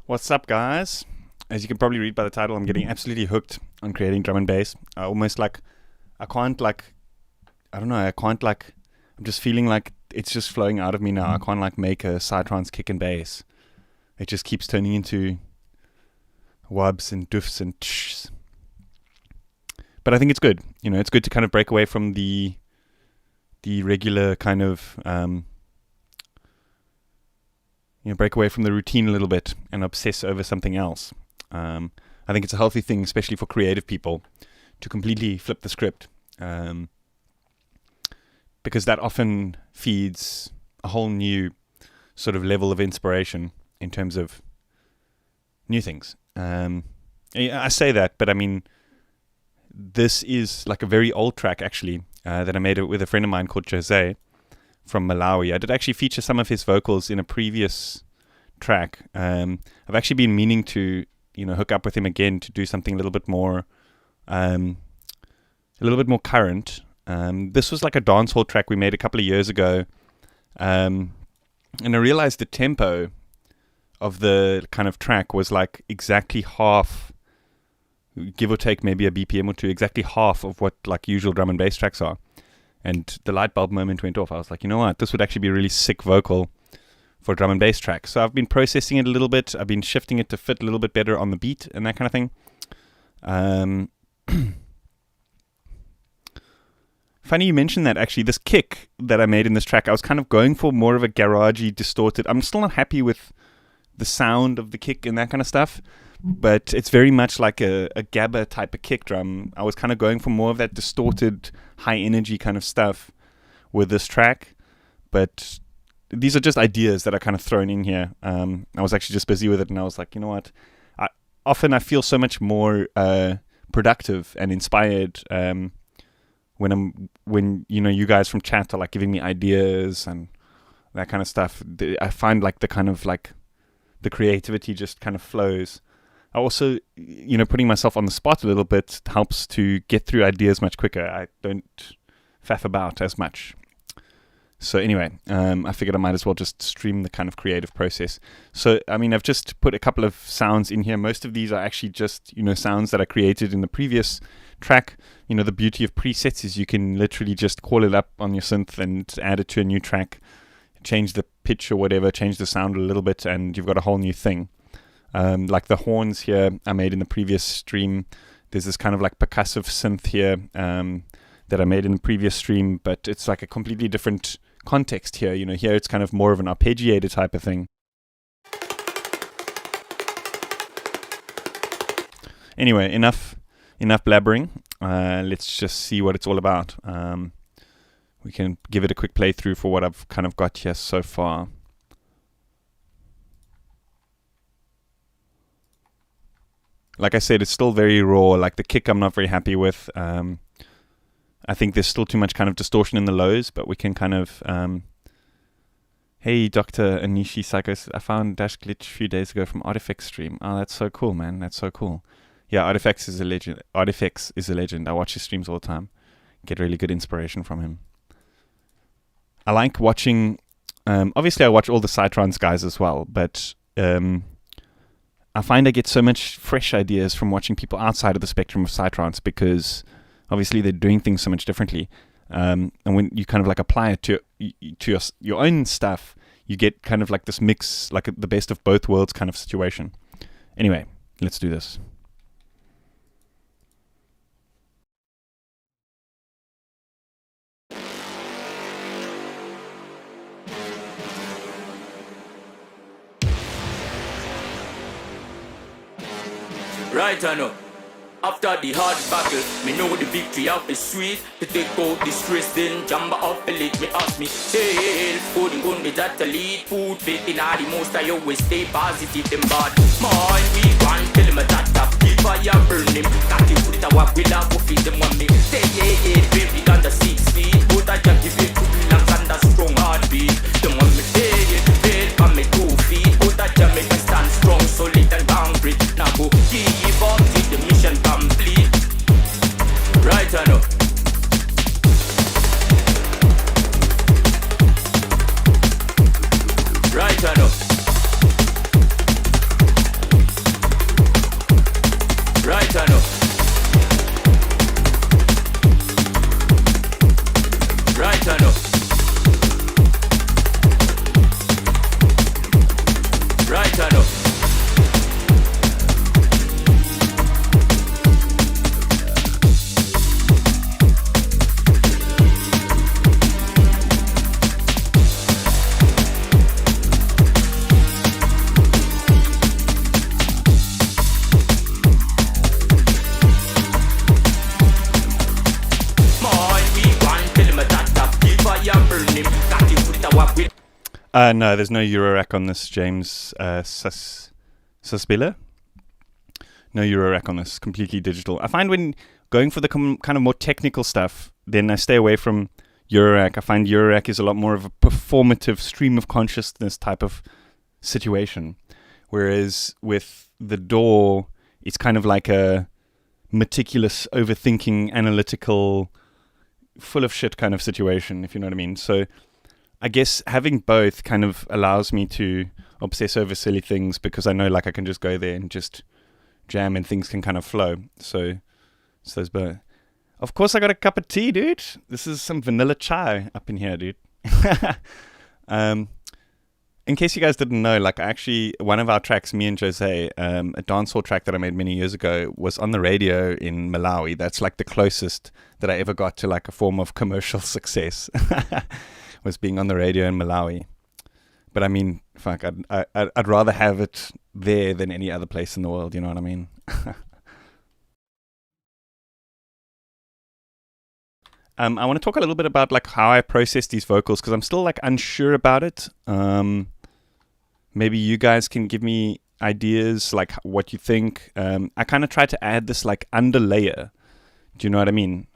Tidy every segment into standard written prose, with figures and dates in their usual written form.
What's up, guys? As you can probably read by the title, I'm getting absolutely hooked on creating drum and bass. I'm just feeling like it's just flowing out of me now. I can't make a psytrance kick and bass. It just keeps turning into wubs and doofs and tshs. But I think it's good. It's good to kind of break away from the regular kind of break away from the routine a little bit and obsess over something else. I think it's a healthy thing, especially for creative people, to completely flip the script, because that often feeds a whole new sort of level of inspiration in terms of new things. I say that, but I mean, this is like a very old track, actually, that I made with a friend of mine called Jose from Malawi. I did actually feature some of his vocals in a previous track. I've actually been meaning to, hook up with him again to do something a little bit more current. This was like a dancehall track we made a couple of years ago, and I realized the tempo of the kind of track was like exactly half, give or take maybe a BPM or two, exactly half of what like usual drum and bass tracks are. And the light bulb moment went off. I was like, you know what? This would actually be a really sick vocal for a drum and bass track. So I've been processing it a little bit. I've been shifting it to fit a little bit better on the beat and that kind of thing. Funny you mentioned that, actually. This kick that I made in this track, I was kind of going for more of a garagey, distorted. I'm still not happy with the sound of the kick and that kind of stuff, but it's very much like a gabba type of kick drum. I was kind of going for more of that distorted, high energy kind of stuff with this track, but these are just ideas that are kind of thrown in here. I was actually just busy with it, and I was like, you know what? I feel so much more productive and inspired when you guys from chat are like giving me ideas and that kind of stuff. I find like the kind of like the creativity just kind of flows. I also, putting myself on the spot a little bit helps to get through ideas much quicker. I don't faff about as much. So anyway, I figured I might as well just stream the kind of creative process. So, I mean, I've just put a couple of sounds in here. Most of these are actually just, sounds that I created in the previous track. The beauty of presets is you can literally just call it up on your synth and add it to a new track, change the pitch or whatever, change the sound a little bit, and you've got a whole new thing. Like the horns here I made in the previous stream. There's this kind of like percussive synth here that I made in the previous stream, but it's like a completely different context here. Here it's kind of more of an arpeggiated type of thing. Anyway, enough blabbering. Let's just see what it's all about. We can give it a quick playthrough for what I've kind of got here so far. Like I said, it's still very raw. Like the kick I'm not very happy with. I think there's still too much kind of distortion in the lows, but we can kind of... Hey, Dr. Anishi Psychos, I found Dash Glitch a few days ago from Artifacts stream. Oh, that's so cool, man. That's so cool. Yeah, Artifacts is a legend. Artifacts is a legend. I watch his streams all the time. Get really good inspiration from him. I like watching... obviously, I watch all the Psytrance guys as well, but... I find I get so much fresh ideas from watching people outside of the spectrum of Psytrance, because obviously they're doing things so much differently. And when you kind of like apply it to your own stuff, you get kind of like this mix, like the best of both worlds kind of situation. Anyway, let's do this. Right or no? After the hard battle, me know the victory of the sweet. To take out the stress, then jamba off the lid. Me ask me, hey, coding on the data lead. Food fit in all the most, I always stay positive and bad. Mind we want, tell him a data. Keep fire burn him. Can't you put it a walk with love, go feed them on me. Say, yeah, baby, under 6 feet. But I can't give it 2 lungs and a strong heartbeat. Them want me, fail on me 2 feet. But I can't make me stand strong, solid and concrete. Now go give up till the mission complete. Right or no? Right or no? No, there's no Eurorack on this, James Suspilla. No Eurorack on this. Completely digital. I find when going for the kind of more technical stuff, then I stay away from Eurorack. I find Eurorack is a lot more of a performative stream of consciousness type of situation. Whereas with the DAW, it's kind of like a meticulous, overthinking, analytical, full of shit kind of situation, if you know what I mean. So I guess having both kind of allows me to obsess over silly things because I know like I can just go there and just jam and things can kind of flow. So those both. Of course I got a cup of tea, dude. This is some vanilla chai up in here, dude. In case you guys didn't know, like actually one of our tracks, me and Jose, a dancehall track that I made many years ago, was on the radio in Malawi. That's like the closest that I ever got to like a form of commercial success, was being on the radio in Malawi. But I mean, fuck, I'd rather have it there than any other place in the world, you know what I mean? I want to talk a little bit about like how I process these vocals because I'm still like unsure about it. Maybe you guys can give me ideas, like what you think. I kind of try to add this like underlayer. Do you know what I mean?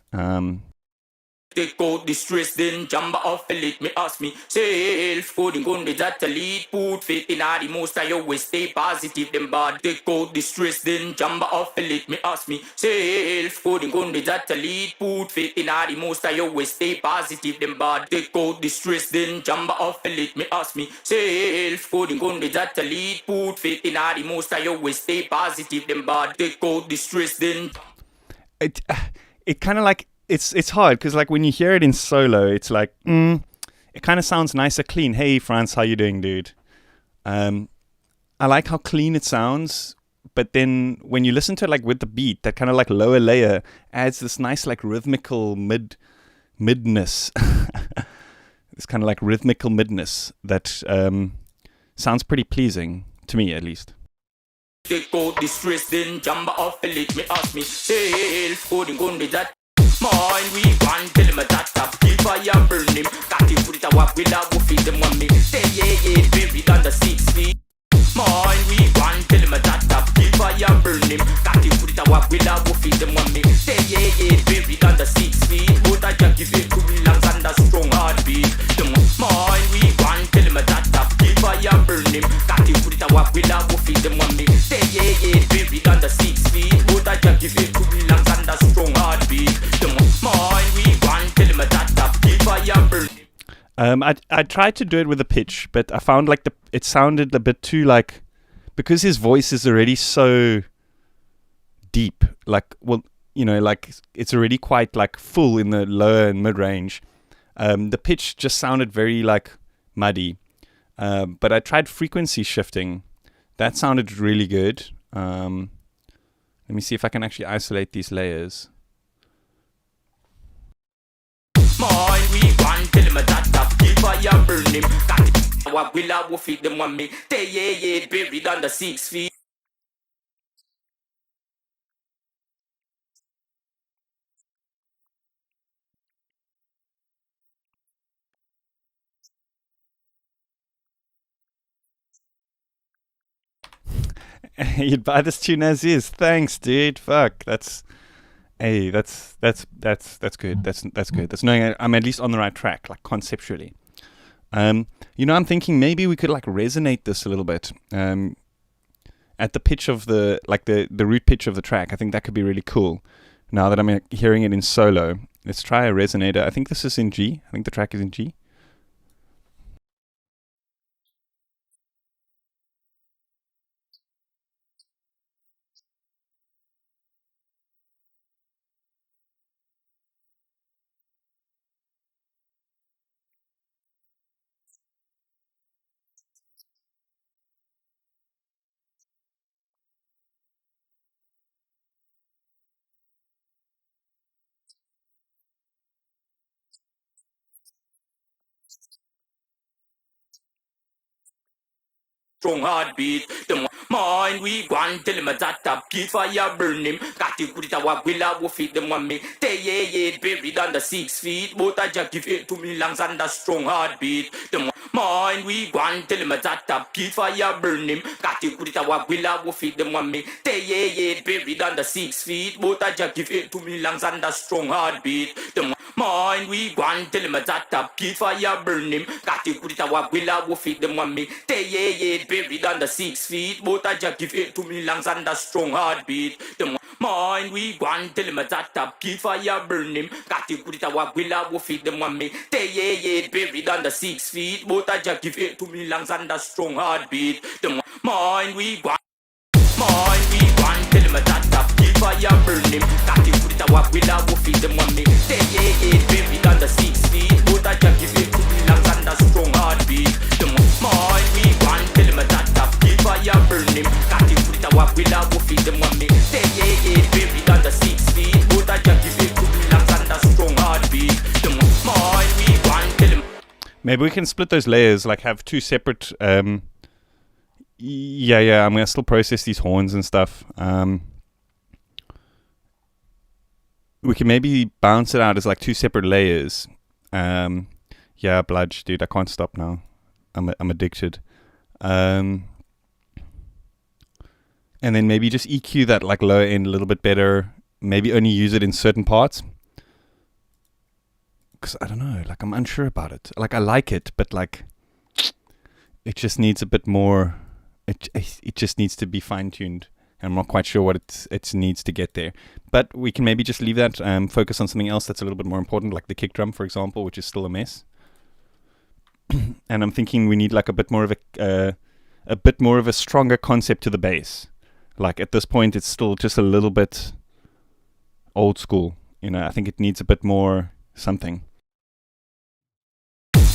Take out the stress, then jump off a lit. Me ask me self coding gun the data lead. Put faith in all the most. I always stay positive, them bad. Take out the stress, then jump off a lit. Me ask me self coding gun the data lead. Put faith in all the most. I always stay positive, them bad. Take out the stress, then jump off a lit. Me ask me self coding gun the data lead. Put faith in all the most. I always stay positive, them bad. Take out the stress, then It kind of like it's hard because like when you hear it in solo, it's like it kind of sounds nicer, clean. Hey, France, how you doing, dude? I like how clean it sounds, but then when you listen to it like with the beat, that kind of like lower layer adds this nice like rhythmical midness. This kind of like rhythmical midness that sounds pretty pleasing to me, at least. take out the stress, then jump off a lit. Me ask me self coding gun the that. Mine we want tell him a that top keep fire burn him. Got to put it a walk with a wolf in them on me. Say yeah, baby under 6 feet. Mine we want tell him a that top keep fire burn him. Got to put it a walk with a wolf in them on me. Say yeah, baby under 6 feet. But I can give it to me lungs and a strong heartbeat. Mine we want tell him a that top keep fire burn him. Got to put it a walk with a wolf in them on me. Say yeah, baby under 6 feet. But I can give it to me lungs and a strong heartbeat. I tried to do it with a pitch, but I found like it sounded a bit too like, because his voice is already so deep, like, well, you know, like it's already quite like full in the lower and mid range. The pitch just sounded very like muddy. But I tried frequency shifting. That sounded really good. Let me see if I can actually isolate these layers. Mine we want tell him a that top keep fire burn him. Got it what will I wolf feed them on me. They yeah buried under 6 feet. You'd buy this tune as is. Thanks, dude. Fuck, that's good. That's good. That's knowing I'm at least on the right track, like conceptually. You know, I'm thinking maybe we could like resonate this a little bit. At the pitch of the root pitch of the track. I think that could be really cool. Now that I'm hearing it in solo, let's try a resonator. I think this is in G. I think the track is in G. Strong heartbeat. Them mine we want tell him a that top keep fire burn him. Got to put it a walk will I wolf feed them on me. They yeah buried under 6 feet. But I just give it to me lungs and a strong heartbeat. Them Mind we want tell him a that up, keep fire burn him. Got it, put it a wagwilla, wo feed them one me. They yeah, buried under 6 feet. But I just give it to me lungs and a strong heartbeat. The mind we want tell him a that up, keep fire burn him. Got it, put it a wagwilla, wo feed them one me. They yeah, buried under 6 feet. But I just give it to me lungs and a strong heartbeat. The mind we want tell him a that up, keep fire burn him. Got it, put it a wagwilla, wo feed them one me. They yeah, buried under 6 feet. But I just give it to me lungs and a strong heartbeat. The mind we want. Mind we want, tell him a that up, keep fire burn him. Got it, put it a walk with a wolf feed them one me. They yeah, buried under 6 feet. But I just give it to me lungs and a strong heartbeat. The mind we want, tell him a that up, keep fire burn him. Got it, put it a walk with a wolf feed them one me. They yeah, buried under 6 feet. But I just give it to me lungs and a strong heartbeat. The mind we want, tell him. Maybe we can split those layers, like have two separate. Yeah, I'm gonna still process these horns and stuff. We can maybe bounce it out as like two separate layers. Yeah, Bludge, dude, I can't stop now. I'm addicted. And then maybe just EQ that like lower end a little bit better. Maybe only use it in certain parts. Because I don't know, like I'm unsure about it. Like I like it, but like it just needs a bit more. It just needs to be fine-tuned. I'm not quite sure what it needs to get there. But we can maybe just leave that, focus on something else that's a little bit more important, like the kick drum, for example, which is still a mess. And I'm thinking we need like a bit more of a stronger concept to the bass. Like at this point, it's still just a little bit old school. You know, I think it needs a bit more something.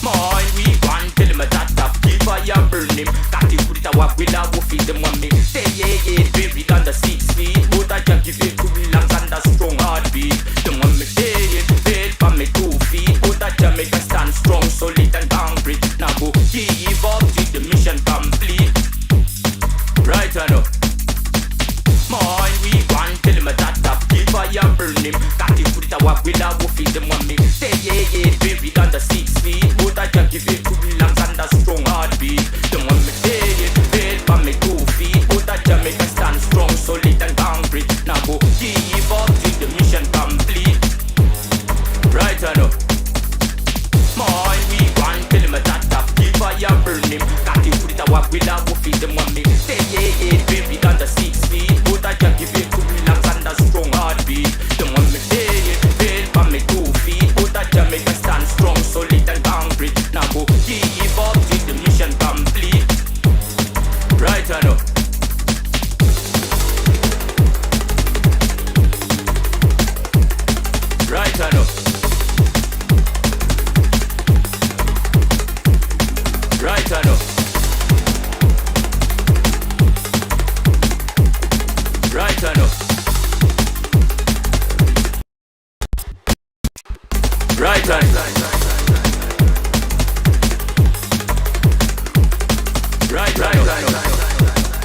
Mind we want, tell him a that up, keep fire burn him. Got it, put it a walk with a wolf feed them one me. They yeah, buried under 6 feet. But I just give it to me lungs and a strong heartbeat. The one me say it, fail for me 2 feet. But I just make a stand strong, solid and concrete. Now go give up till the mission complete. Right or no? Mind we want, tell him a that up, keep fire burn him. Got it, put it a walk with a wolf feed them one me. They yeah, buried under 6 feet. But I just give it to me lungs and a strong heartbeat. The one me say it, fail for me 2 feet. But I just make a stand strong, solid and concrete. Now go give up till the mission complete. Right or no? Mind we want, tell him a that up, keep fire burn him. Got it, put it a walk with a wolf feed them one me. They yeah, buried under 6 feet. But I just give it to me lungs and a strong heartbeat. The one me say it, fail for me 2 feet. But I just make a stand strong, solid and concrete. Now go give up till the mission complete. Right or no? Right or no? Right or no? Right or no? Right or no? Right, right, right, right, right, right, right, right, right, right.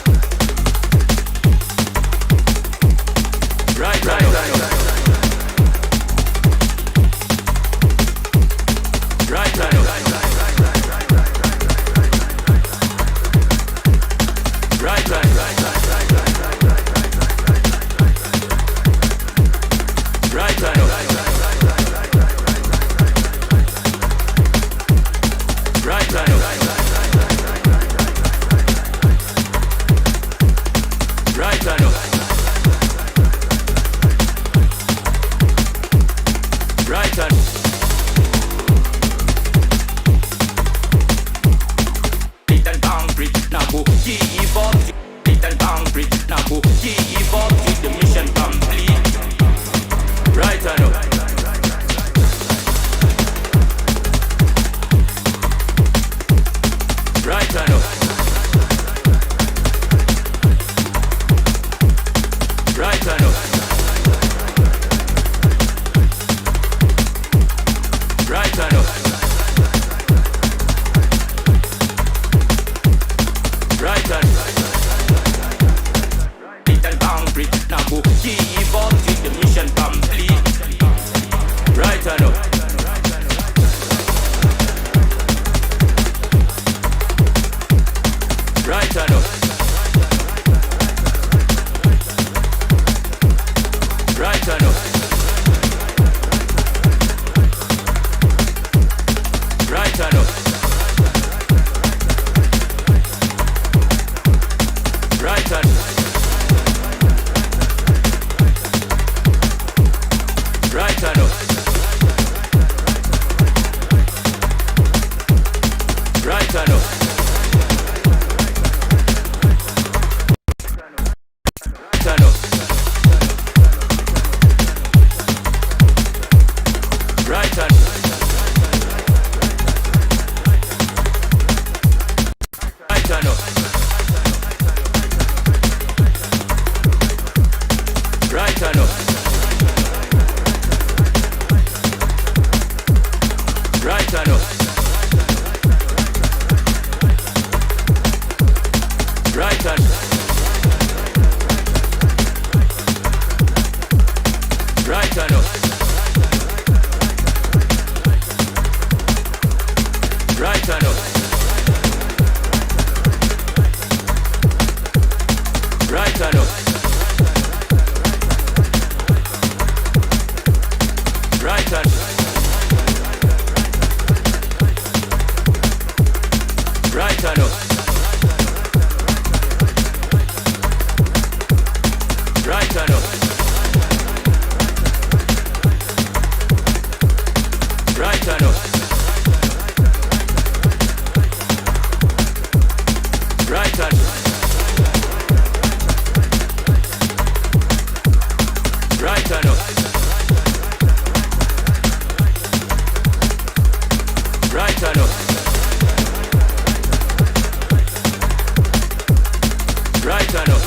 on up. Right on up. Right on. Right on up. Right on up. Right on up. Right on. Right on up. Right on up. Right on up.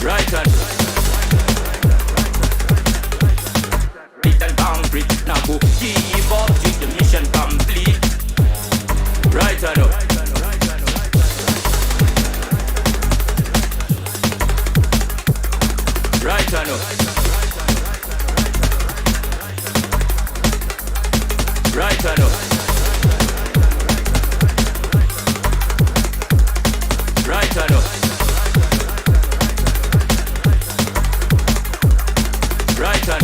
Right on. Bit and concrete. Now go give up till the mission complete. Right on up. Right on up. Right on up. Right on up. Right on.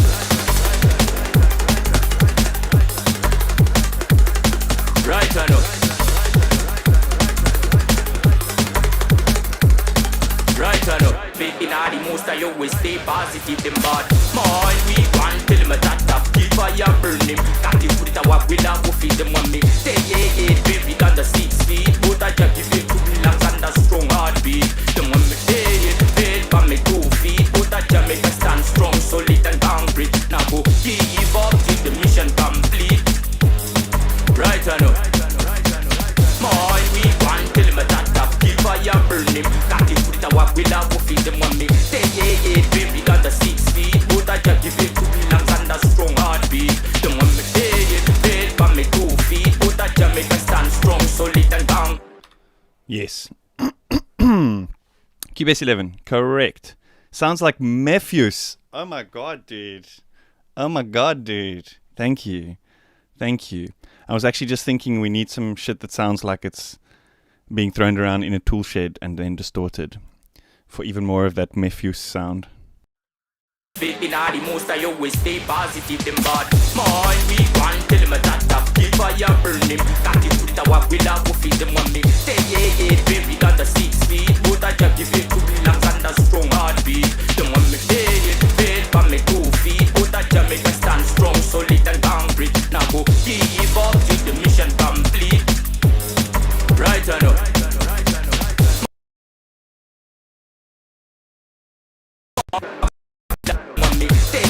Right on up. Right on up. Faith in all the most I always stay positive them bad. Mind we want tell them a that up. Keep fire burn him. Can't you put it a walk with a go feed them on me. Stay 8 baby under 6 feet. But I just give it to relax and a strong heartbeat. Them on me dead, faith on me 2 feet. But I just make a stand strong, solid and concrete. Now go give up till the mission complete. Right on up. Mind we want tell him a that up. Keep fire burn him. Can't you put it a walk with a go feed them on me. Stay 8 baby under 6 feet. But I just give it to relax and a strong heartbeat. Them on me dead, faith on me 2 feet. But I just make a stand strong, solid and concrete. Yes. Cubase 11, correct. Sounds like Mepheus. Oh my god, dude. Oh my god, dude. Thank you. Thank you. I was actually just thinking we need some shit that sounds like it's being thrown around in a tool shed and then distorted for even more of that Mepheus sound. Faith in all the most I always stay positive them bad. Mind we want tell him a that up. Keep fire burn him. Can't you put it a walk with a go feed them on me. Stay 8 baby under 6 feet. But I just give it to relax and a strong heartbeat. Them on me dead, faith on me 2 feet. But I just make a stand strong, solid and concrete. Now go give up till the mission complete. Right on up. Stay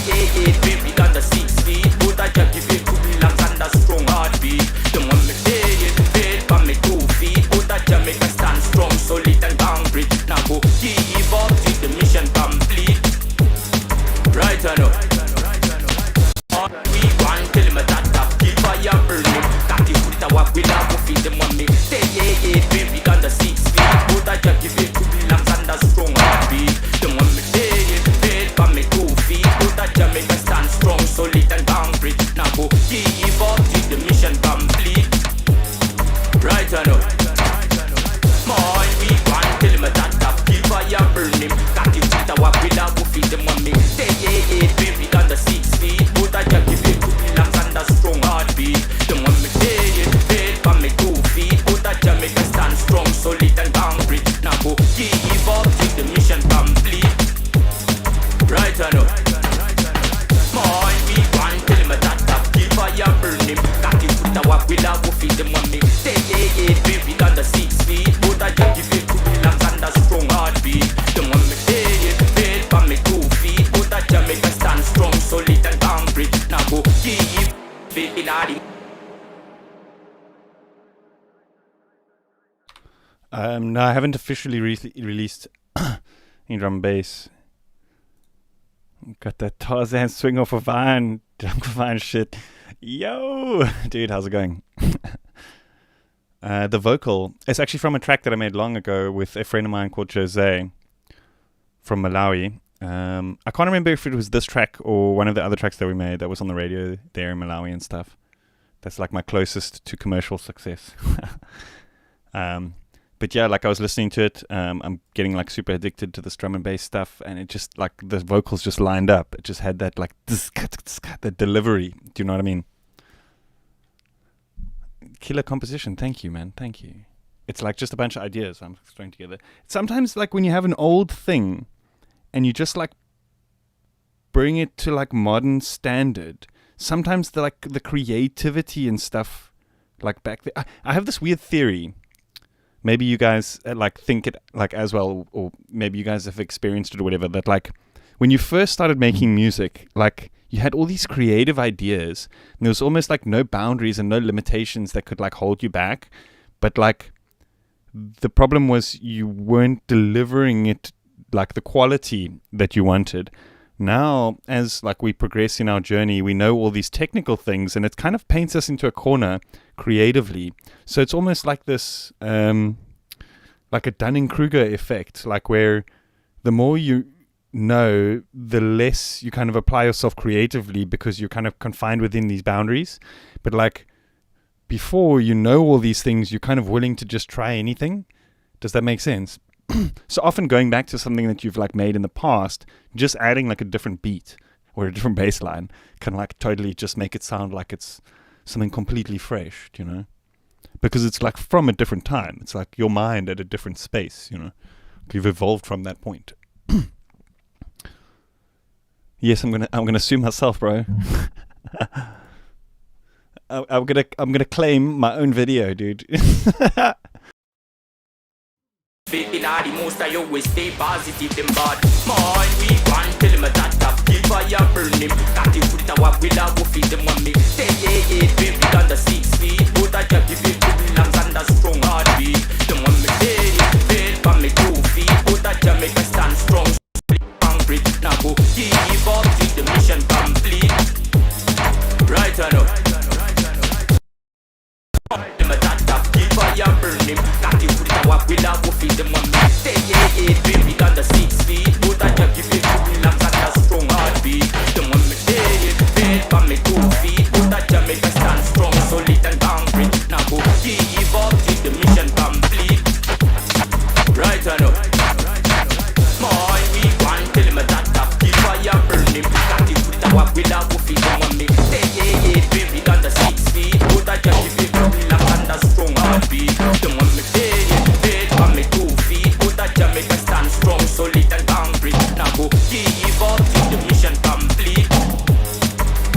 8 baby under 6 feet. But I just give it to relax and a strong heartbeat. Them on me dead, faith on me 2 feet. But I just make a stand strong, solid and concrete. Now go give up till the mission complete. Right on up. We want tell him a that up. Keep fire burn him. Can't you put it a walk with a go feed them on me. Stay 8 baby under 6 feet. But I just give it to relax and a strong heartbeat. Them on me dead, faith on me 2 feet. But I just make a stand strong, solid and concrete. Now go give up till the mission complete. Right on up. Mind we want tell him a that up. Keep fire burn him. Can't you put it a walk with a go feed them on me. Stay 8 baby under 6 feet. But I just give it to relax and a strong heartbeat. Them on me dead, faith on me 2 feet. But I just make a stand strong, solid and concrete. Now go give up till the mission complete. Right on up. Mind we want tell him a that up. Keep fire burn him. Can't you put a walk with a go feed them on me. Stay 8 baby under 6 feet. But I just give it to relax and a strong heartbeat. Them on me dead, faith on me 2 feet. But I just make a stand strong, solid and concrete. Now go give faith in all the No, I haven't officially released in drum and bass. Got that Tarzan swing off of Vine, Dunk Vine shit. Yo, dude, how's it going? The vocal is actually from a track that I made long ago with a friend of mine called Jose from Malawi. I can't remember if it was this track or one of the other tracks that we made that was on the radio there in Malawi and stuff. That's like my closest to commercial success. But yeah, like I was listening to it. I'm getting like super addicted to this drum and bass stuff, and it just like the vocals just lined up. It just had that like the delivery. Do you know what I mean? Killer composition. Thank you, man. Thank you. It's like just a bunch of ideas I'm throwing together. Sometimes like when you have an old thing and you just like bring it to like modern standard, sometimes the creativity and stuff like back there. I have this weird theory. Maybe you guys like think it like as well, or maybe you guys have experienced it or whatever, that like when you first started making music, like you had all these creative ideas and there was almost like no boundaries and no limitations that could like hold you back. But like the problem was you weren't delivering it like the quality that you wanted. Now, as like we progress in our journey, we know all these technical things, and it kind of paints us into a corner creatively. So it's almost like this, like a Dunning-Kruger effect, like where the more you know, the less you kind of apply yourself creatively because you're kind of confined within these boundaries. But like before you know all these things, you're kind of willing to just try anything. Does that make sense? So often going back to something that you've like made in the past, just adding like a different beat or a different bass line can like totally just make it sound like it's something completely fresh, you know, because it's like from a different time. It's like your mind at a different space, you know, you've evolved from that point. Yes, I'm gonna sue myself, bro. I'm gonna claim my own video, dude. Faith all the most I always stay positive, them bad. Man, we want tell them that up, keep fire burn him. Got it put it up, we'll have to feed them on me. Say yeah, baby, under 6 feet. But I just give it to the lungs and a strong heartbeat. Them want me dead, but me 2 feet. But I just make a stand strong, concrete. Now go give up till the mission complete. Right or no? Them that up, keep fire burn him. Got it put it up, we'll have to feed them on me. Say yeah, baby, under 6 feet. But I just give it to the lungs and a strong heartbeat. Them want me dead, but me 2 feet. But I just make a stand strong, solid and concrete. Now go give up till the mission complete. Right or no? My we want tell him that up, keep fire burn him. Got it put it up, we'll have to feed them on me. Say yeah, baby, under 6 feet. But I just give it to the lungs and a strong heartbeat. Them want me dead, but me 2 feet. But I just make a stand strong, solid and concrete. Now go give up till the mission complete.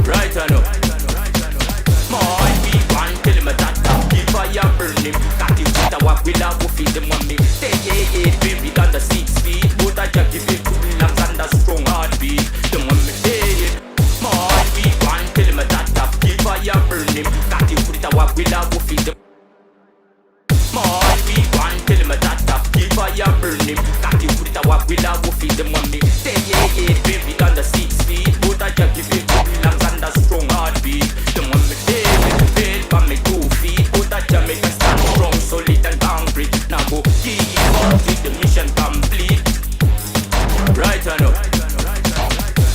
Right or no? My we want tell him that up, keep fire burn him. Got it put it up, we'll have to feed them on me. Say yeah, baby, under 6 feet. But I just give it to the lungs and a strong heartbeat. Them want me dead. My we want tell him that up, keep fire burn him. Got it put it up, we'll have to feed them. Man, we want tell him that up, keep fire burn him. Got it put it up, we'll have to feed them on me. Say yeah, baby, under 6 feet. But I just give it to the lungs and a strong heartbeat. Them want me dead, but me 2 feet. But I just make a stand strong, solid and concrete. Now go give up till the mission complete. Right or no?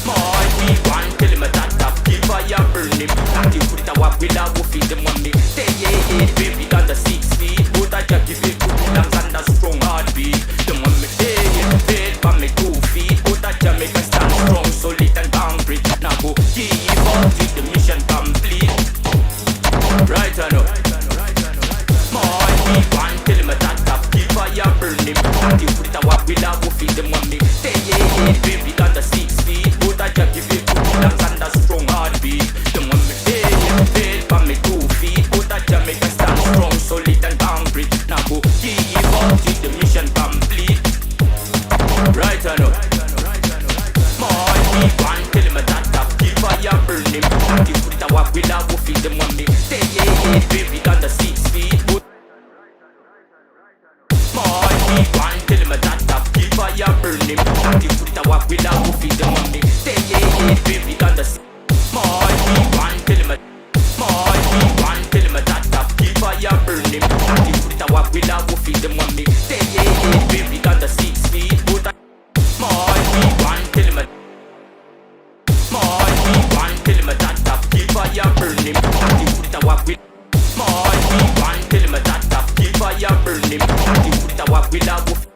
Man, we want tell him that up, keep fire burn him. Got it put it up, we'll have to feed them on me. Say yeah, baby, under 6 feet. But I just give it to the lungs and a strong heartbeat. Them want me dead, but me 2 feet. But I just make a stand strong, solid and concrete. Now go give up till the mission complete. Right or no? Man, we want tell him that up, keep fire burn him. Got it put it up, we'll have to feed them on me. Say yeah, baby, under 6 feet. But I just give it to the lungs and a strong heartbeat. Them want me dead, but me 2 feet. But I just make a stand strong, solid and concrete. Now go give up till the mission complete. Right or no? Man, we want tell him that up, keep fire burn him. Got it put it up, we'll have to feed them on me. Say yeah, baby, under 6 feet. But man, we want tell him that up, keep fire burn him. Got it put it up, we'll have to feed them on me. Say yeah, baby, under 6 feet. Man, we want tell him that up, keep fire burn him. Got it put it up, we'll have to feed them on me. Say yeah, baby, under 6 feet. But man, we want tell him burn him. That the put a walk with my one tell him that top keep fire burn him. That the put a walk with a wolf.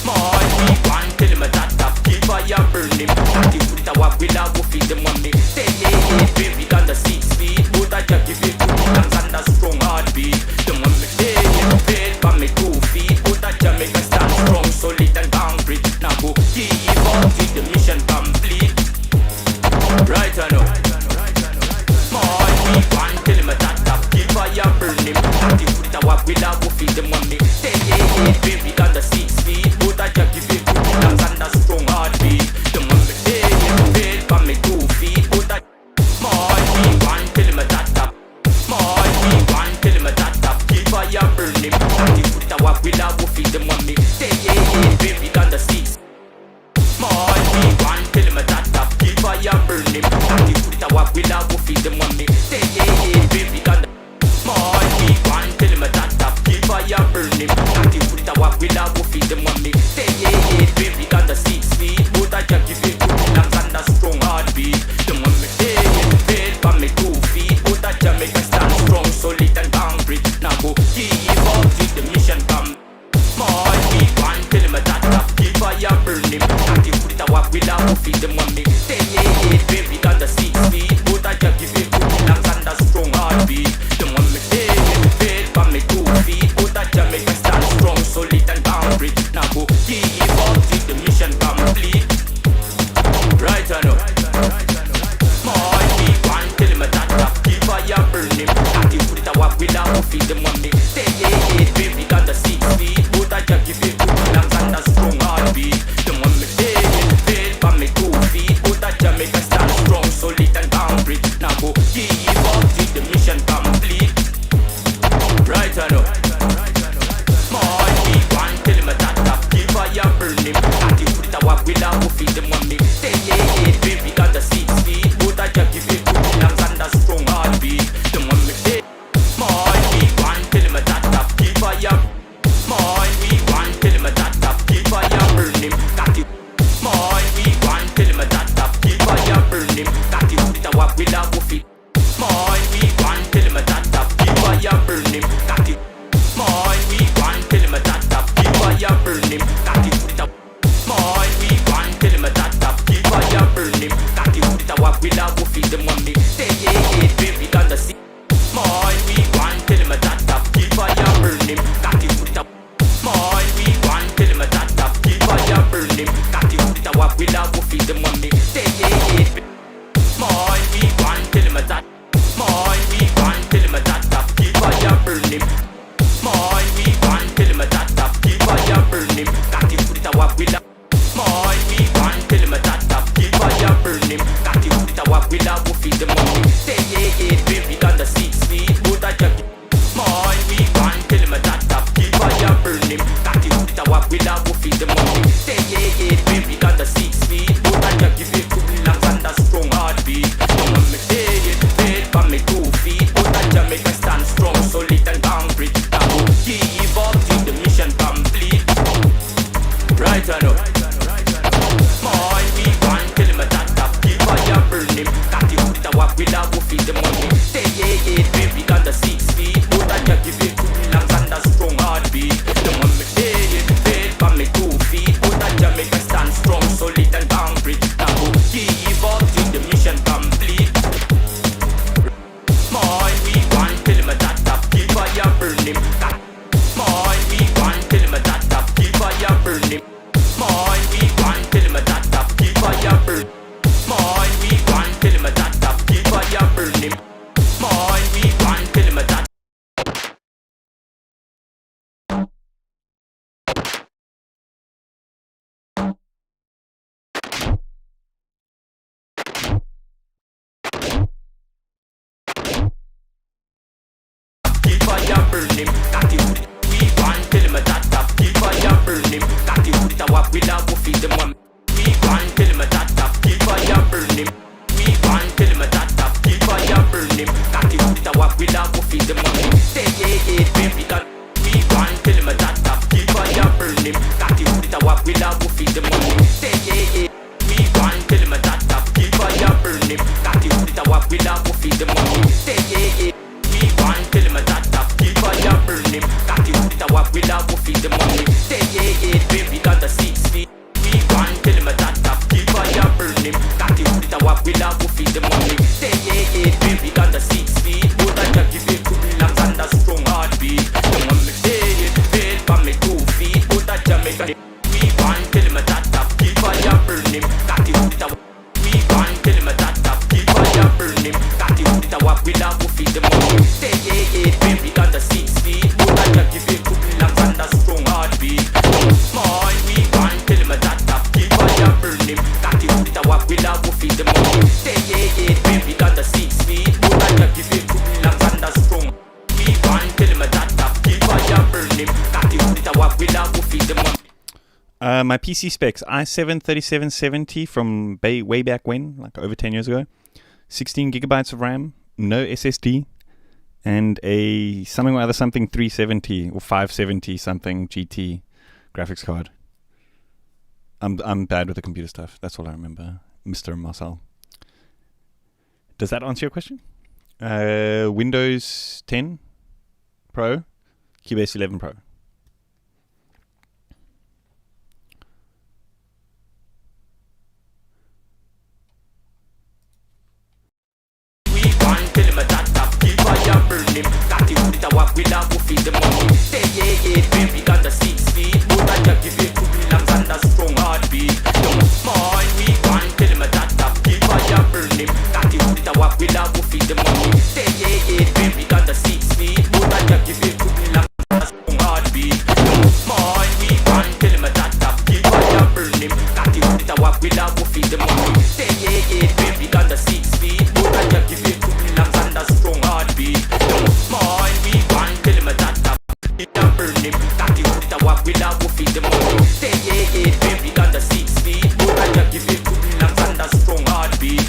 My one tell him that top keep fire burn him. That the put a walk with a wolf. Them want me say yeah, baby got the 6 feet. But I just give it to me lungs and a strong heartbeat. Them want me say yeah, fail for me 2 feet. But I just make a stand strong, solid and concrete. Now go give up till the mission complete. Right or no? My one tell him that top keep fire burn him. That the put a walk with a wolf. Them want me say yeah, baby got the 6 feet. But I just give it to me lungs and a strong heartbeat. Them want me say yeah, fail for me 2 feet. But I my one tell him that top. My one tell him that top keep fire burn him. That the put a walk with a wolf. Them want me say yeah, baby got the 6. My one tell him that top keep fire burn him. That the put a walk with a wolf. Them want me say yeah, baby got the my one tell him that top keep fire burn him. That the put a walk with a wolf. Them want me say yeah, baby got the 6 feet. But I just give it to me lungs and a strong heartbeat. Them want me say yeah, fail for me 2 feet. But I just make a stand strong, solid and concrete. Now go give up till the mission come. My one tell him that top keep fire burn him. That the put a walk with a wolf. Them want me say yeah, baby got the 6 feet. But I just give it to me lungs and a strong heartbeat. Them want me say yeah, fail for me 2 feet. But I just make a stand strong, solid and concrete. Now go give up till the mission complete. Right or no? My one tell him that top keep fire burn him. That the put a walk with a wolf. Them want me say yeah, baby got the 6 feet. But I just give it to me lungs and a strong heartbeat. Them want me say yeah, fail for me 2 feet. But I just make a stand strong, solid and concrete. Now go give up till the mission complete. Right or no? My one tell him that top keep fire burn him. That the put a walk with a wolf. Them want me say yeah, baby got the 6 feet. But I just give it to me lungs and a strong heartbeat. Them want me say my one tell him that top keep fire. My one tell him that top keep fire burn him. Got it. My one tell him that top keep fire burn him. Got it. Put a walk with a wolf. My one tell him that top keep fire burn him. Got it. My one tell him that top keep fire burn him. Got it. Put a my one tell him that top keep fire burn him. Got it. Put a walk with a wolf. Them want me say yeah, baby got the 6. My one tell him that top keep fire burn him. Got it. Put a my one tell him that top keep fire burn him. Got it. Put a walk with a wolf. Them want me say yeah, my one tell him that. My one tell him that top keep fire burn him. My one tell him that top keep fire burn him. Got it. Put a walk with a my one tell him that top keep fire burn him. Got it. Put a walk with a wolf. Them want me say yeah, baby got the 6 feet. But I just my one tell him that top keep fire burn him. Got it. Put a walk with a wolf. Them want me say yeah, baby got the 6 feet. But I just give it to me lungs and a strong heartbeat. Them want me say yeah, fail for me 2 feet. But I just make a stand strong, solid and concrete. Now go give up till the mission complete. Right or no? My one tell him that top keep fire burn him. Got it. Put a walk with a wolf. Them want me say yeah, baby what we love, we feed the money. Say yeah, yeah. We want tell him that up, keep fire burn him. Got you with what we love, we feed the money. Say yeah, yeah, baby, got the 6 feet. We want tell him that up, keep fire burn him. Got you with what we love, we feed the money. Say yeah, yeah, baby, got the 6 feet. Put that you give it to me, lungs and a strong heartbeat. Come on me fail for me 2 feet. Put that you make a. We want tell him that up, keep fire burn him. Got you with we want tell him that up, keep fire burn him. Got you with what we love, we feed the money. Say yeah, yeah, baby, got the 6 feet. Put that you give it to me, lungs and a strong heartbeat. Small, we want tell him that up, keep fire burn him. Got you with what we love, we feed the money. Say yeah, yeah, baby, got the 6 feet. Put that you give it to me, lungs and a strong. We want tell him that up, keep fire burn him. Got you with what we love, we feed the money. My PC specs, i7-3770 from way back when, like over 10 years ago. 16 gigabytes of RAM, no SSD, and a something 370 or 570 something GT graphics card. I'm bad with the computer stuff. That's all I remember, Mr. Marcel. Does that answer your question? Windows 10 Pro, Cubase 11 Pro. Tell him that up, keep fire burn him. Got you with what we love, we feed the money. Say yeah, yeah, baby, got the 6 feet. Put that you give it to me, lungs and a strong heartbeat. Small, we want tell him that up, keep fire burn him. Got you with what we love, we feed the money. Say yeah, yeah, baby, got the 6 feet. Put that you give it to me, lungs and a strong heartbeat. Small, we want tell him that up, keep fire burn him. Got you with what we love, we feed the money. Say yeah, yeah, baby, got the 6 feet. Put that you give it to me, lungs and a strong heartbeat. Small, we want tell him that up, keep fire burn him. Got you with what we love, we feed the money. Say yeah, yeah, baby, got the 6 feet. Put that you give it to me, lungs and a strong heartbeat.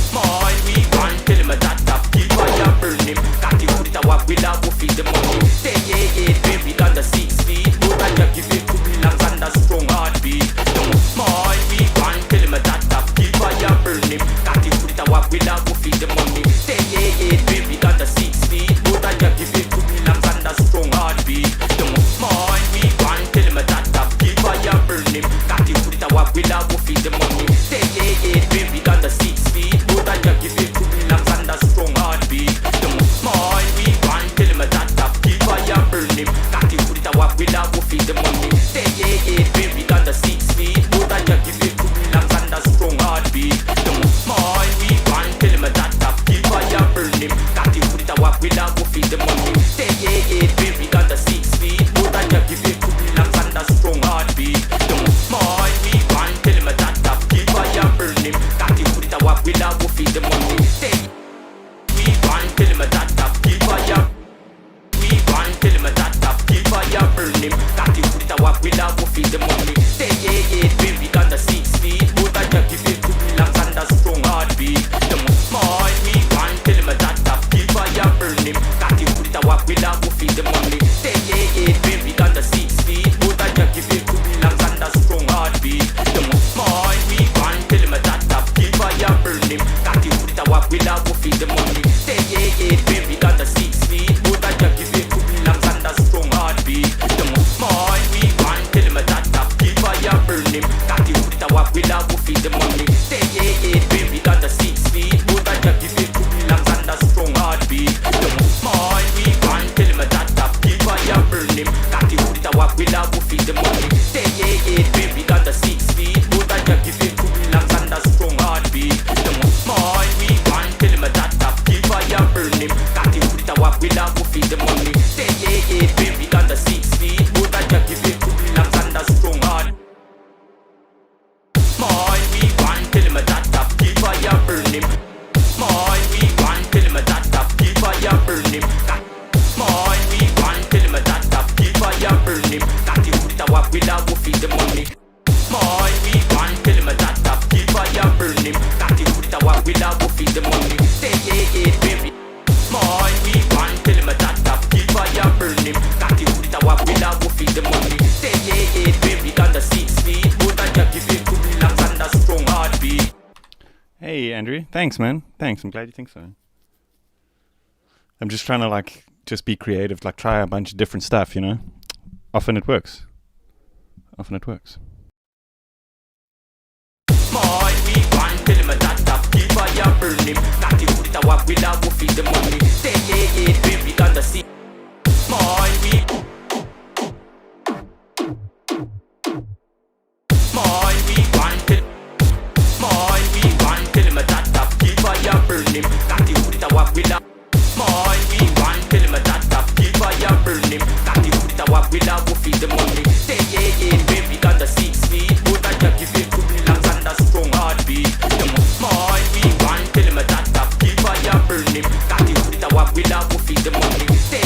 Small, we want tell him that up, keep fire burn him. Got you with what we love, we feed the money. Say yeah, yeah, baby, got the 6 feet. Put that you give it to me, lungs and a strong heartbeat. Small, we want tell him that up, keep fire burn him. Got you with what we love, we feed the money. Say yeah, yeah, baby, got the 6 feet. Put that you give it to me, lungs and a strong heartbeat. Small, we want tell him that up, keep fire burn him. Got you with what we love, we feed the money. Say yeah, yeah, baby, got the 6 feet. Put that you give it to me, lungs and a strong heartbeat. Small, we want tell him that up, keep fire burn him. Got you with what we love, we feed the money. Say yeah, yeah, baby, got the 6 feet. Put that you give it to me, lungs and a strong heartbeat. Small, we want tell him that up, keep fire burn him. Got you with what we love, we feed the money. Say yeah, yeah, baby, got the 6 feet. Put that you give it to me, lungs and a strong heartbeat. Small, we want tell him that up, keep fire burn him. Got you with what we love, we feed the money. Say we want tell him that up, keep fire. We want tell him that up, keep fire burn him. Got you with what we love, we feed the money. Say yeah, yeah, baby, got the 6 feet. Put that you give it to me, lungs and a strong heartbeat. Small, we want tell him that up, keep fire burn him. Got you with what we love, we feed the money. Say yeah, yeah, baby, got the 6 feet. Put that you give it to me, lungs and a strong heartbeat. Small, we want tell him that up, keep fire burn him. Got you with what we love, we feed the money. Say yeah, yeah, baby, got the 6 feet. Put that you give it to me, lungs and a strong heartbeat. Small, we want tell him that up, keep fire burn him. Got you with what we love, we feed the money. Say yeah, yeah, baby, got the 6 feet. Put that you give it to me, lungs and a strong heartbeat. Small, we want tell him that up, keep fire burn him. Got you with what we love, we feed the money. Say yeah, yeah, baby, got the 6 feet. Put that you give it to me, lungs and a strong heartbeat. Small, we want tell him that up, keep fire burn him. Got you with what we love, we feed the money. Say yeah, yeah, baby, got the 6 feet. Put that you give it to me, lungs and a strong heart. Small, we want tell him that up, keep fire burn him. Small, we want tell him that up, keep fire burn him. Small, we want tell him that up, keep fire burn him. Got you with what we love, we feed the money. Small, we want tell him that up, keep fire burn him. Got you with what we love, we feed the money. Say yeah, yeah, baby. Small, we want tell him that up, keep fire burn him. Got you with what we love, we feed the money. Say yeah, yeah, baby, got the 6 feet. Put that you give it to me, lungs and a strong heartbeat. Hey, Hey, Andrew. Thanks, man. Thanks. I'm glad you think so. I'm just trying to just be creative, try a bunch of different stuff, Often it works. Small we want tell him that up keep fire burn him. Not the food that what will have feed the money. Say baby on the sea. Small we want tell him that up keep fire burn him. Not the food that what will have. Small we want tell him that up keep fire burn him. Not the food that what will have feed the money. Say baby on the 6 feet. But I just give it to me long and a strong heartbeat. Small we want tell him that up keep fire burn him. Not the food that what will have feed the money. Say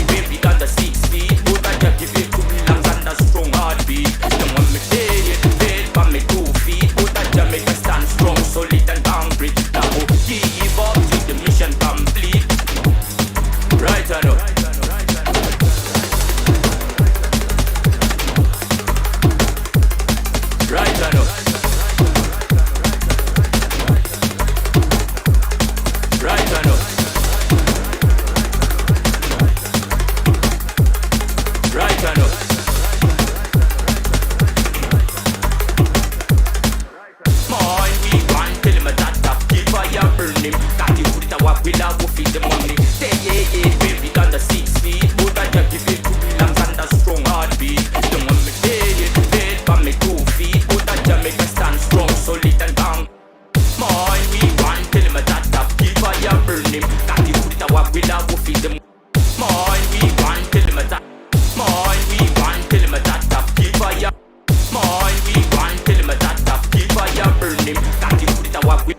baby on the 6 feet. But I just give it to me long and a strong heartbeat. Them want me dead for me 2 feet. But I just make me stand strong, solid and concrete. Now give up till the mission complete. Right or no? Right or no? Right or no? Right or no? Small we want tell him that up keep fire burn him. Got the food that what will have feed the money. Say baby on the 6 feet. But I just give it to me long and a strong heartbeat. Don't want me dead for me 2 feet. But I just make me stand strong, solid and strong. Small we want tell him that up keep fire burn him. Got the food that what will have feed the money. Small we want tell him that. Small we want tell him that up keep fire. Small we want tell him that up keep fire burn him. Got the food that what will.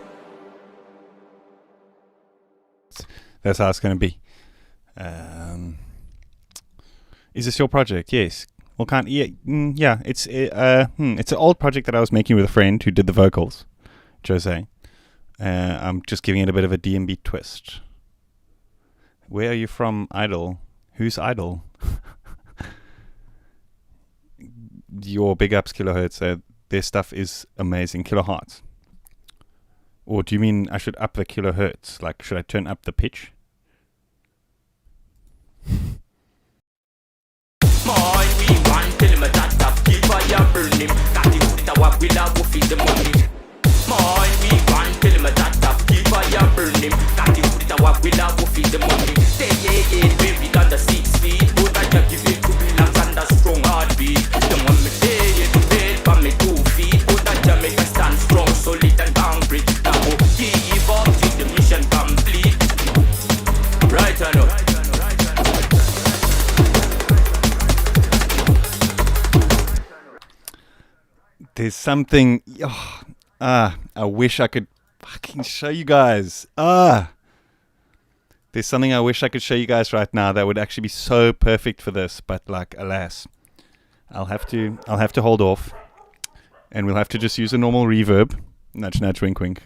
That's how it's going to be. Is this your project? Yes. Well, yeah. It's an old project that I was making with a friend who did the vocals, Jose. I'm just giving it a bit of a DMB twist. Where are you from, Idol? Who's Idol? Your big ups, Kilohertz. Their stuff is amazing. Kilohertz. Or do you mean I should up the kilohertz? Should I turn up the pitch? Small we want tell him that up keep fire burn him. Got the food that what will have feed the money. Small we want tell him that up keep fire burn him. Got the food that what will have feed the money. Say baby on the 6 feet. But I just give it to me long and a strong heartbeat. Don't want me dead for me 2 feet. But I just make me stand strong, solid and concrete. Now give up till the mission complete. Right or no? There's something. I wish I could fucking show you guys. There's something I wish I could show you guys right now that would actually be so perfect for this, but alas, I'll have to hold off, and we'll have to just use a normal reverb. Nudge, nudge, wink, wink.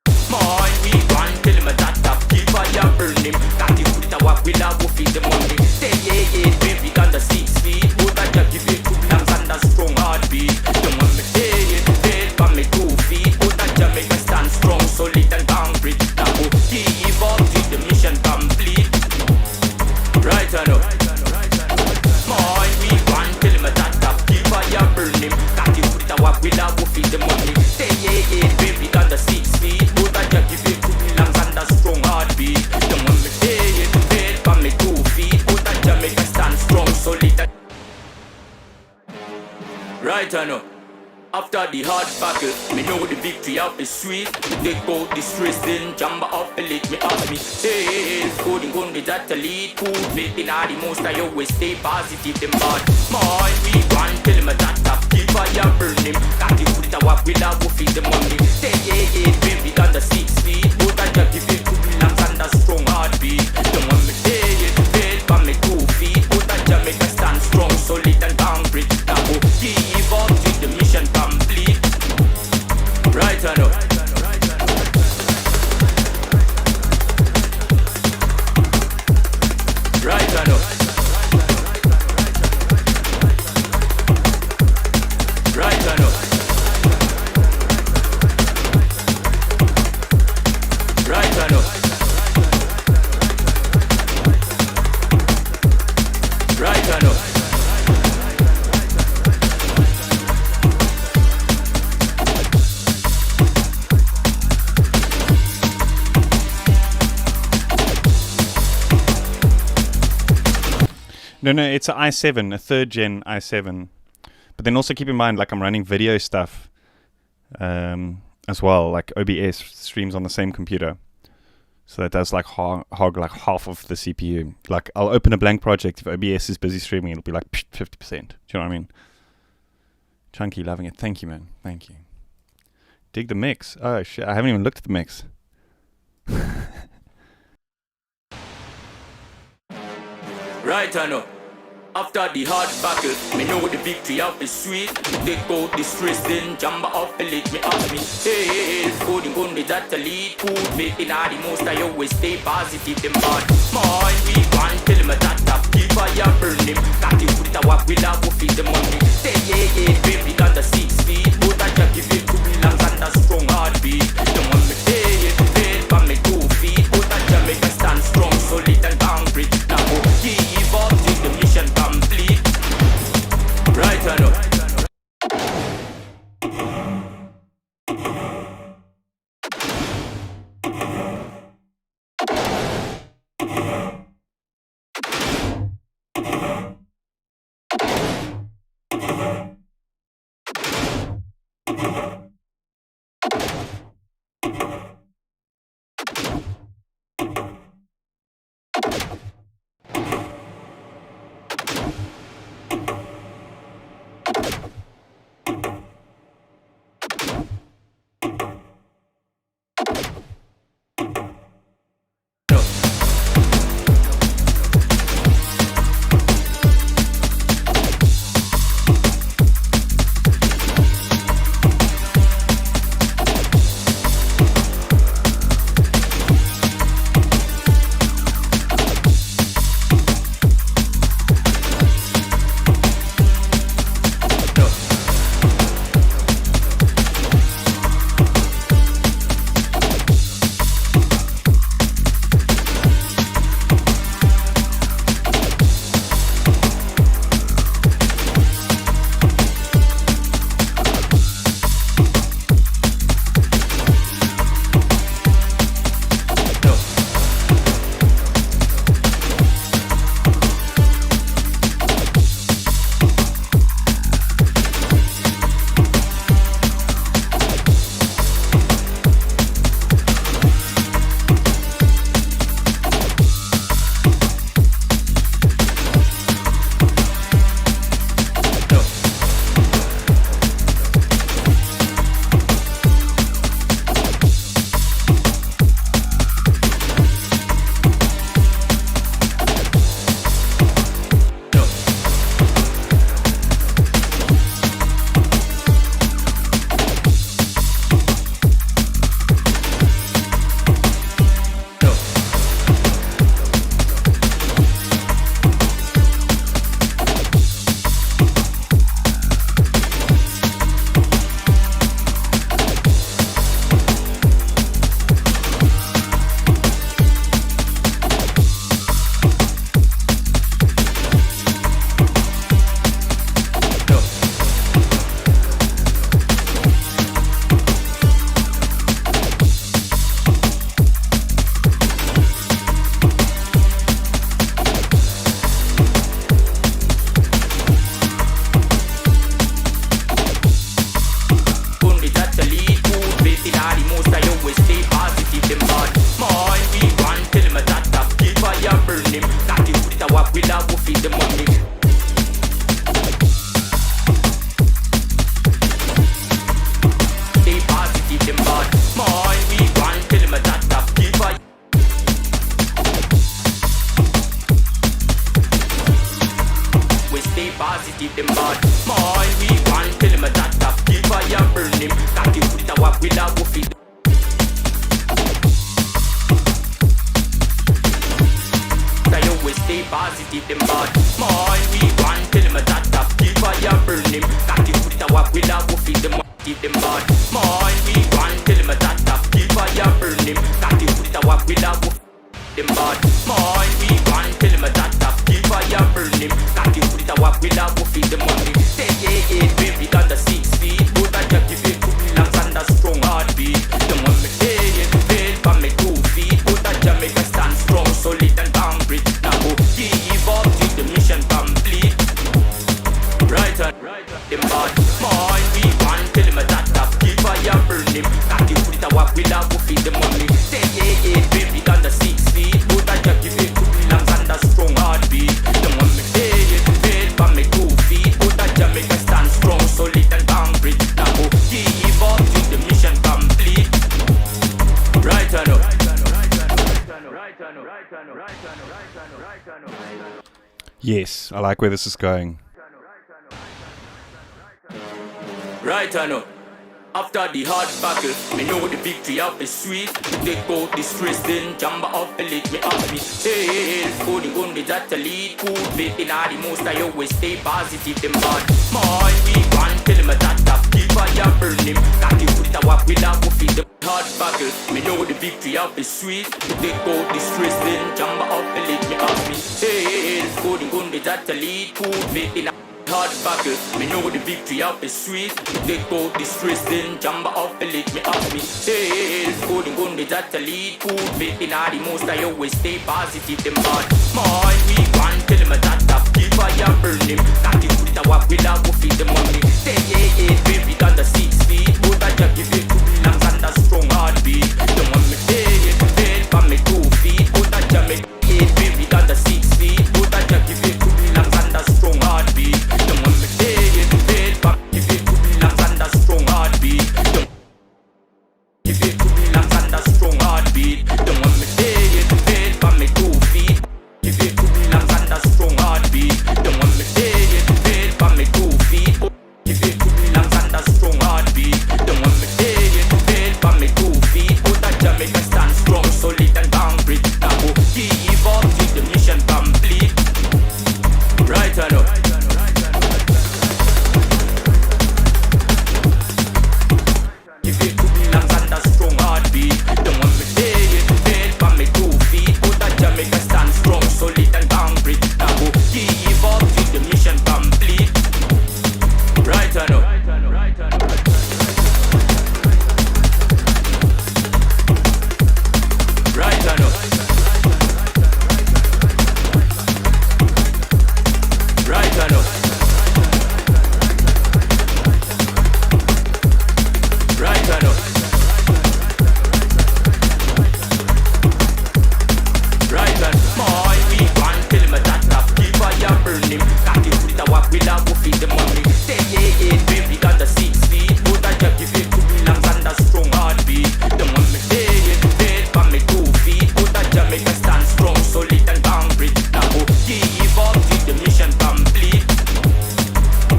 Small we want tell him that up keep fire burn him. Got the food that what will have feed the money. Say baby on the 6 feet. But I just give it to me long and a strong heartbeat. Don't want me dead for me 2 feet. But I just make me stand strong, solid and concrete. Now give up till the mission complete. Right or no? Small we want tell him that up keep fire burn him. Got the food that what will have feed the money. Say baby on the 6 feet. But I just give it to me long and a strong heartbeat. Don't want me dead for me 2 feet. But I just make me stand strong, solid and. Right or no? After the hard battle, me know the victory of the sweet. Take out the stress, then jump off the lid. Me ask me, hey, coding on the data lead. Food making all the most, I always stay positive, them bad. Small we want tell him that up keep fire burn him. Got the food that what will have feed the money. Say baby on the 6 feet. But I just give it to me long and a strong heartbeat. Don't want me dead for me 2 feet. But I just make me stand strong, solid and concrete. Now give up till the mission complete. Right or no? Right or no? Right or no? No, it's an i7, a third gen i7. But then also keep in mind, like I'm running video stuff as well, like OBS streams on the same computer. So that does like hog like half of the CPU. Like I'll open a blank project. If OBS is busy streaming, it'll be like 50%. Do you know what I mean? Chunky, loving it. Thank you, man. Thank you. Dig the mix. Oh shit, I haven't even looked at the mix. Right, I know. After the hard battle, me know the victory of the sweet. Take out the stress, then jump off the lid. Me ask me, hey, coding on the data lead. Put me in all the most, I always stay positive, them bad. Mind we want, tell him a data, keep fire burn him. Got it with a walk, we'll have to feed the money. Say, yeah, baby, got the 6 feet. But I just give it to me long and a strong heartbeat. Don't want me, hey, but me 2 feet. But I just make a stand strong, solid and concrete. Now go give up till the mission complete. Right or no? positive them bad. More we want, tell him a that up, keep fire burn him. That you put it a walk with a woofy. I always stay positive them bad. More we want, tell him a that up, keep fire burn him. That you put it a walk with a woofy, them them bad. More we want, tell him a that up, keep fire burn him. That you put it a walk with a woofy. Them bad. More we want, tell him a that up, keep fire burn him. That you put it a walk with a woofy, the money. Say yeah, baby, under 6 feet. Put a jack if it could be long and a strong heartbeat. The money, hey, fail for me 2 feet. Put a Jamaica stand strong, solid and concrete. Now go give up till the mission comes. Yes, I like where this is going. Right I know. After the hard battle, me know the victory of the sweet. Take out the stress, then jamba off the lid. Me ask me, hey, for the gun that the lead. Put faith in all the most, I always stay positive, them bad. Mind we want, tell him that up, keep fire burn him. Got the foot a walk, we'll have to feed the hard battle. Me know the victory of the sweet. Take out the stress, then jamba off the lid. Me ask me, hey, for the gun that the lead. Put faith in hard battle, me know the victory of the sweet. Take out the stress, then jamba off the lid. Me ask me, hey, for the gun that the lead. Put faith in all the most, I always stay positive, them bad. Mind we want, tell him that up, keep fire burn him. Got the foot a walk, we'll have to feed the money. Say yeah, baby, under 6 feet. But I just give it to me lungs and a strong heartbeat. Don't want me dead, dead for me 2 feet. But I just make it, baby, under 6 feet. But I just give it to me lungs and a strong heartbeat. Don't want me dead, dead for me, give it to me lungs and a strong heartbeat. Don't give it to me lungs and a strong heartbeat. Don't want me dead, dead for me 2 feet. Give it to me lungs and a strong heartbeat. Don't want me dead, dead for me 2 feet. Give it to me lungs and a strong heartbeat. Don't want me dead, dead for me 2 feet. Put a Jamaica stand strong, solid and concrete. Now go give up till the mission complete. Right or no? Give it to me lungs and a strong heartbeat. Don't want me dead, dead for me 2 feet. Put a Jamaica stand strong, solid and concrete. Now go give up till the mission complete. Right or no? Right or no? Right or no? Right or no? Right or no? We want tell him that up, keep fire burn him. Got the foot a walk, we'll have to feed the money. Say yeah, baby, got the 6 feet. But I just give it to me lungs and a strong heartbeat. Don't want me dead, dead for me 2 feet. But I just make a stand strong, solid and concrete. Now go give up till the mission complete.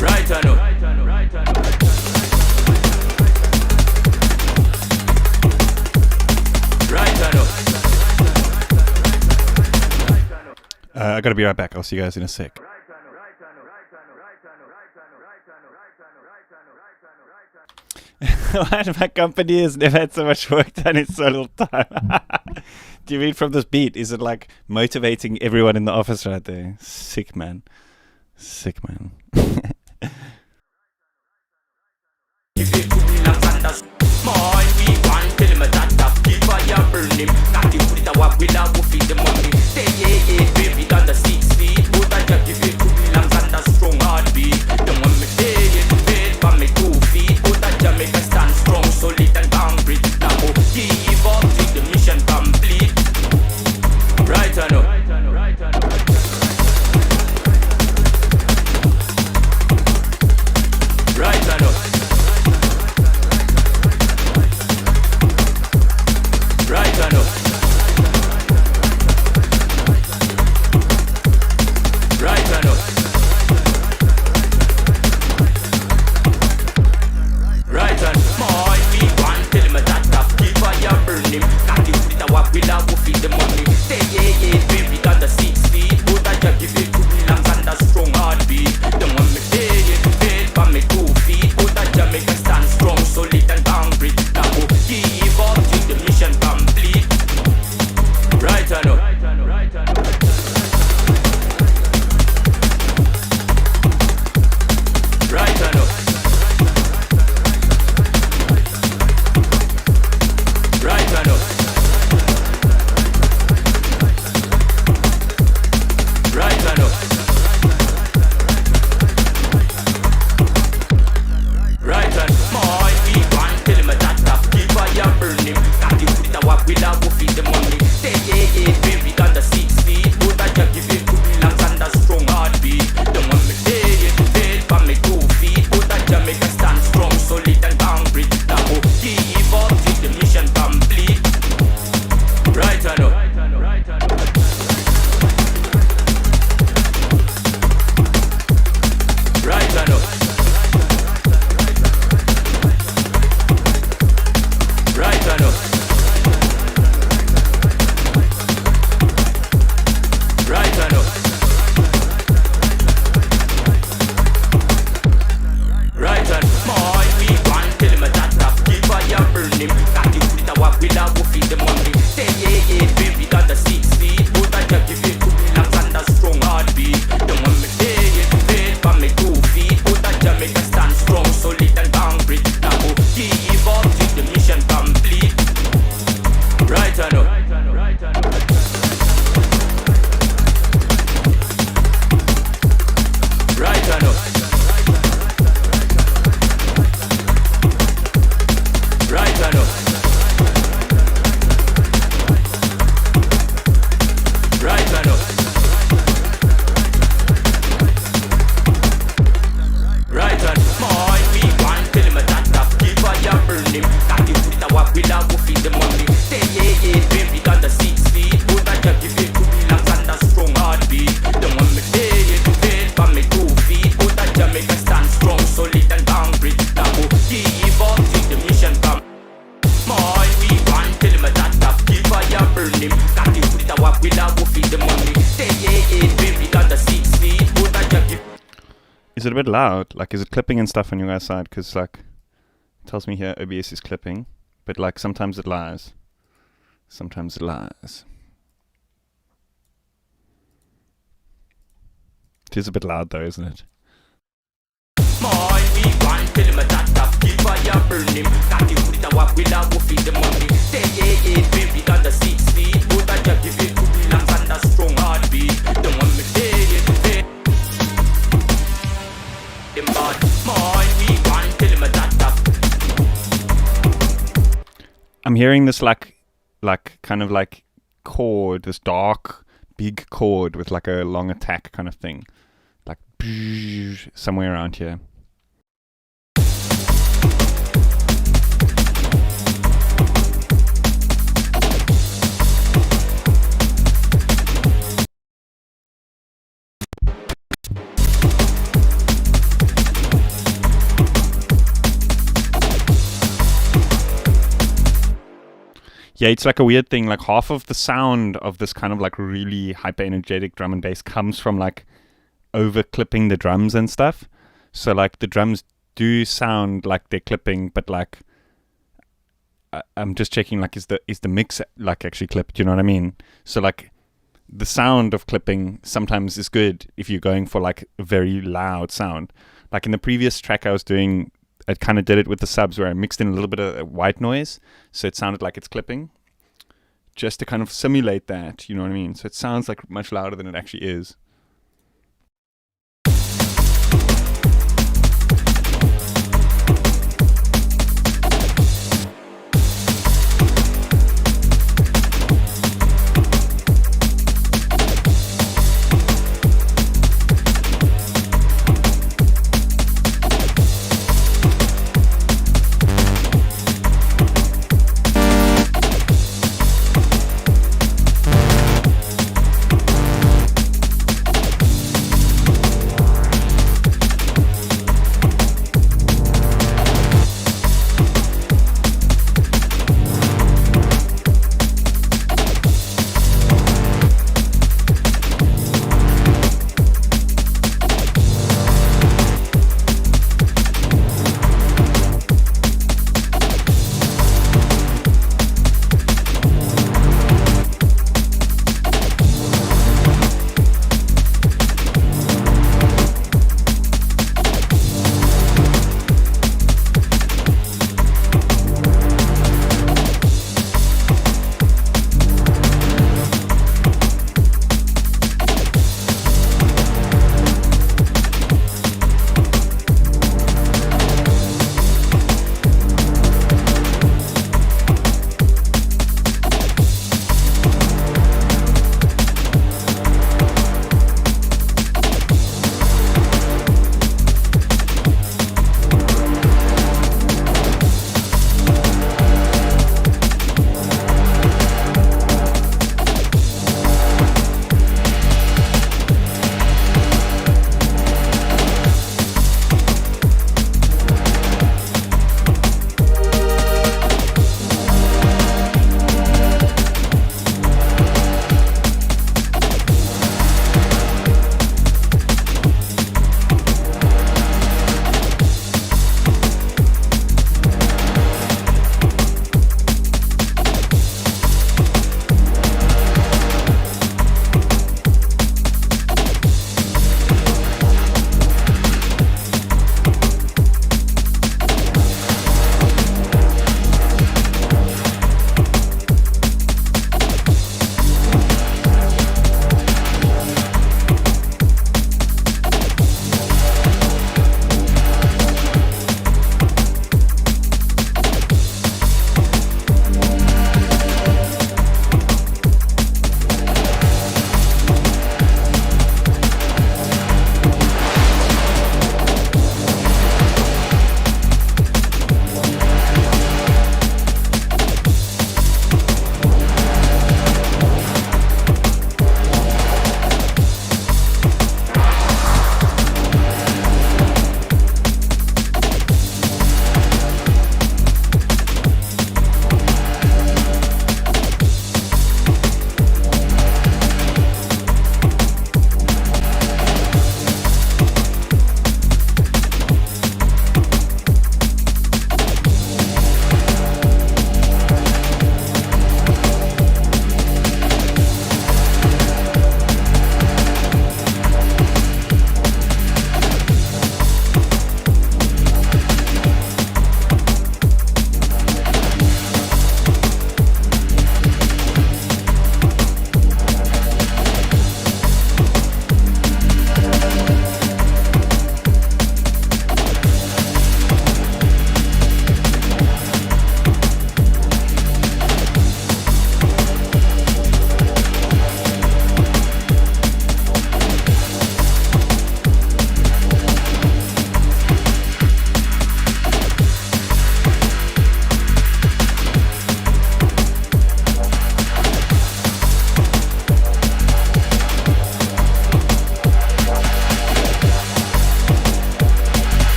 Right or no? Right or no? I gotta be right back. I'll see you guys in a sec. My company has never had so much work done in so little time. Do you mean from this beat? Is it like motivating everyone in the office right there? Sick, man. Sick, man. Give it to me lungs and a mind we want, tell him that up, keep fire burn him. Got the foot a walk, we'll have to feed the money. Say yeah, baby, under 6 feet. But I just give it to me lungs and a strong heartbeat. Don't want me dead, dead for me 2 feet. But I just make a stand strong, solid and concrete. Now go give up till the mission complete. Right or no? Right or no? Right or no? Right or no? Right or no? We want tell him that up, keep fire burn him. Got the foot a walk, we'll have to feed the money. Say yeah, baby, got the 6 feet. But I just give it to me lungs and a strong heartbeat. Don't want me dead, dead for me 2 feet. But I just make a stand strong, solid and concrete. Now go give up till the mission complete. Right or no? Right or no? Right or no? Right or no? Right or no? We want tell him that up, keep fire burn him. Got the foot a walk, we'll have to feed the money. Say yeah, baby, got the 6 feet. But I just give it to me lungs and a strong heartbeat. Don't want me dead, dead for me 2 feet. But I just make a stand strong, solid and concrete. Now go give up till the mission complete. Right or no? Is it a bit loud? Like, is it clipping and stuff on your guys' side? Because, like, it tells me here OBS is clipping, but, like, sometimes it lies. Sometimes it lies. It is a bit loud, though, isn't it? Mine, we want tell him a that keep fire burn him. Got him with a walk with a wolf in the money. Stay 8 baby under 6 feet. But I just give it to Williams and a strong heartbeat. Don't want me day. Them bad. Mine, we want tell him a that. I'm hearing this like kind of like chord, this dark, big chord with like a long attack kind of thing. Like somewhere around here. Yeah, it's like a weird thing. Like half of the sound of this kind of like really hyper energetic drum and bass comes from like over clipping the drums and stuff. So like the drums do sound like they're clipping, but like I'm just checking like is the mix like actually clipped? You know what I mean? So like the sound of clipping sometimes is good if you're going for like a very loud sound. Like in the previous track I was doing, I kind of did it with the subs where I mixed in a little bit of white noise, so it sounded like it's clipping, just to kind of simulate that, you know what I mean? So it sounds like much louder than it actually is.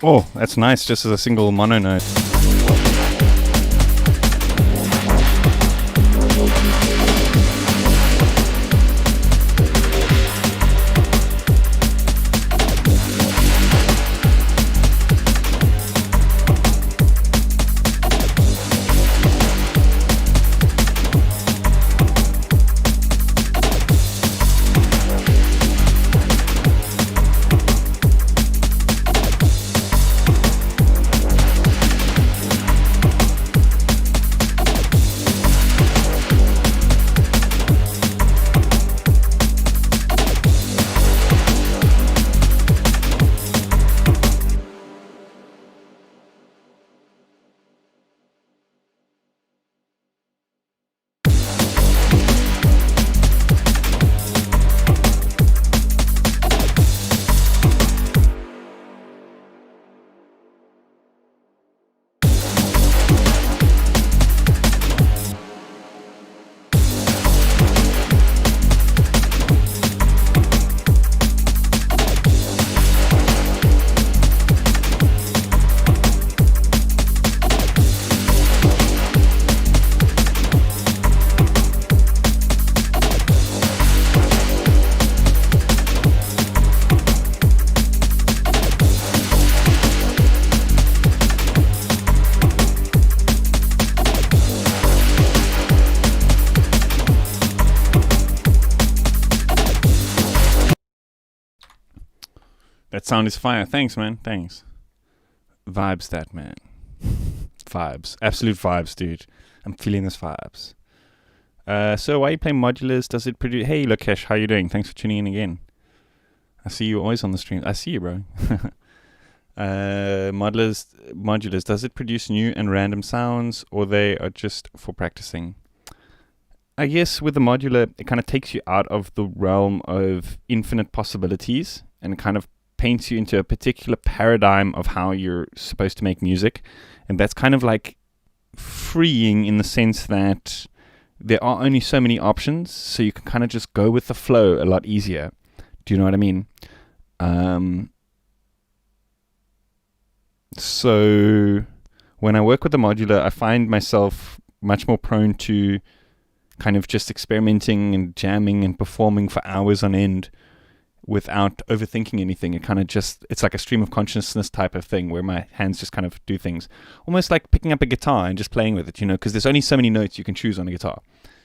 Oh, that's nice, just as a single mono note. That sound is fire. Thanks, man. Thanks. Vibes that, man. Vibes. Absolute vibes, dude. I'm feeling this vibes. So why you play modulars? Does it produce... Hey, Lokesh, how you doing? Thanks for tuning in again. I see you always on the stream. I see you, bro. Modulars. Does it produce new and random sounds, or they are just for practicing? I guess with the modular, it kind of takes you out of the realm of infinite possibilities and kind of paints you into a particular paradigm of how you're supposed to make music. And that's kind of like freeing in the sense that there are only so many options, so you can kind of just go with the flow a lot easier. Do you know what I mean? So when I work with the modular, I find myself much more prone to kind of just experimenting and jamming and performing for hours on end without overthinking anything. It kind of just, it's like a stream of consciousness type of thing where my hands just kind of do things. Almost like picking up a guitar and just playing with it, you know, because there's only so many notes you can choose on a guitar.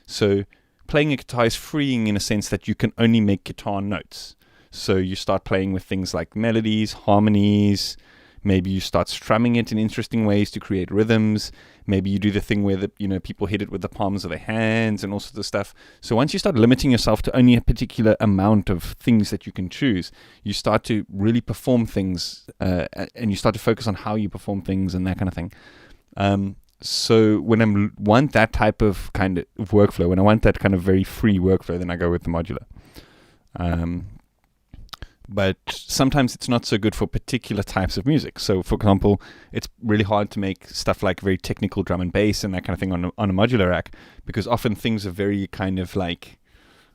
So playing a guitar is freeing in a sense that you can only make guitar notes. So you start playing with things like melodies, harmonies. Maybe you start strumming it in interesting ways to create rhythms. Maybe you do the thing where people hit it with the palms of their hands and all sorts of stuff. So once you start limiting yourself to only a particular amount of things that you can choose, you start to really perform things, and you start to focus on how you perform things and that kind of thing. So when I want that type of kind of workflow, when I want that kind of very free workflow, then I go with the modular. But sometimes it's not so good for particular types of music. So, for example, it's really hard to make stuff like very technical drum and bass and that kind of thing on a modular rack, because often things are very kind of like,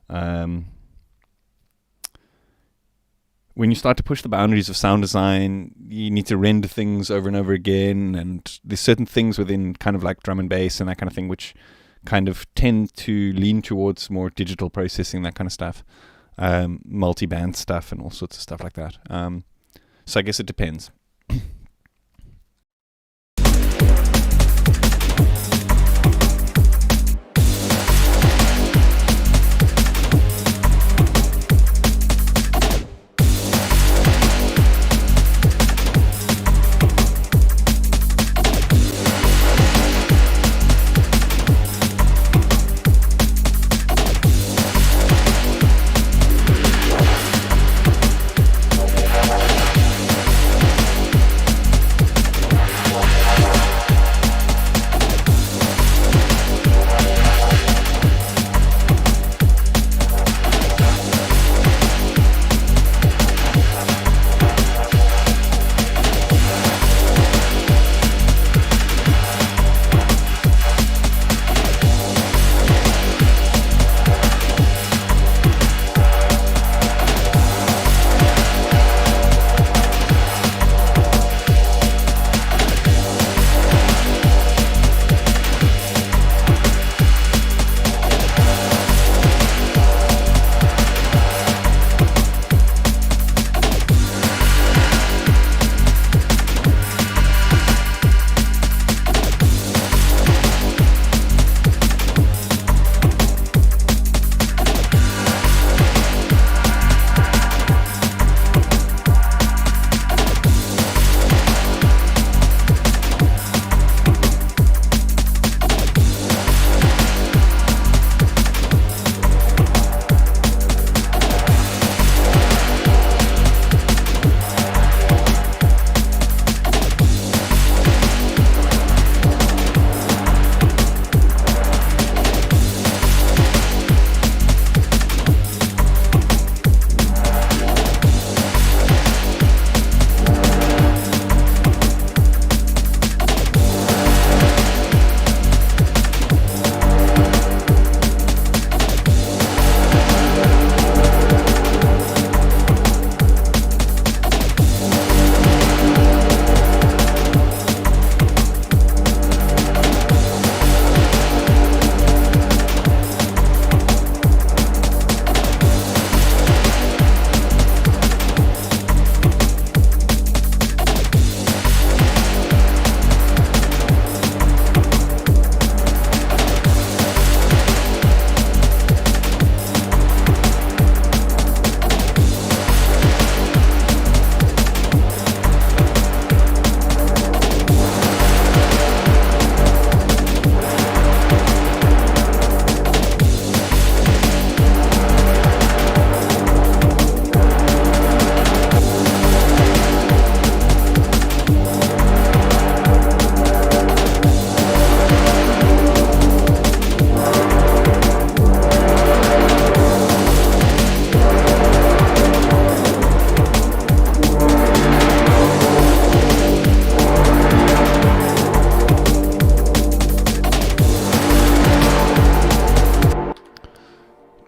when you start to push the boundaries of sound design, you need to render things over and over again, and there's certain things within kind of like drum and bass and that kind of thing which kind of tend to lean towards more digital processing, that kind of stuff. Multi-band stuff and all sorts of stuff like that. So I guess it depends.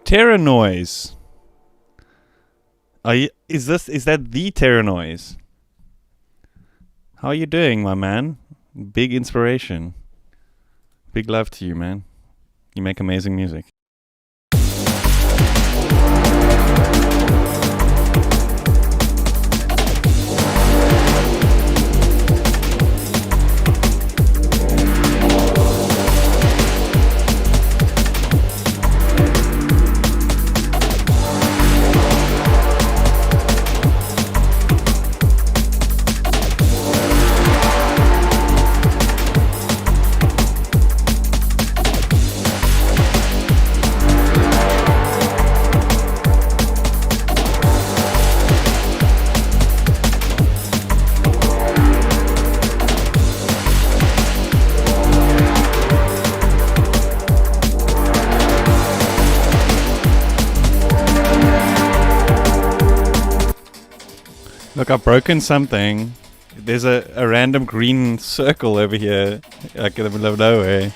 Terror Noise. Is that the Terror Noise? How are you doing, my man? Big inspiration. Big love to you, man. You make amazing music. Look, I've broken something. There's a random green circle over here, like in the middle of nowhere.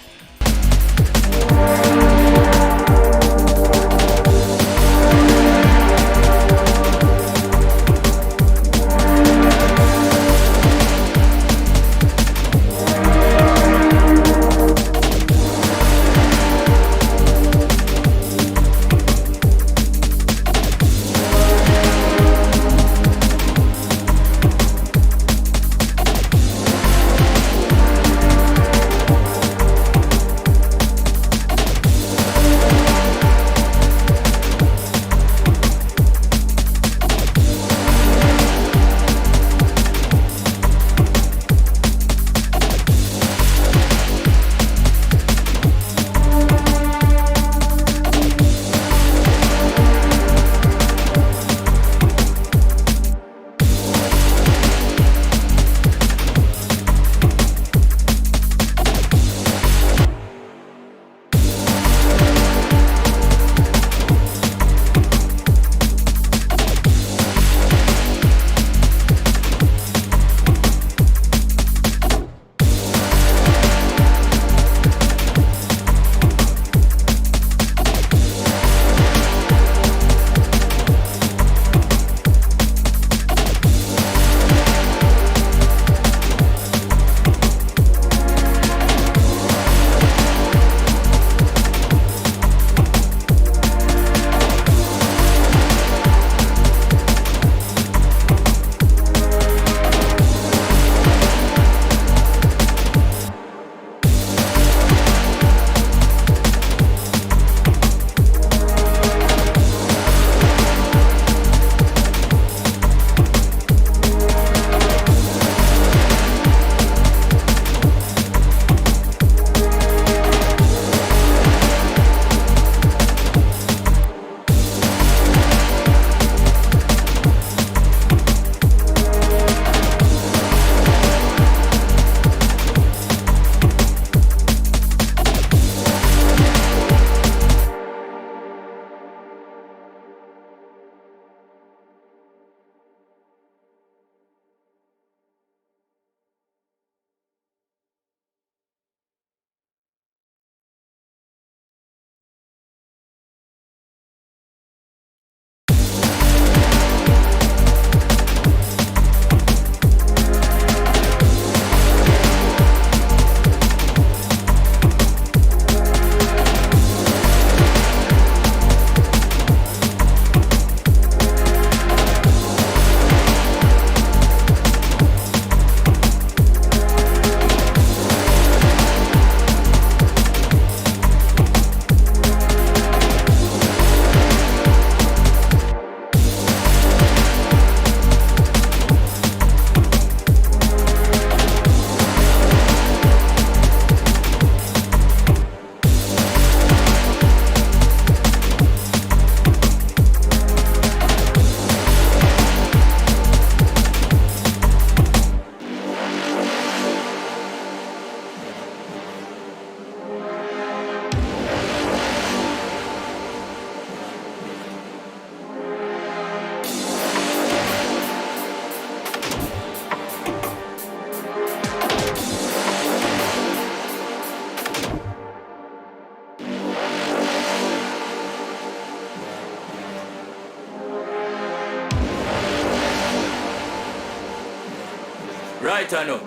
Right I know.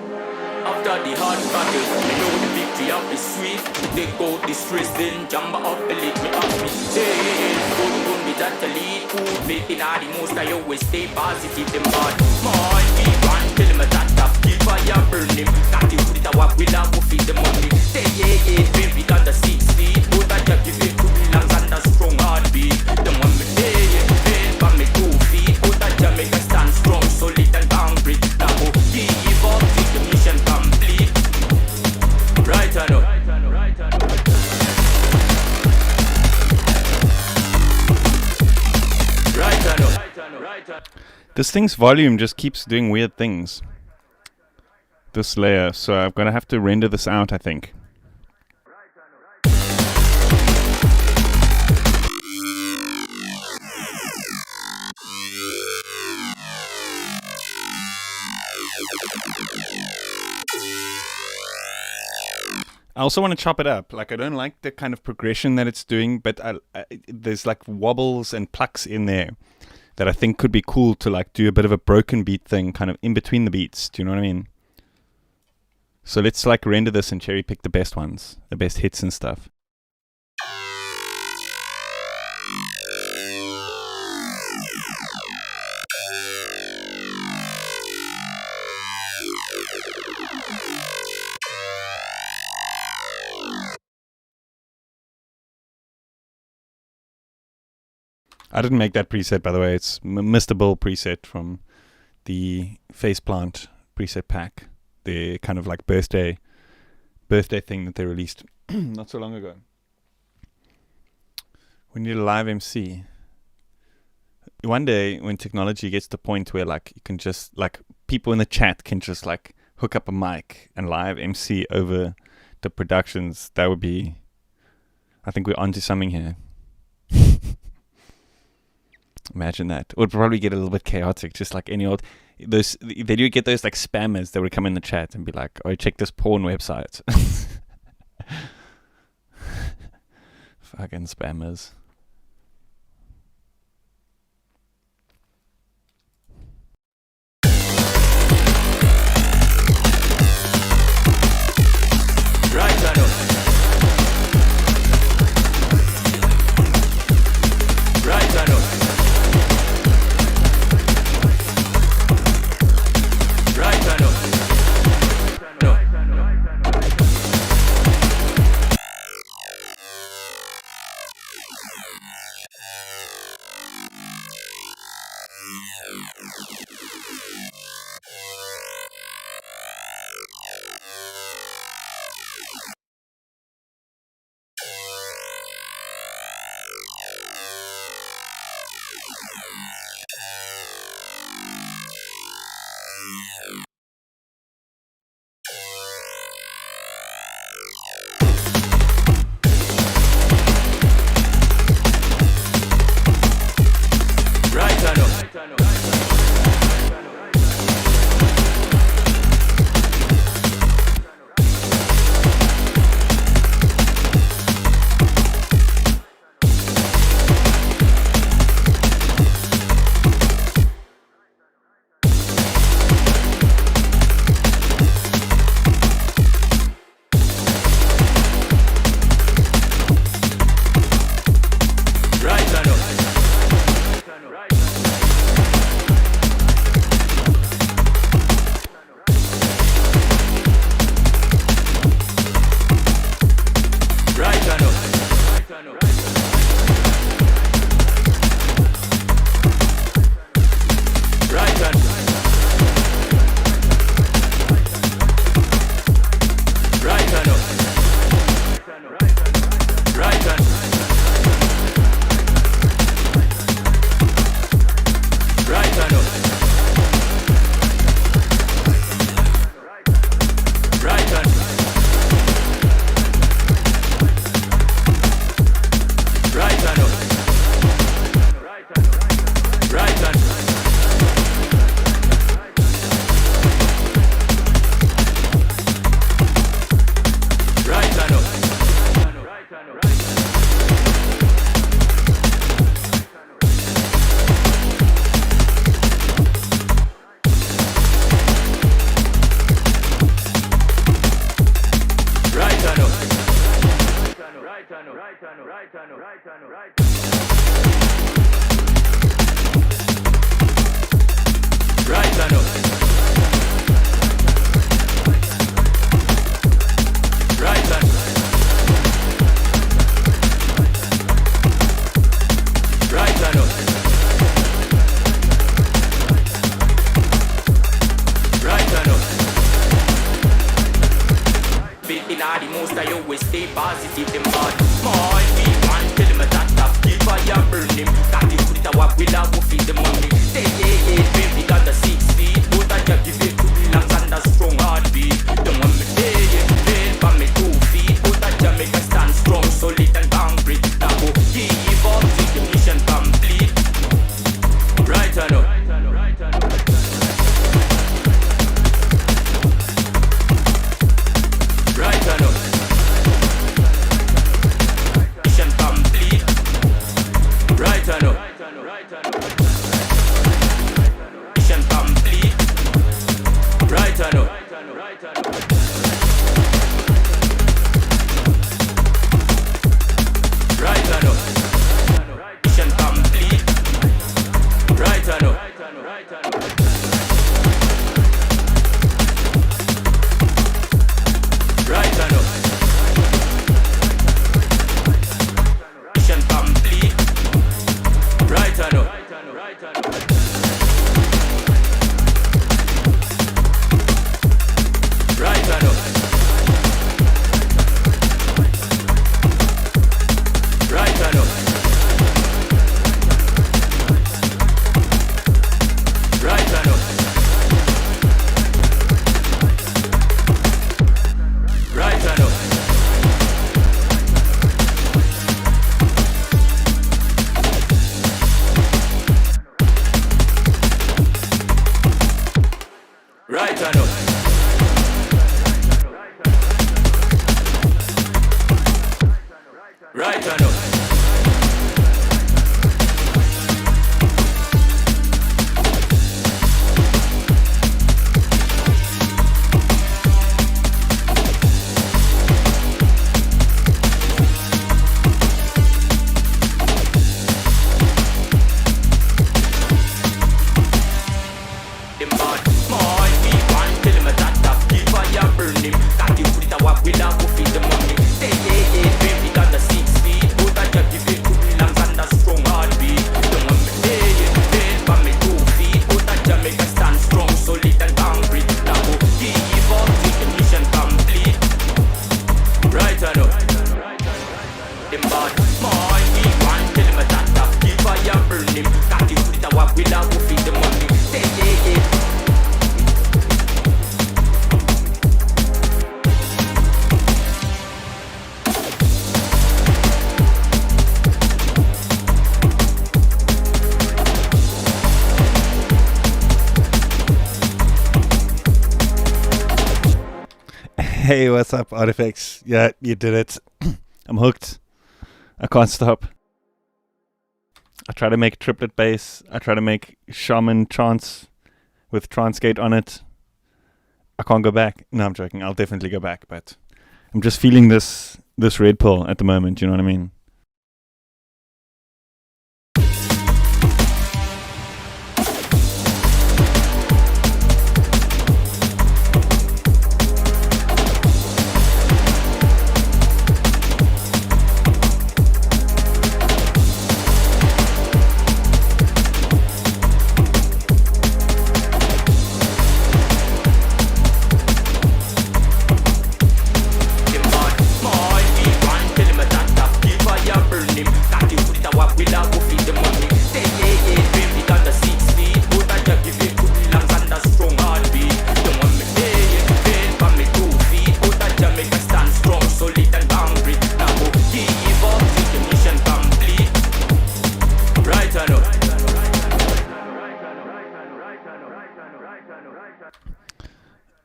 After the hard battle, me know the victory of the sweet. Take out the stress, then jump up the lid. Me ask me, hey, go me that the lead. Food me in all the most, I always stay positive. Them bad, my people, tell them that top. Keep fire burn him. Got to put it a walk with a go feed the money. Say yeah, baby, got the 6 feet. But I just give it to me lungs and a strong heartbeat. Them want me day, but me 2 feet. But I just make a stand strong, solid and concrete. Now go give up, take the mission complete. Right I know. Right I know. This thing's volume just keeps doing weird things. This layer, so I'm gonna have to render this out, I think. I also want to chop it up. Like, I don't like the kind of progression that it's doing, but there's like wobbles and plucks in there that I think could be cool to like do a bit of a broken beat thing kind of in between the beats. Do you know what I mean? So let's like render this and cherry pick the best ones, the best hits and stuff. I didn't make that preset, by the way. It's Mr. Bull preset from the Faceplant preset pack. The kind of like birthday thing that they released not so long ago. We need a live MC. One day when technology gets to the point where like you can just like people in the chat can just like hook up a mic and live MC over the productions, that would be, I think we're onto something here. Imagine that. It would probably get a little bit chaotic, just like any old. They do get those like spammers that would come in the chat and be like, "Oh, check this porn website." Fucking spammers. Right I know. Right I know. Right I know. No. Right I know. Right I know. positive, them bad. More we want, tell them that up, keep fire burn him. Got it, put it a walk, we'll have to feed the money. Say, baby, got the 6 feet, but I just give it to me, lungs and a strong heartbeat. Don't want me, pain for me 2 feet, but I just make a stand strong, solid and concrete. Now go give up, till the mission complete. Right or no? Right or no? Mission complete. Right or no? Mission complete. Right or no? Right or no? Mission complete. Right or no? Right or no? Mission complete. Right or no? Right or no? Right or no? Right or no? Right or no? Right or no? Right or no? Them bad. More we want, tell them that up, keep fire burn him. Got it, put it a walk, we'll have to feed the money. Say, baby, got the 6 feet, but I just give it to me, lungs and a strong heartbeat. Don't want me, pain for me 2 feet, but I just make a stand strong, solid and concrete. Now go give up, till the mission complete. Right or no? Them bad. More we want, tell them that up, keep fire burn him. Got it, put it a walk, we'll have to feed the money. Say, Hey, what's up, Artifacts? Yeah, you did it. I'm hooked. I can't stop. I try to make triplet bass. I try to make shaman trance with Transgate on it. I can't go back. No, I'm joking. I'll definitely go back, but I'm just feeling this red pill at the moment. You know what I mean?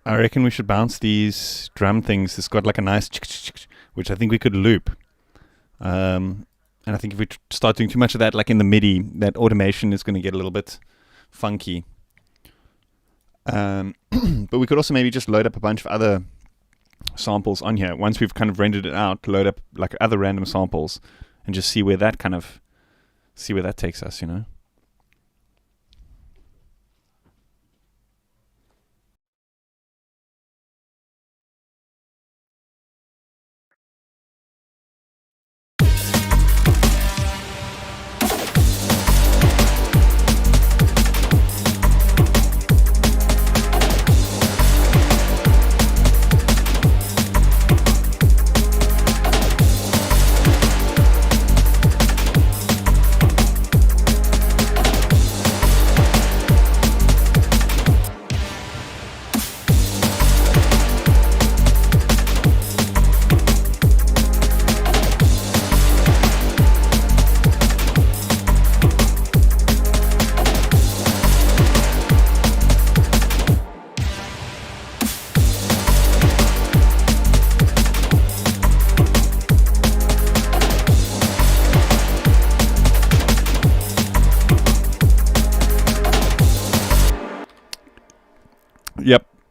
I reckon we should bounce these drum things. It's got like a nice which I think we could loop. And I think if we start doing too much of that, like in the MIDI, that automation is going to get a little bit funky. But we could also maybe just load up a bunch of other samples on here. Once we've kind of rendered it out, load up like other random samples and just see where that takes us, you know?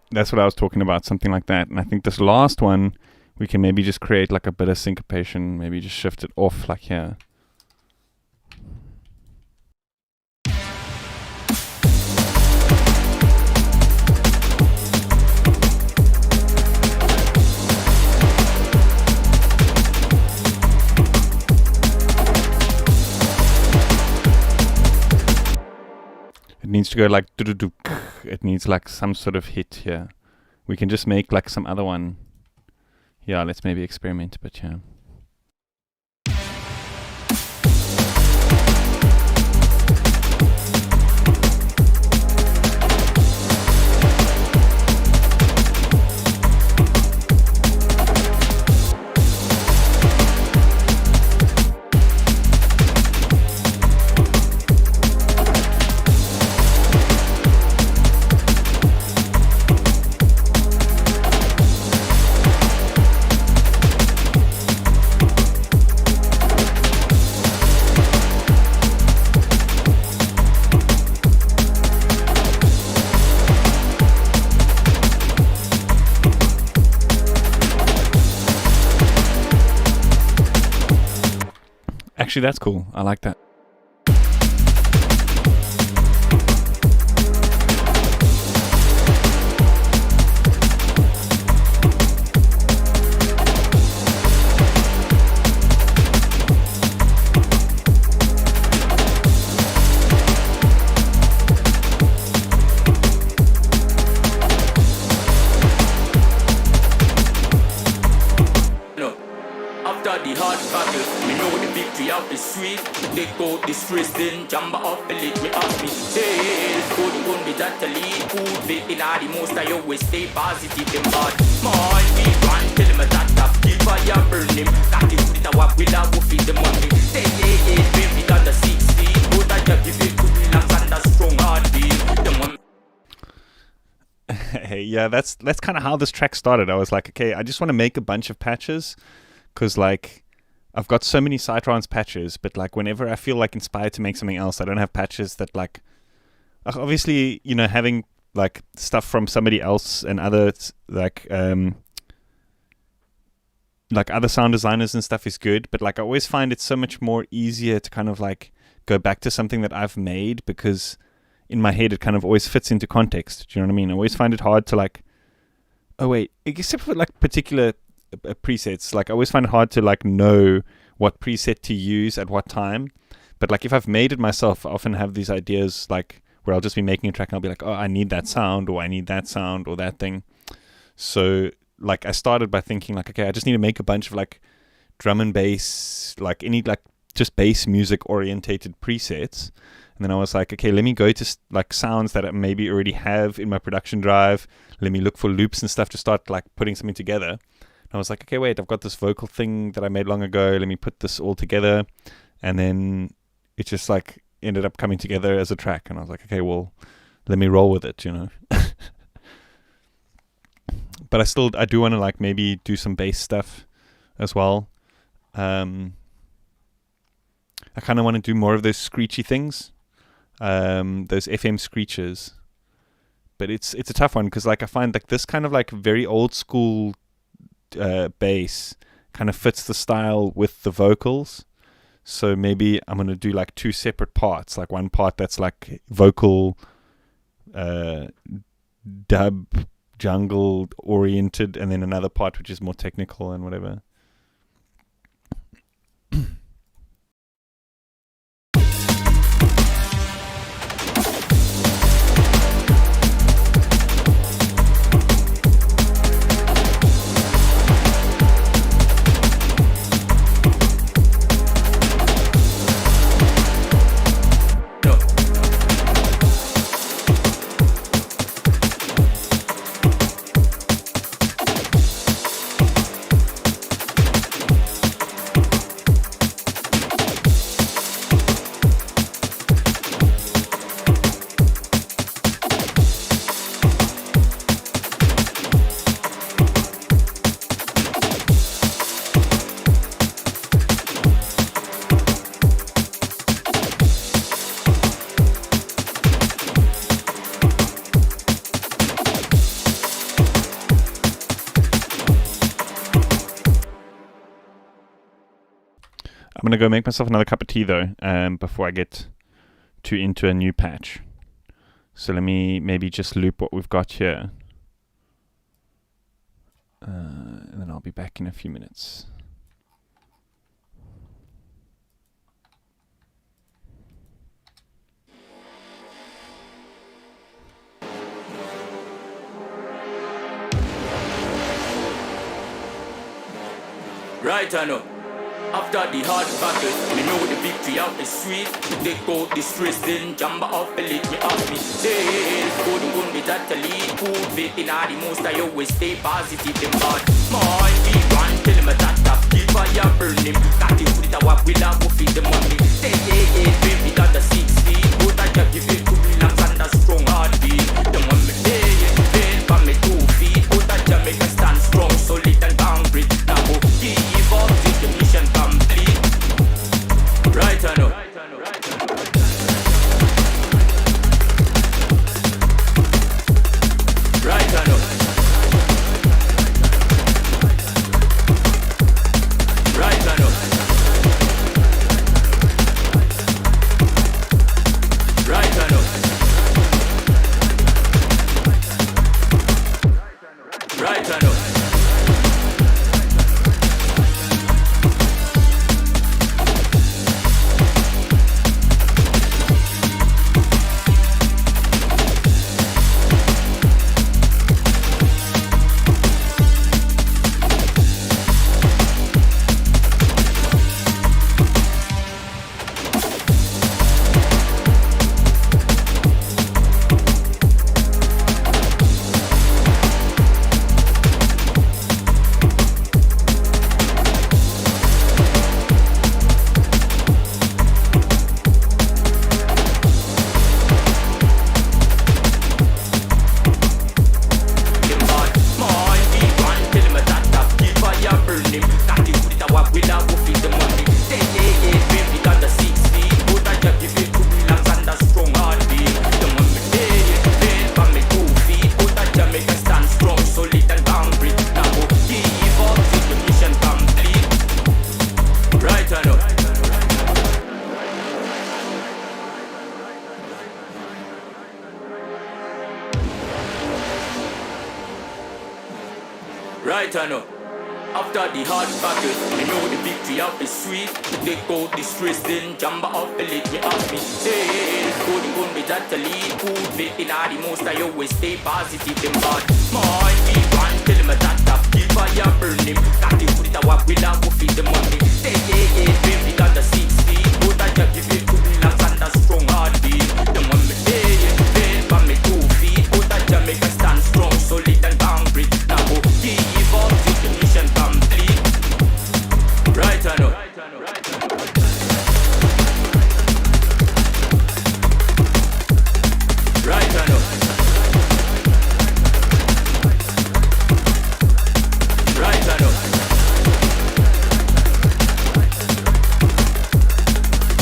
That's what I was talking about, something like that. And I think this last one, we can maybe just create like a bit of syncopation, maybe just shift it off like here. It needs to go like do-do-do. It needs like some sort of hit here. We can just make like some other one. Yeah, let's maybe experiment a bit here. Actually, that's cool. I like that. Stress then jamba up and let me ask me sales good gun be that to lead food fit in the most I always stay positive them bad my we want tell him that top keep fire burn him got it with a walk with a feed the money say yeah baby got the 6 feet good I just give it to me like under strong heartbeat Yeah, that's kind of how this track started. I was like, okay, I just want to make a bunch of patches because like I've got so many Psytrance patches, but like whenever I feel like inspired to make something else, I don't have patches that like obviously, you know, having like stuff from somebody else and other like other sound designers and stuff is good, but like I always find it so much more easier to kind of like go back to something that I've made because in my head it kind of always fits into context. Do you know what I mean? I always find it hard to like, oh wait, except for like particular presets, like I always find it hard to like know what preset to use at what time, but like if I've made it myself, I often have these ideas like where I'll just be making a track and I'll be like, oh, I need that sound or I need that sound or that thing. So like I started by thinking like, okay, I just need to make a bunch of like drum and bass, like any like just bass music orientated presets. And then I was like, okay, let me go to like sounds that I maybe already have in my production drive. Let me look for loops and stuff to start like putting something together. And I was like, okay, wait, I've got this vocal thing that I made long ago. Let me put this all together. And then it just like ended up coming together as a track. And I was like, okay, well, let me roll with it, you know. But I do want to like maybe do some bass stuff as well. I kind of want to do more of those screechy things, those FM screeches. But it's a tough one because like I find like this kind of like very old school bass kind of fits the style with the vocals. So maybe I'm going to do like two separate parts, like one part that's like vocal dub jungle oriented, and then another part which is more technical and whatever. going to go make myself another cup of tea, though, before I get into a new patch. So let me maybe just loop what we've got here. And then I'll be back in a few minutes. Right, I know. After the hard battle, me know the victory out is sweet. To take out the stress, then jump off the lid. Me ask me, say, golden gun with that lead. Food fit in all the most, I always stay positive. Them bad mind, we want tell them that up. Keep fire burn him. Got it, put it a walk, we'll have to feed the money. Say, baby, got the 6 feet. But I just give it to me, and a strong heartbeat. Them want me day, fail for me 2 feet. But I just make a stand strong, solid and concrete. Now go give up, take the mission complete. Right, I know. Right, I know. Right, I know. Right, I know. Right, I know. Right, I know. After the hard battle, me know the victory out is sweet. To take out the stress, then jump off the lid. Me ask me, say, golden gun with that lead. Food fit in all the most, I always stay positive. Them bad mind, we want tell them that up. Keep fire burn him. Got it, put it a walk, we'll have to feed the money. Say, baby, got the 6 feet. But I just give it to me, and a strong heartbeat. Them want me day, fail for me 2 feet. But I just make a stand strong, solid and concrete. Now go give up, take the mission complete. Right, I know. Right, I know. Right, I know.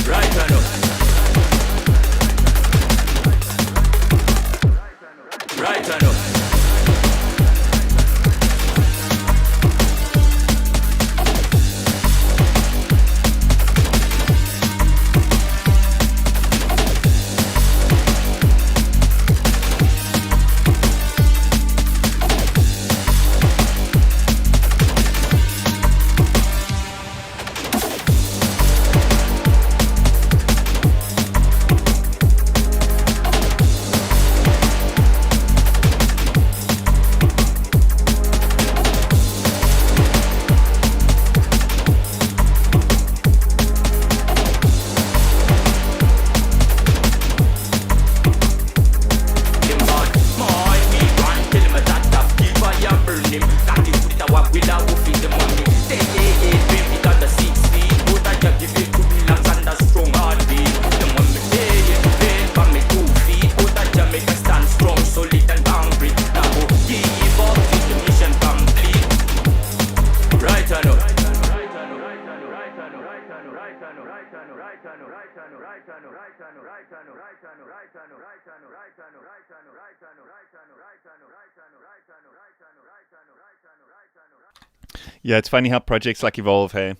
Right, I know. Right, I know. Yeah, it's funny how projects like evolve, hey.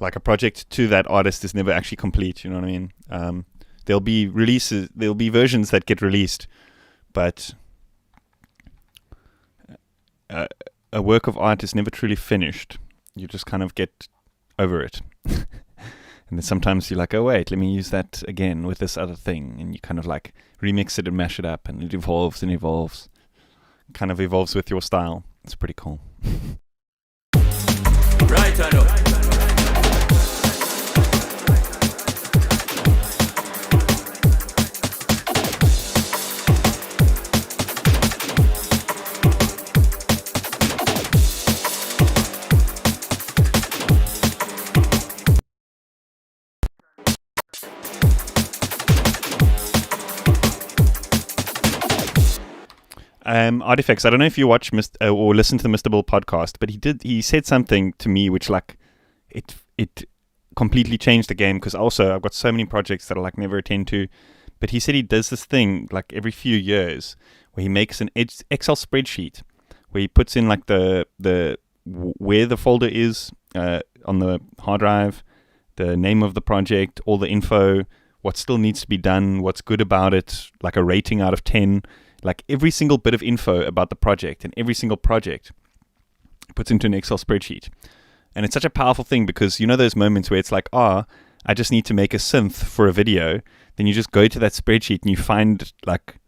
like a project to that artist is never actually complete. You know what I mean? There'll be versions that get released, but a work of art is never truly finished. You just kind of get over it. And then sometimes you're like, oh wait, let me use that again with this other thing. And you kind of like remix it and mash it up, and it evolves and evolves. Kind of evolves with your style. It's pretty cool. Right on up. Artifacts. I don't know if you watch or listen to the Mr. Bull podcast, but he said something to me which like it completely changed the game, because also I've got so many projects that I like never attend to. But he said he does this thing like every few years where he makes an Excel spreadsheet where he puts in like the where the folder is on the hard drive, the name of the project, all the info, what still needs to be done, what's good about it, like a rating out of 10. Like every single bit of info about the project and every single project puts into an Excel spreadsheet. And it's such a powerful thing, because you know those moments where it's like, I just need to make a synth for a video. Then you just go to that spreadsheet and you find like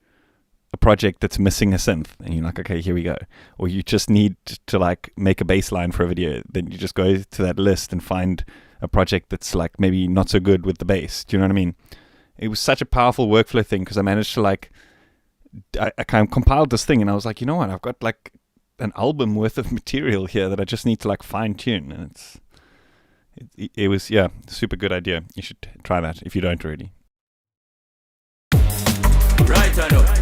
a project that's missing a synth. And you're like, okay, here we go. Or you just need to like make a bass line for a video. Then you just go to that list and find a project that's like maybe not so good with the bass. Do you know what I mean? It was such a powerful workflow thing, because I managed to like, I kind of compiled this thing, and I was like, you know what, I've got like an album worth of material here that I just need to like fine tune. And it was, yeah, super good idea. You should try that if you don't already. Right on up.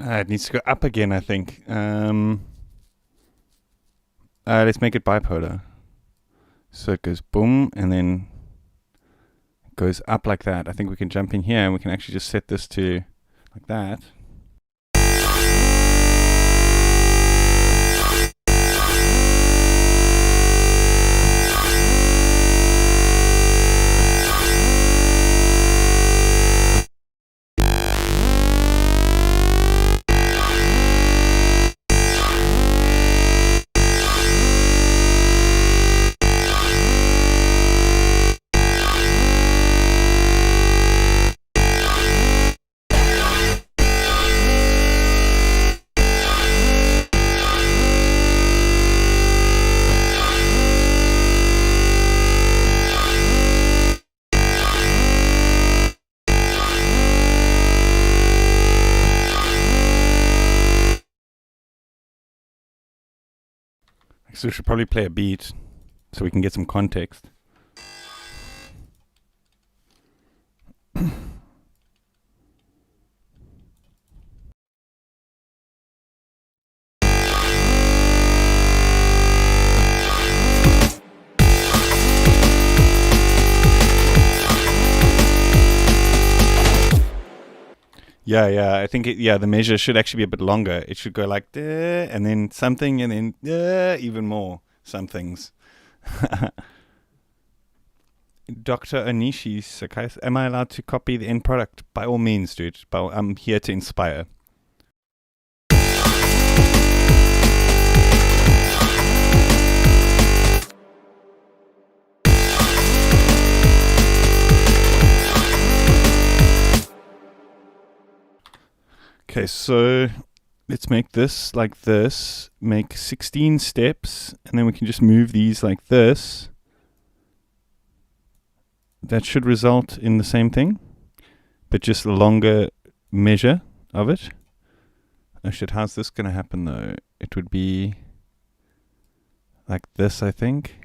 It needs to go up again, I think. Let's make it bipolar. So it goes boom, and then it goes up like that. I think we can jump in here, and we can actually just set this to like that. So we should probably play a beat so we can get some context. Yeah, I think the measure should actually be a bit longer. It should go like duh, and then something, and then even more somethings. Dr. Onishi Sakai, am I allowed to copy the end product? By all means, dude. I'm here to inspire. Okay, so let's make this like this, make 16 steps, and then we can just move these like this. That should result in the same thing, but just a longer measure of it. Oh shit, how's this going to happen though? It would be like this, I think.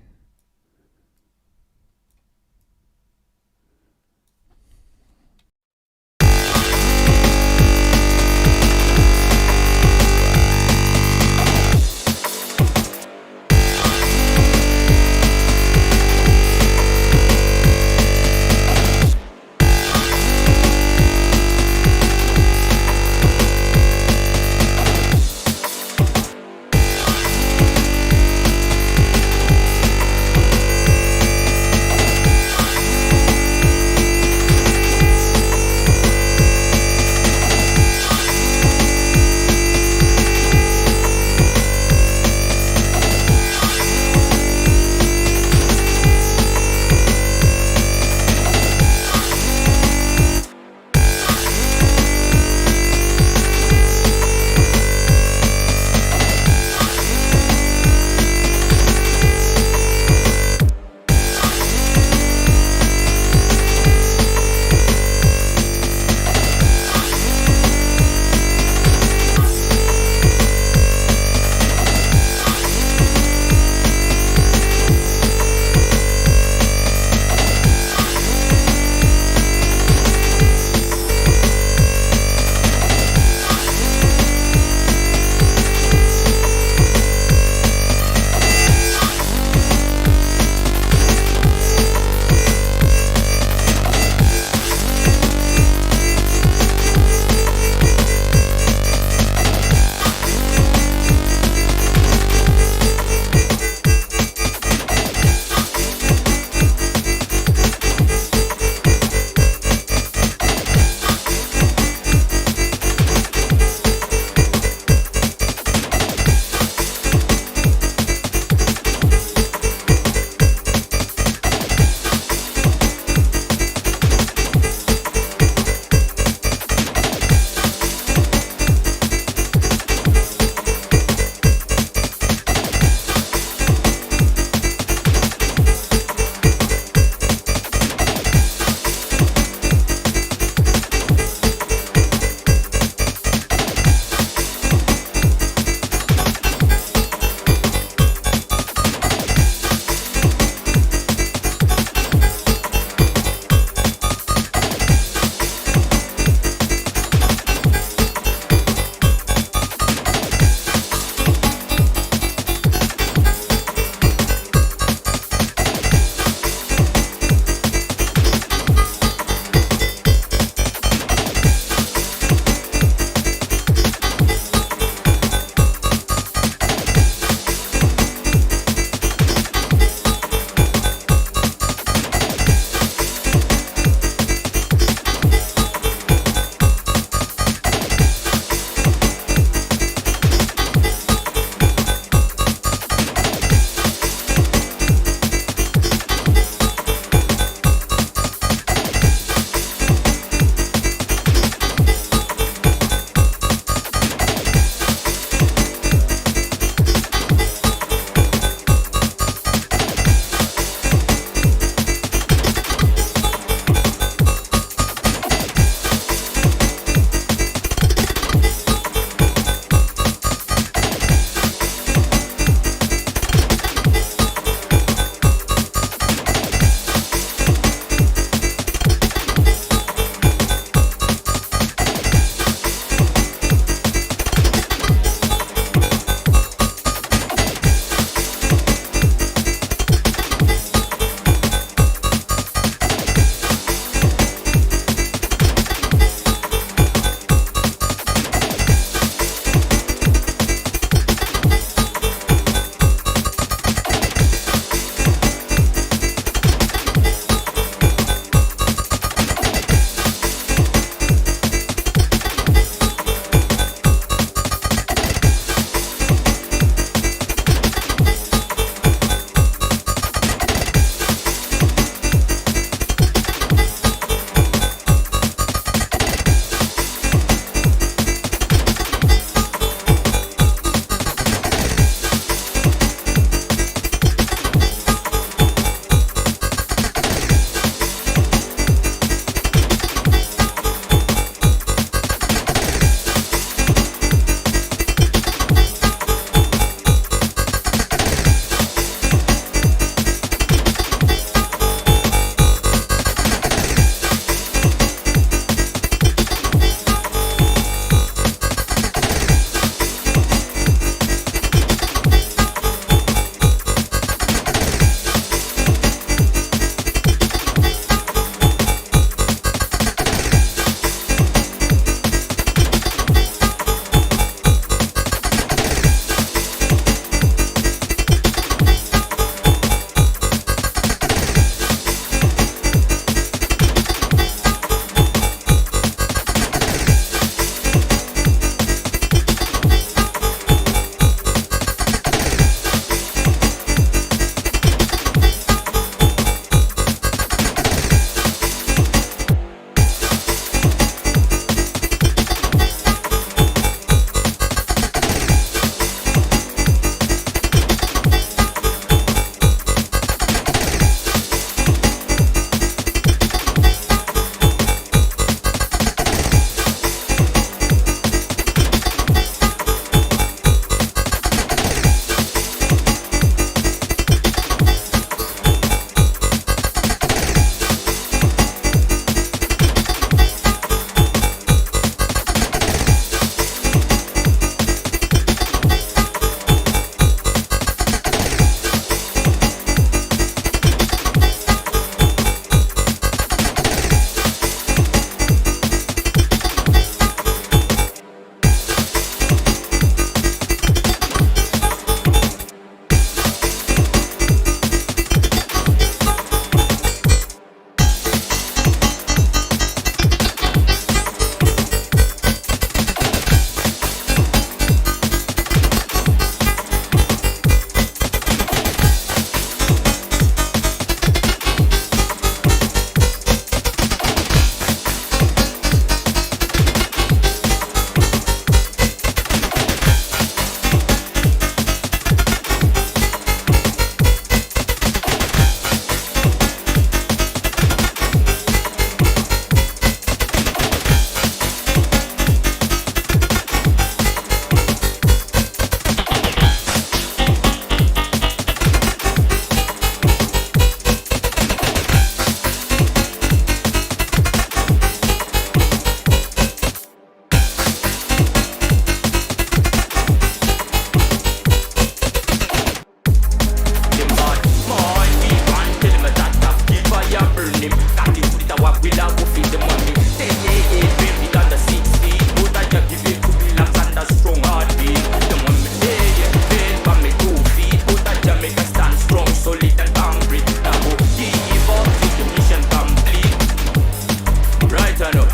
will I go feed the money. 10 a.m. baby under 6 feet. But I just give it to me like under strong heartbeat. The money bed by me 2 feet. But I just make a stand strong, solid and concrete. Now go give up till the mission complete. Right or no?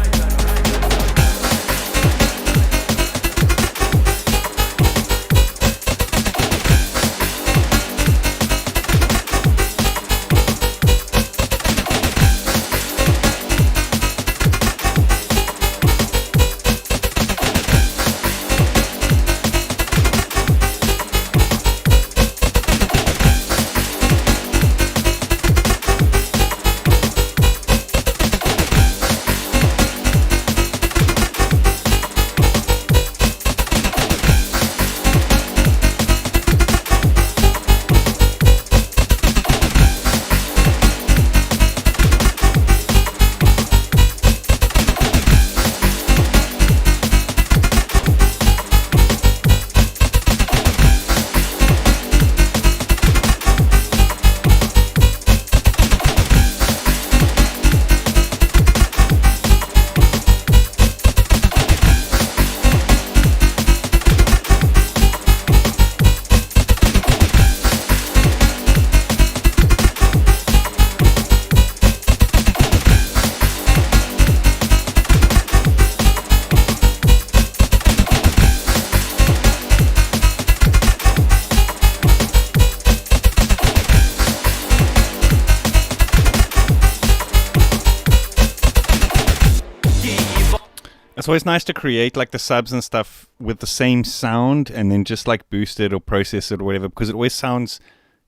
It's always nice to create like the subs and stuff with the same sound and then just like boost it or process it or whatever, because it always sounds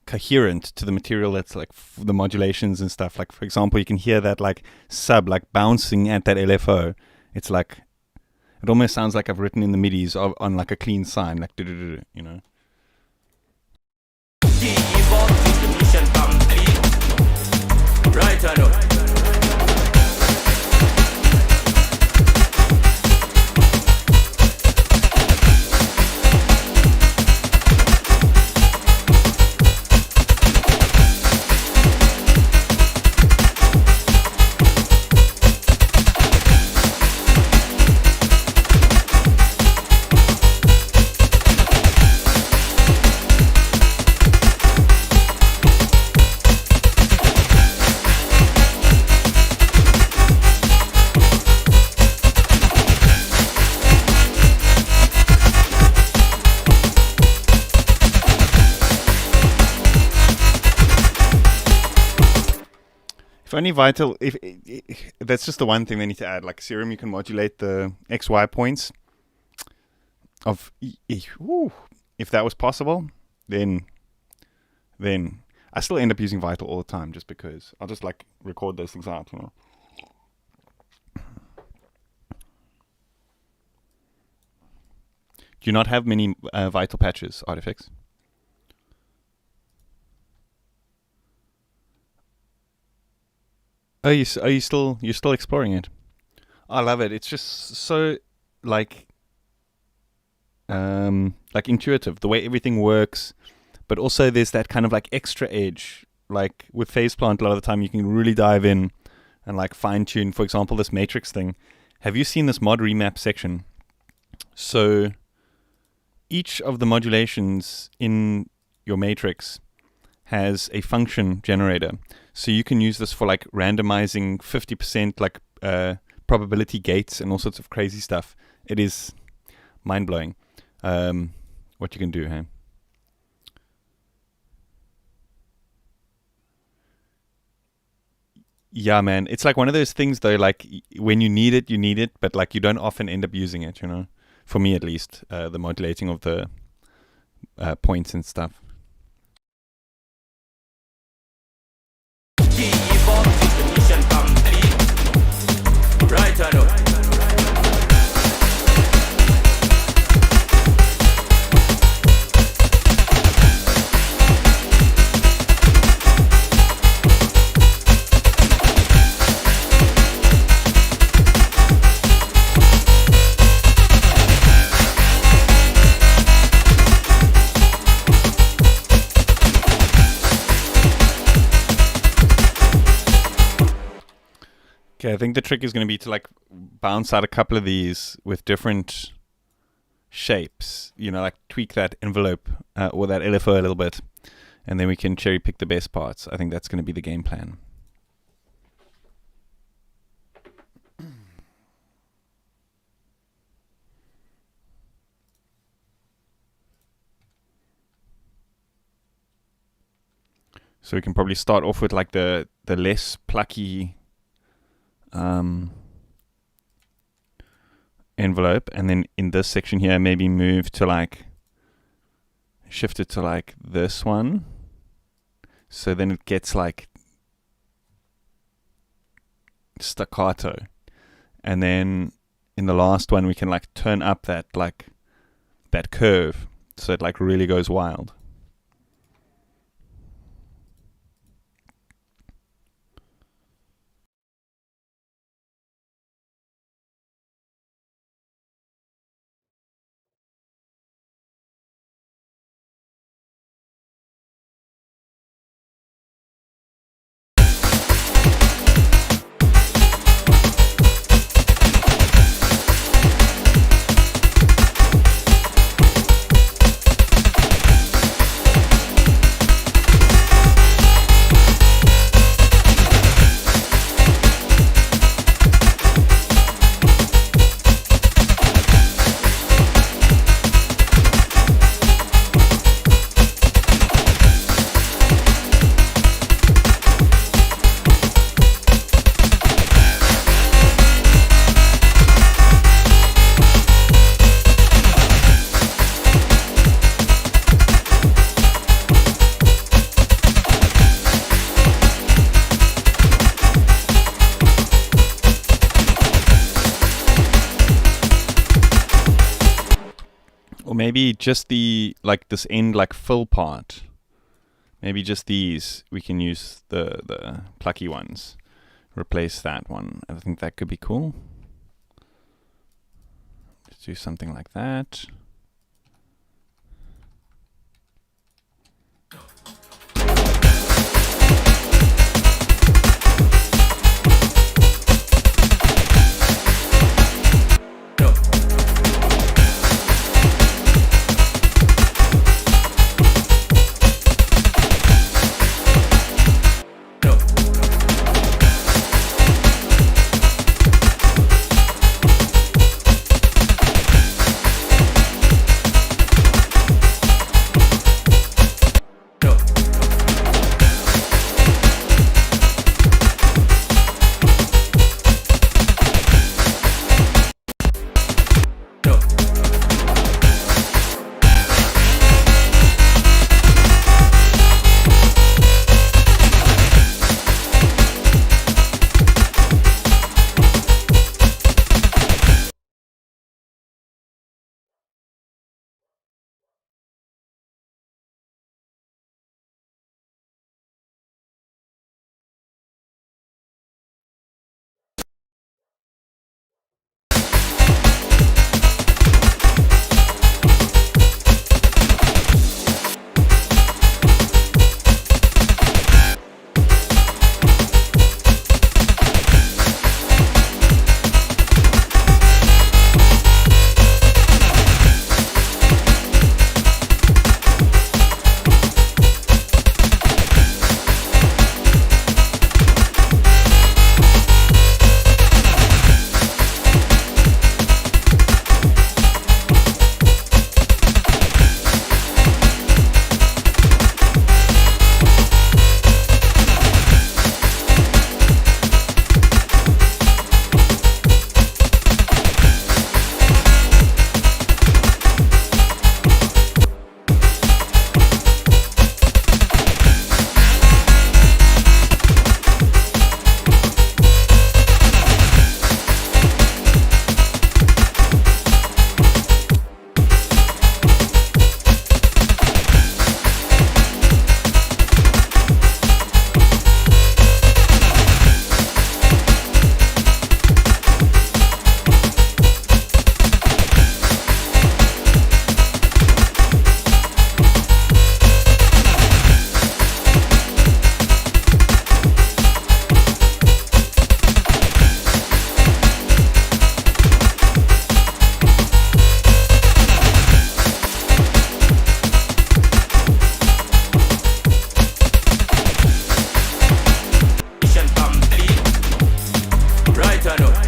coherent to the material that's like the modulations and stuff. Like, for example, you can hear that like sub like bouncing at that LFO. It's like, it almost sounds like I've written in the midis on like a clean sine, like you know. Right or no? If only Vital, if that's just the one thing they need to add. Like Serum, you can modulate the XY points of, if that was possible, then I still end up using Vital all the time just because I'll just like record those things out, you know. Do you not have many Vital patches, Artifacts? Oh, you're still exploring it? I love it. It's just so like intuitive, the way everything works, but also there's that kind of like extra edge. Like with Phase Plant, a lot of the time you can really dive in and like fine tune. For example, this matrix thing. Have you seen this mod remap section? So each of the modulations in your matrix has a function generator. So you can use this for like randomizing 50% like probability gates and all sorts of crazy stuff. It is mind-blowing what you can do, hey? Yeah, man. It's like one of those things though, like when you need it, but like you don't often end up using it, you know? For me at least, the modulating of the points and stuff. Right or no? Okay, I think the trick is going to be to like bounce out a couple of these with different shapes, like tweak that envelope or that LFO a little bit, and then we can cherry pick the best parts. I think that's going to be the game plan. So we can probably start off with like the less plucky envelope, and then in this section here maybe move to like shift it to like this one, so then it gets like staccato, and then in the last one we can like turn up that curve so it like really goes wild. Maybe just this end fill part. Maybe just these. We can use the plucky ones. Replace that one. I think that could be cool. Let's do something like that. Right or no?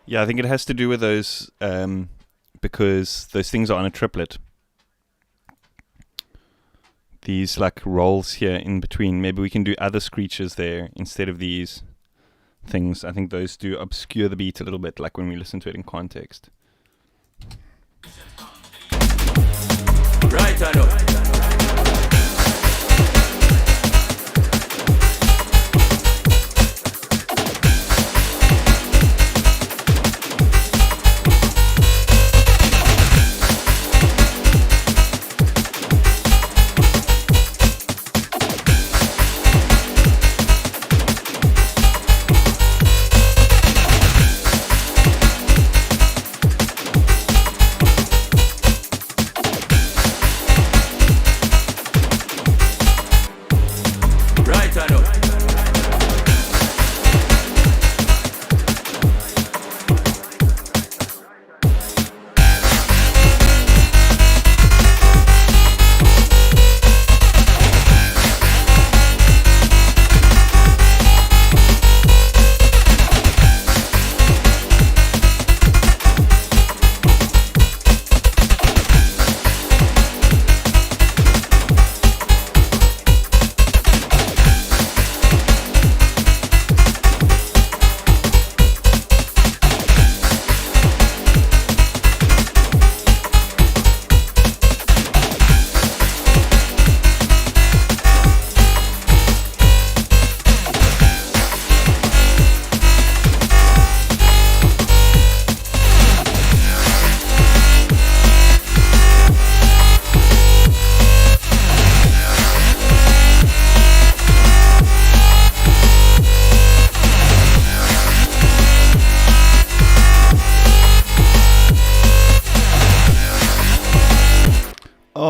Yeah, I think it has to do with those, because those things are on a triplet. These like rolls here in between. Maybe we can do other screeches there instead of these things. I think those do obscure the beat a little bit, like when we listen to it in context. Right or no?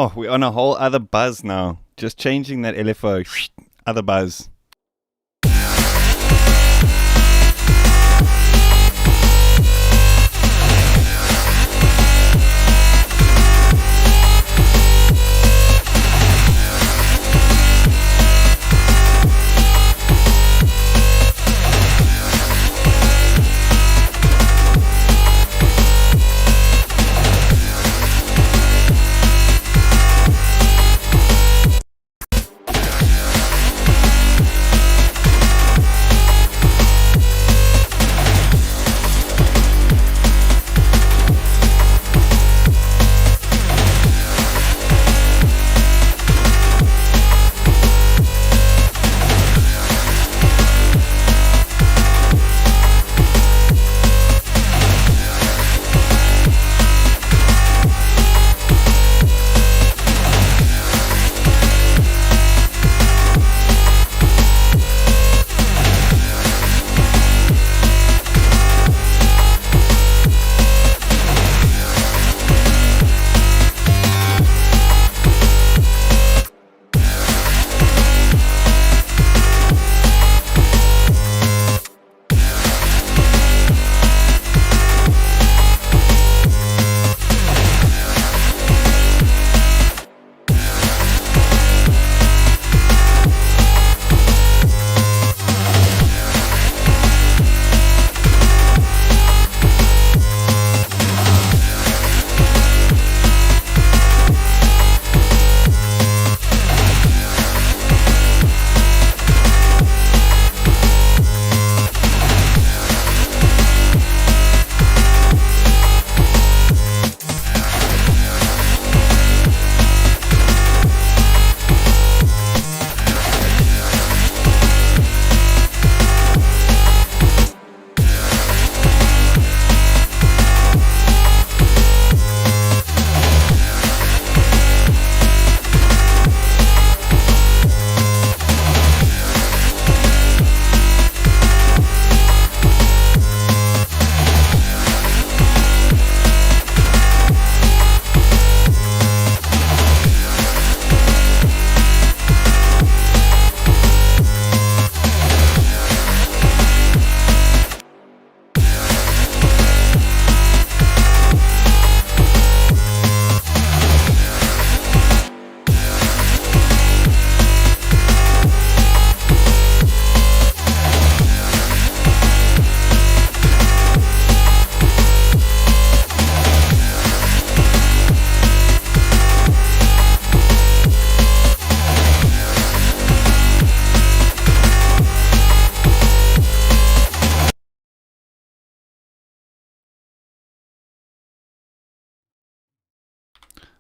Oh, we're on a whole other buzz now. Just changing that LFO. Other buzz.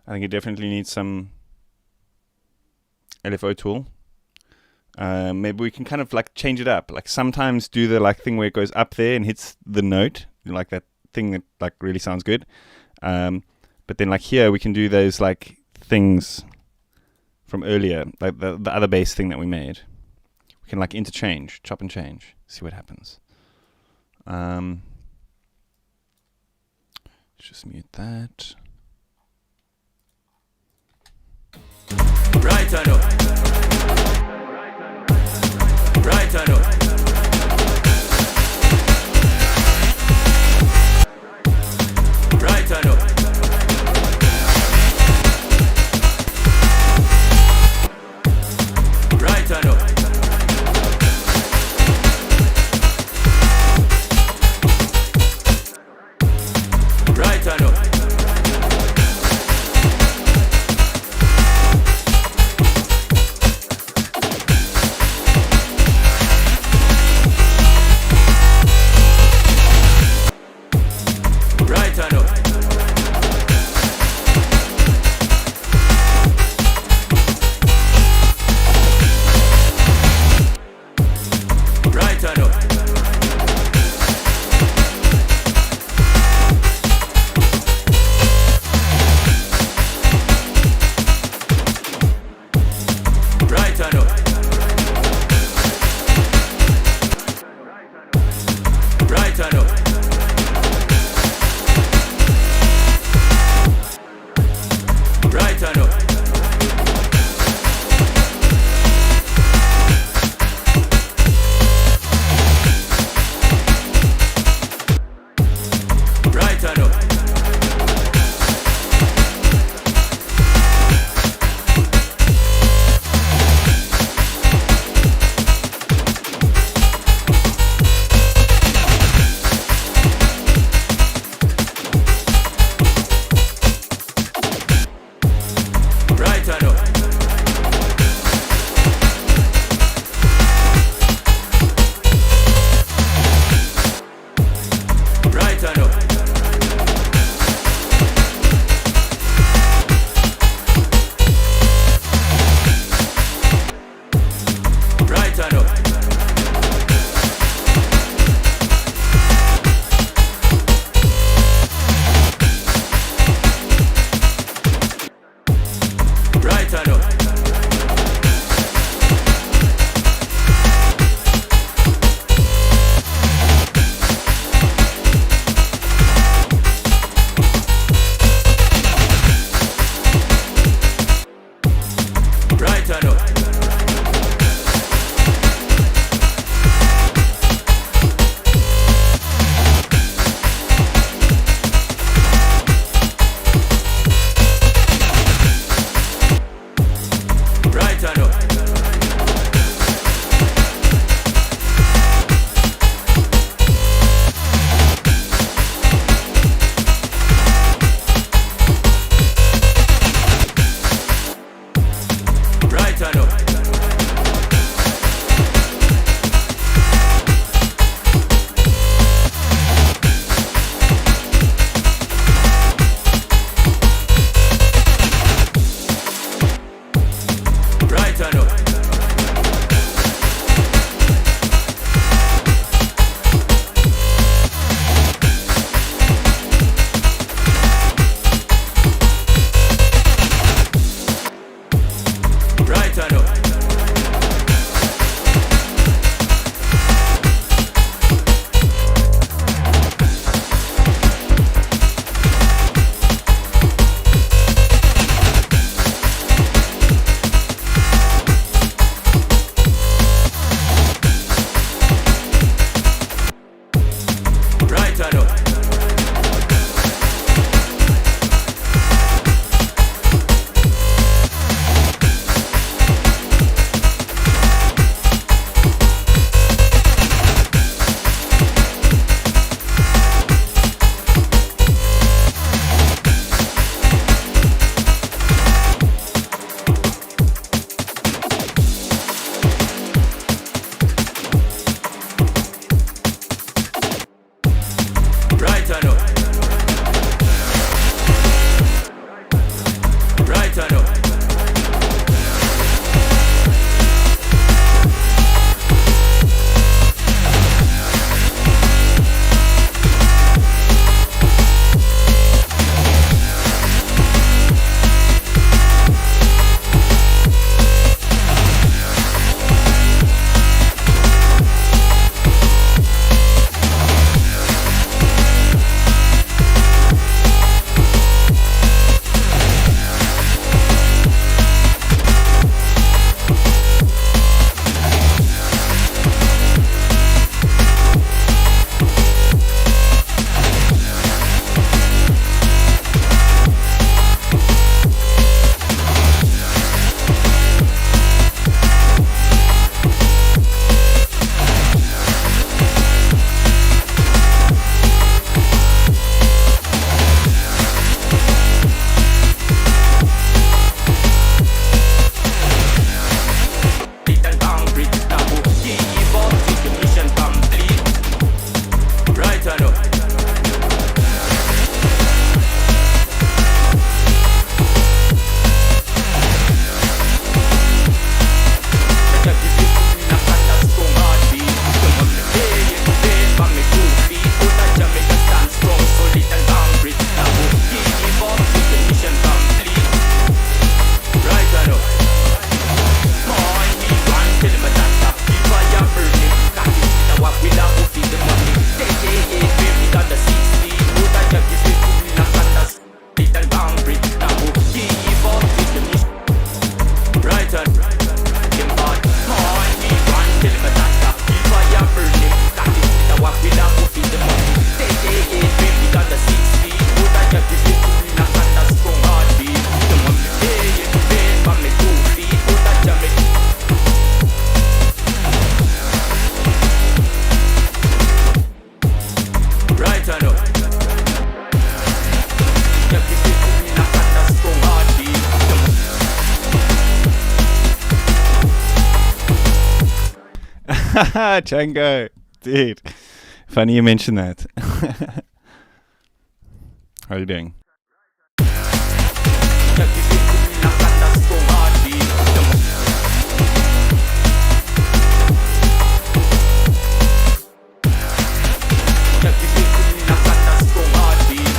I think it definitely needs some LFO tool. Maybe we can kind of like change it up. Like sometimes do the like thing where it goes up there and hits the note, like that thing that like really sounds good. But then like here we can do those like things from earlier, like the other bass thing that we made. We can like interchange, chop and change, see what happens. Let's just mute that. Right on up. Right on up. Right on up. Right on up. Right on up. I know. Right I know. Right I know. Little concrete taboo. Give up till the mission complete. Right I know. Better give it to me, knock on that strong heartbeat. Come on, me pay it, pay for me 2 feet. Put that Jamaica stand strong, so little concrete taboo. Give up till the mission complete. Right I know. More we want till my data. Keep fire burning. Can't keep it a walk without who feed the money. Take it, baby, got the 6 feet. Put that just give it to me, knock on that little concrete taboo. Give up till the mission. Right on. Them bad. More we want till my data. Keep fire burning. Can't keep it a walk without who feed the money. Take it, baby, got the 6 feet. Put that just give it to me, knock on that strong heartbeat. Come on, me pay it, pay for me 2 feet. Put that Jamaica. Right I know. Just give it to me, knock on that strong heartbeat. Come on. Django, dude. Funny you mention that. How are you doing? Just give it to me, knock on that strong heartbeat. Come on. Just give it to me, knock on that strong heartbeat.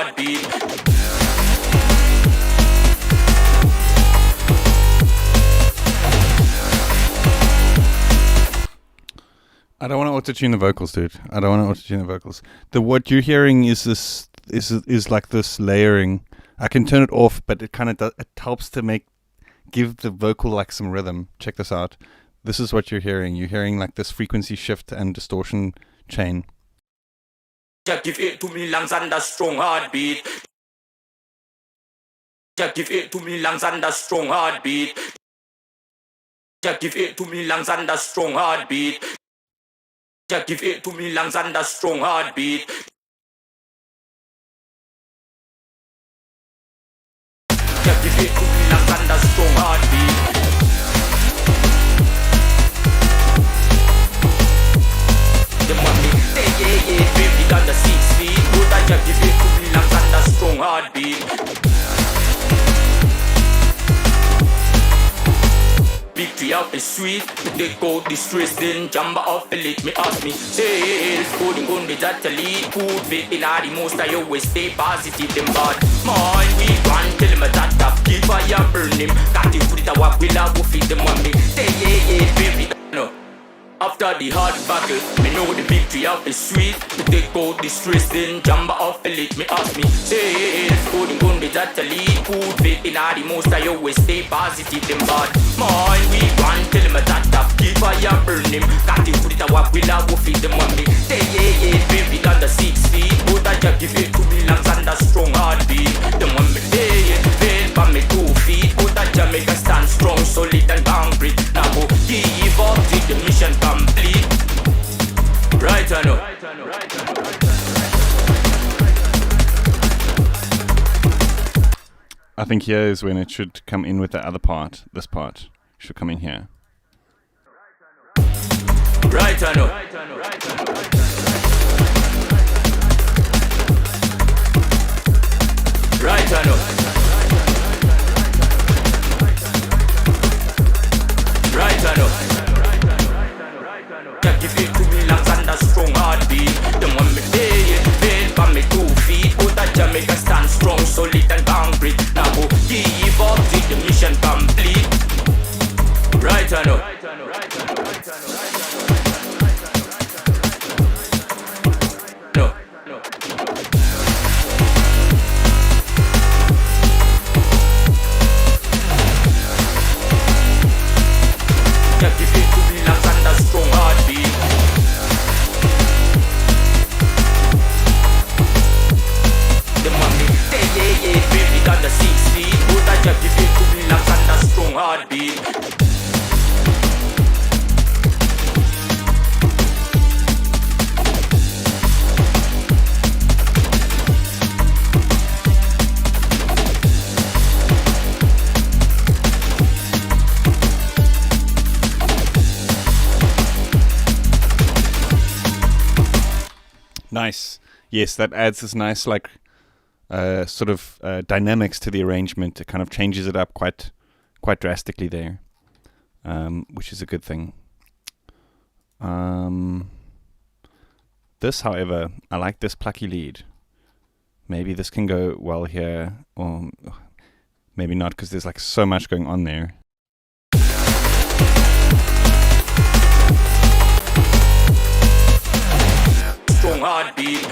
heartbeat. I don't want to auto-tune the vocals, dude. I don't want to auto-tune the vocals. What you're hearing is this is like this layering. I can turn it off, but it kind of it helps to give the vocal like some rhythm. Check this out. This is what you're hearing. You're hearing like this frequency shift and distortion chain. Just give it to me lungs and a strong heartbeat. Just give it to me lungs and a strong heartbeat. Just give it to me lungs and a strong heartbeat. Just give it to me lungs and a strong heartbeat. Just give it to me lungs and a strong heartbeat. The money, yeah, baby, down the 6 feet. But I just give it to me lungs and a strong heartbeat. Victory out is sweet, but they go distress, then jump off and let me ask me. Sales, coding on the data lead, food fit in the most, I always stay positive, them bad. Mind we want, tell them a data, keep fire burn him. Got to put it a walk, we'll have to feed them on me. Say yeah, baby, no. After the hard battle, me know the victory out is sweet, but they go distress, then jump off and let me ask me. Sales, coding on the data lead, food fit in the most, I always stay positive, them bad. Mind we want, tell them a data, keep fire burn him. Got to put it a walk, we'll have to feed them on me. Say yeah, baby, under 6 feet, but I just give it to me lungs and a strong heartbeat. Them want me day, veil for me 2 feet, but I just make a stand strong, solid and concrete. Now go give up till the mission complete. Right or no? I think here is when it should come in with the other part. This part should come in here. Right or no? Right or no? Right or no? Just give it to me lungs and a strong heartbeat. Them want me day, veil for me 2 feet, but I just make a stand strong, solid and concrete. Now go give up till the mission complete. Right or no? No. Just give it to me lungs and a strong heartbeat. The money, yeah, baby, down the 6 feet, but I just give it to me lungs and a strong heartbeat. Nice. Yes, that adds this nice sort of dynamics to the arrangement. It kind of changes it up quite drastically there, which is a good thing. This, however, I like this plucky lead. Maybe this can go well here, or maybe not, because there's like so much going on there. Strong heartbeat.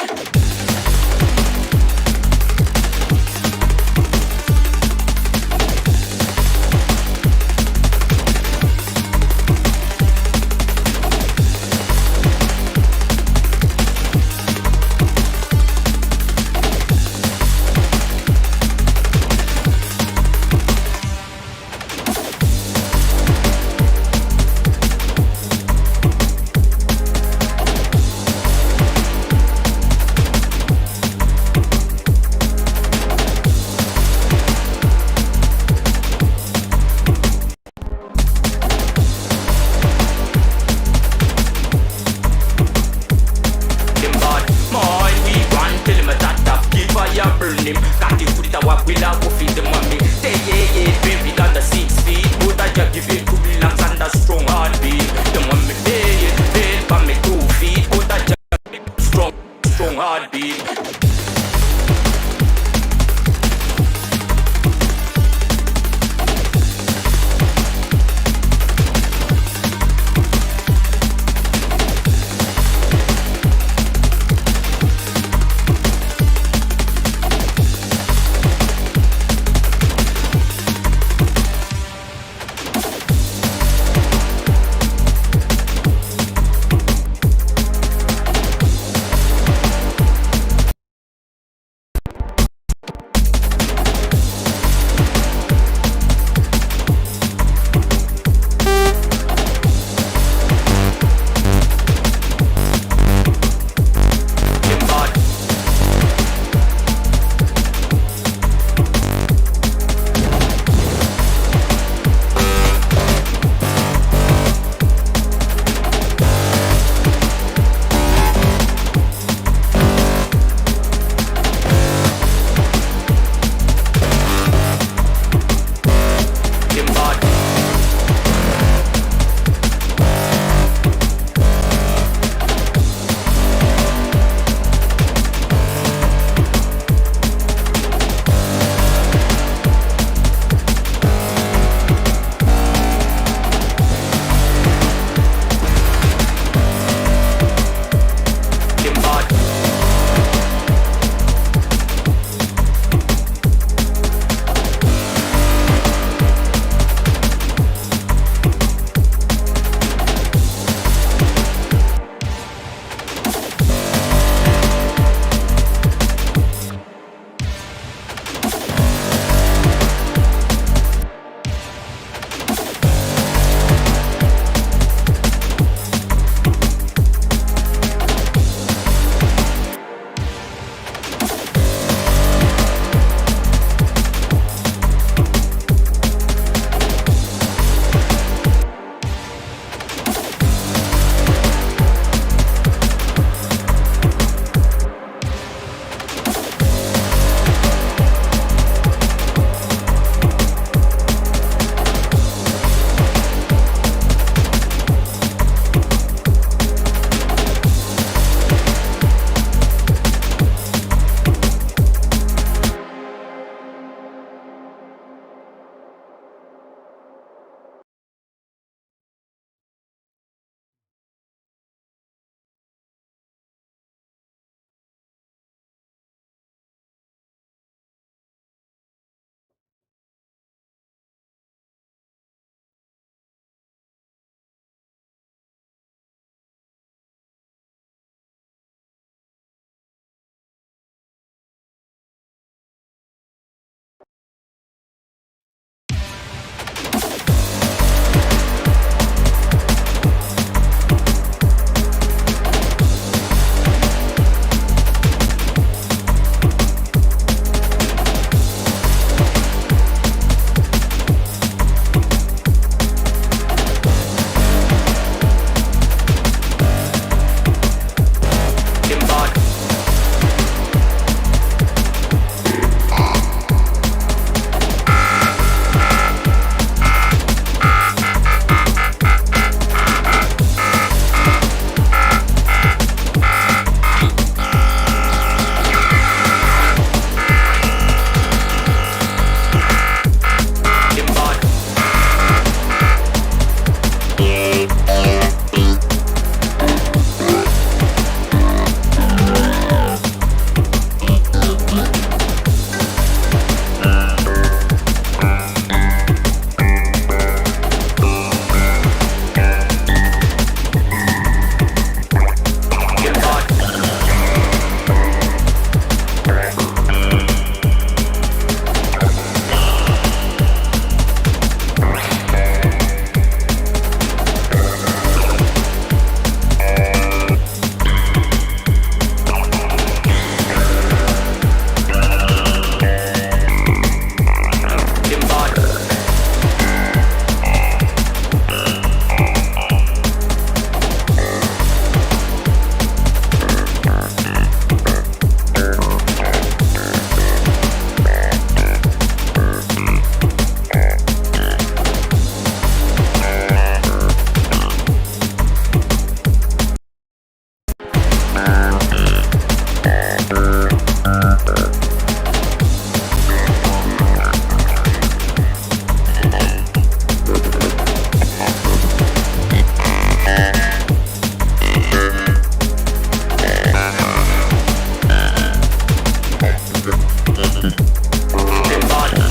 Them bad. Them bad. Them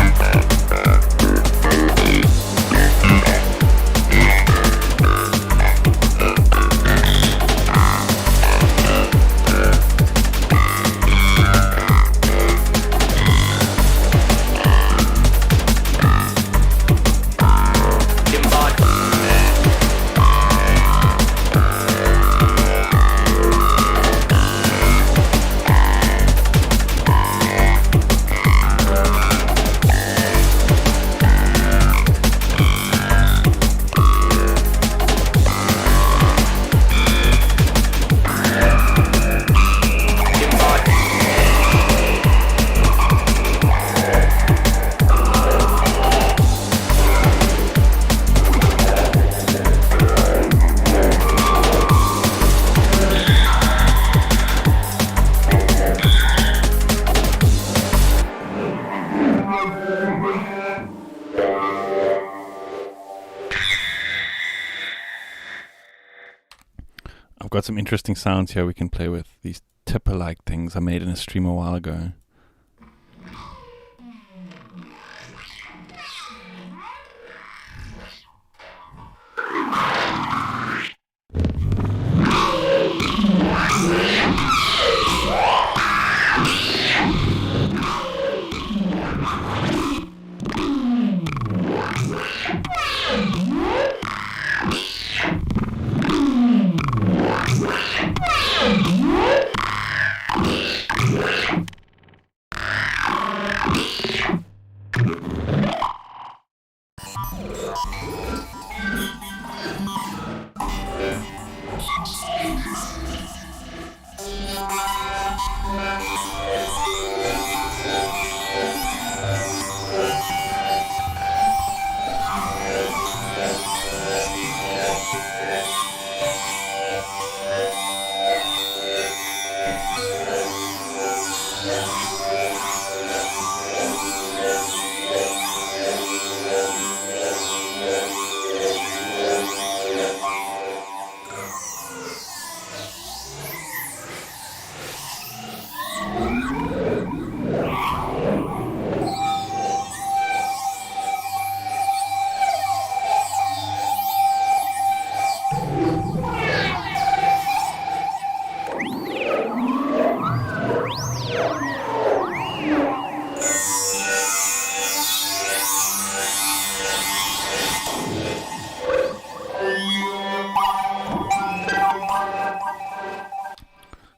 bad. I've got some interesting sounds here we can play with. These tipper-like things I made in a stream a while ago.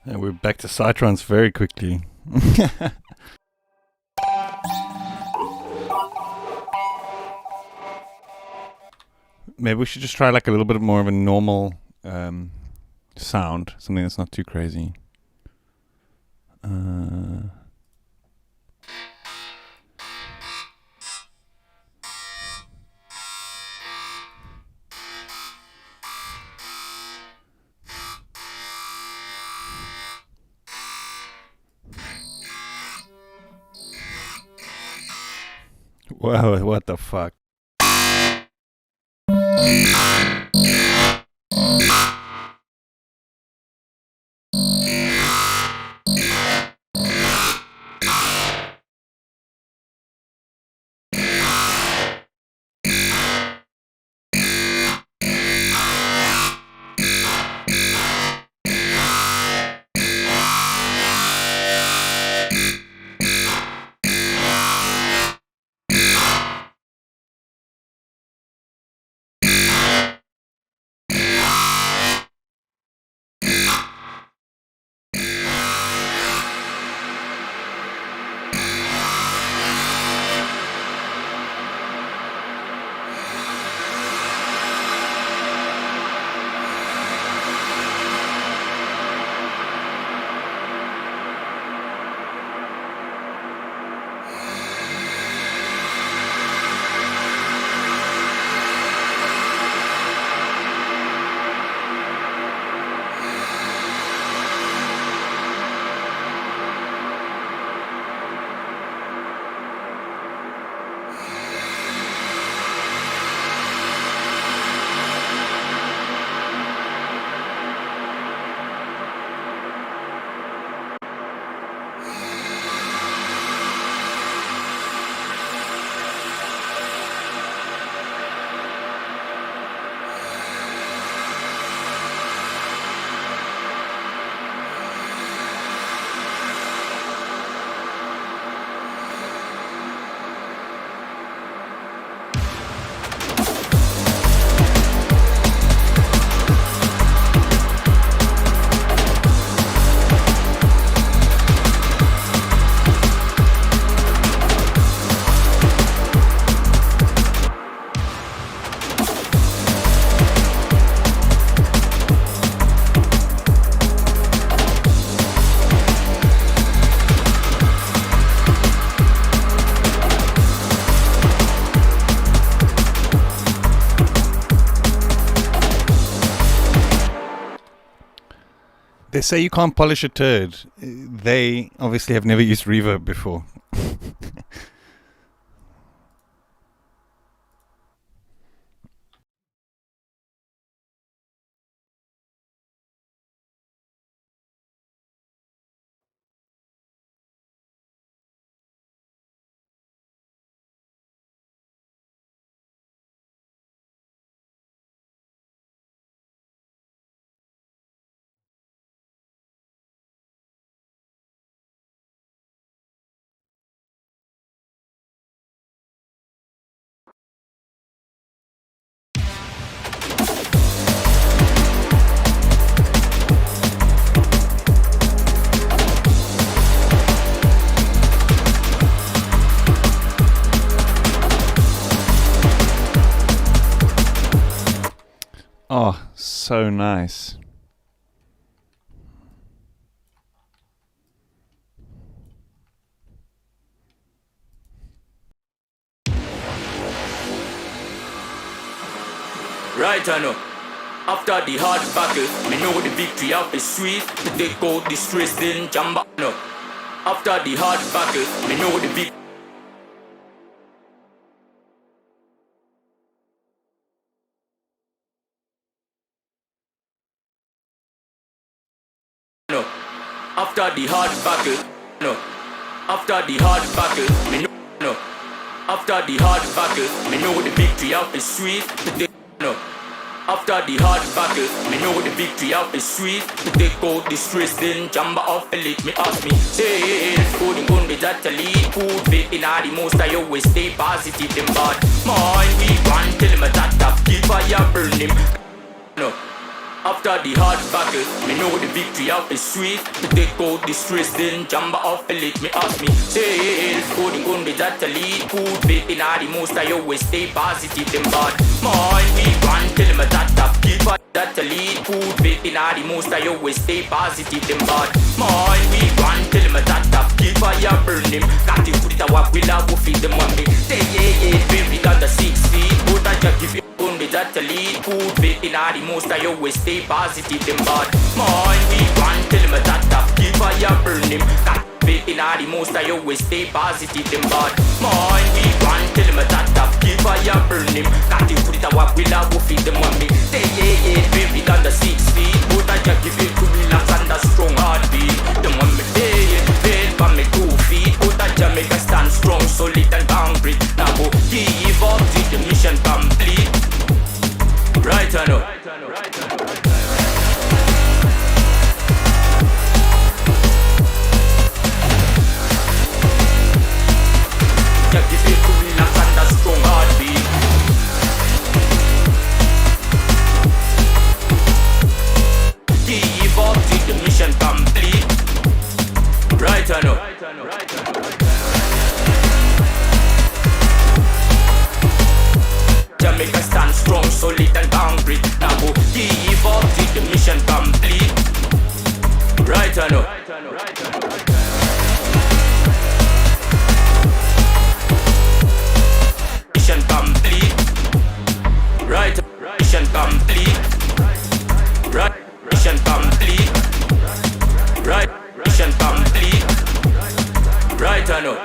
And we're back to Psytrance very quickly. Maybe we should just try like a little bit more of a normal sound, something that's not too crazy. Wow, what the fuck? They say you can't polish a turd. They obviously have never used reverb before. Oh, so nice. Right I know. After the hard battle, me know the victory of is sweet. To take out the stress, then jamba no. After the hard battle, me know the victory. No. After the hard battle, no. After the hard battle, me know no. After the hard battle, me know the victory of is sweet. To take no. After the hard battle, me know the victory of is sweet. To take out the stress, then jamba off and let me ask me. Say, coding gun with that to lead. Food fit in all the most I always stay positive and bad. Mind we want, tell him a that top, keep fire burn him. No. After the hard battle, me know the victory of is sweet. To take out the stress, then jamba off and let me ask me. Say, coding gun with that to lead. Food fit in all the most I always stay positive and bad. Mind we want, tell him a that top, keep fire that to lead. Food fit in all the most I always stay positive and bad. Mind we want, tell him a that top, keep fire burn him. Got to put it a walk, we'll have to feed them one day. Say, baby, under 6 feet. But I just give you gun with that to lead. Food fit in all the most I always stay positive and bad. Mind we want, tell him a that top, keep fire burn him. Got fit in all the most I always stay positive and bad. Mind we want, tell him a that top, keep fire burn him. Got to put it a walk, we'll have to feed them one day. Say, baby, under 6 feet. But I just give it to relax and a strong heartbeat. The one me fail by me 2 feet. But I just make a stand strong, solid and concrete. Now go give up till the mission complete. Right I know. Just give it to relax and a strong heartbeat. Give up till the mission complete. Right I know. Jamaica stand strong, solid and concrete. Now go give up till the mission complete. Right I know. Mission complete. Right, mission complete. Right, mission complete. Right, mission complete. Right I know.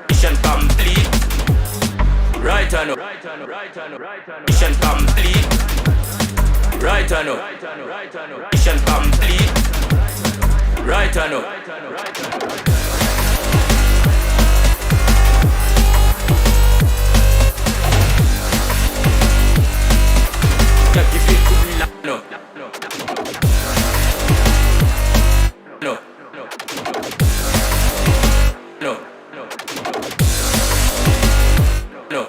Mission complete. Right I know. Mission complete. Right I know. Mission complete. Right I know. Just give it to me like no. No. No. No. No.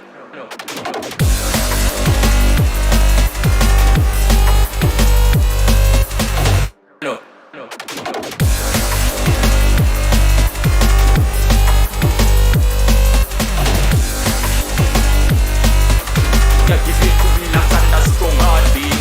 Just give it to me like and a strong heartbeat.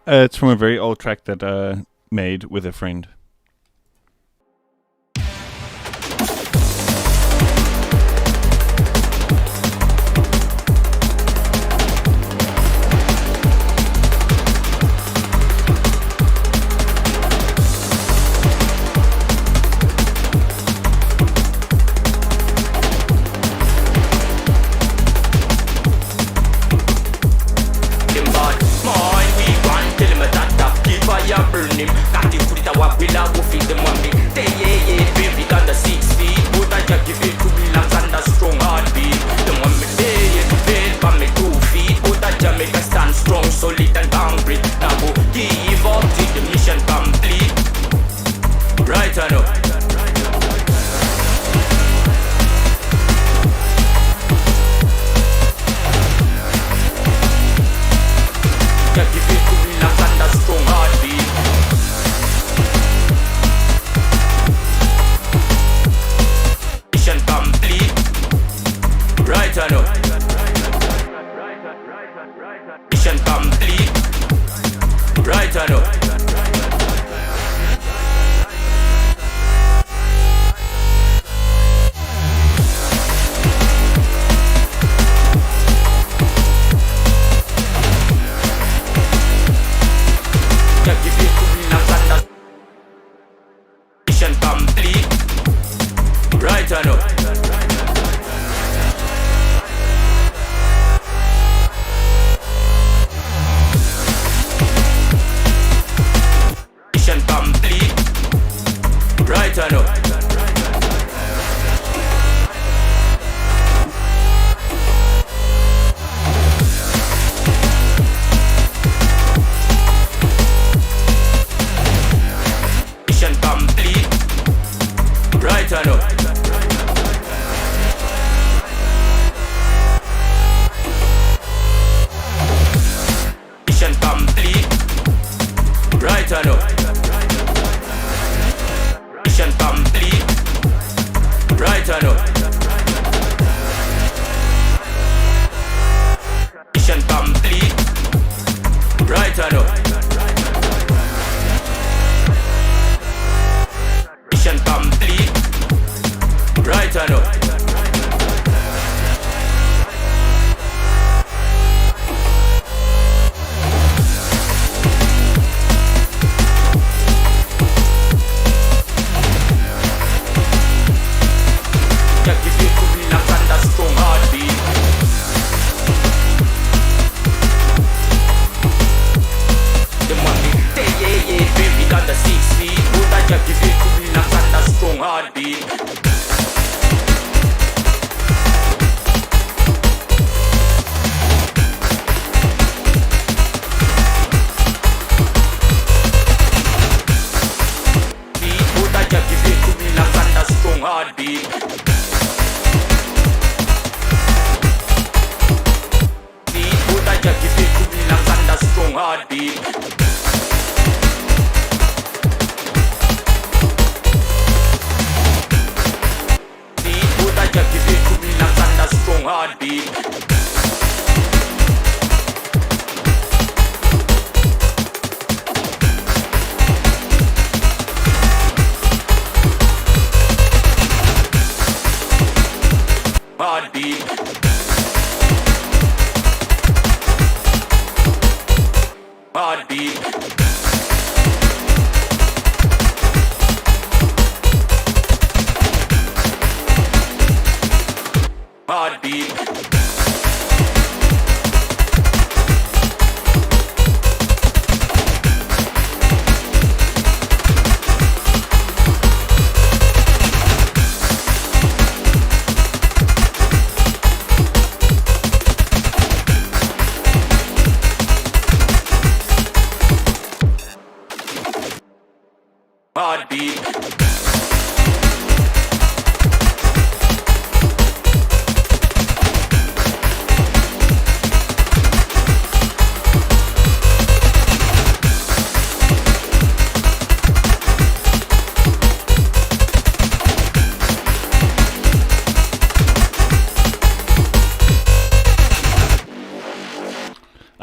It's from a very old track that made with a friend.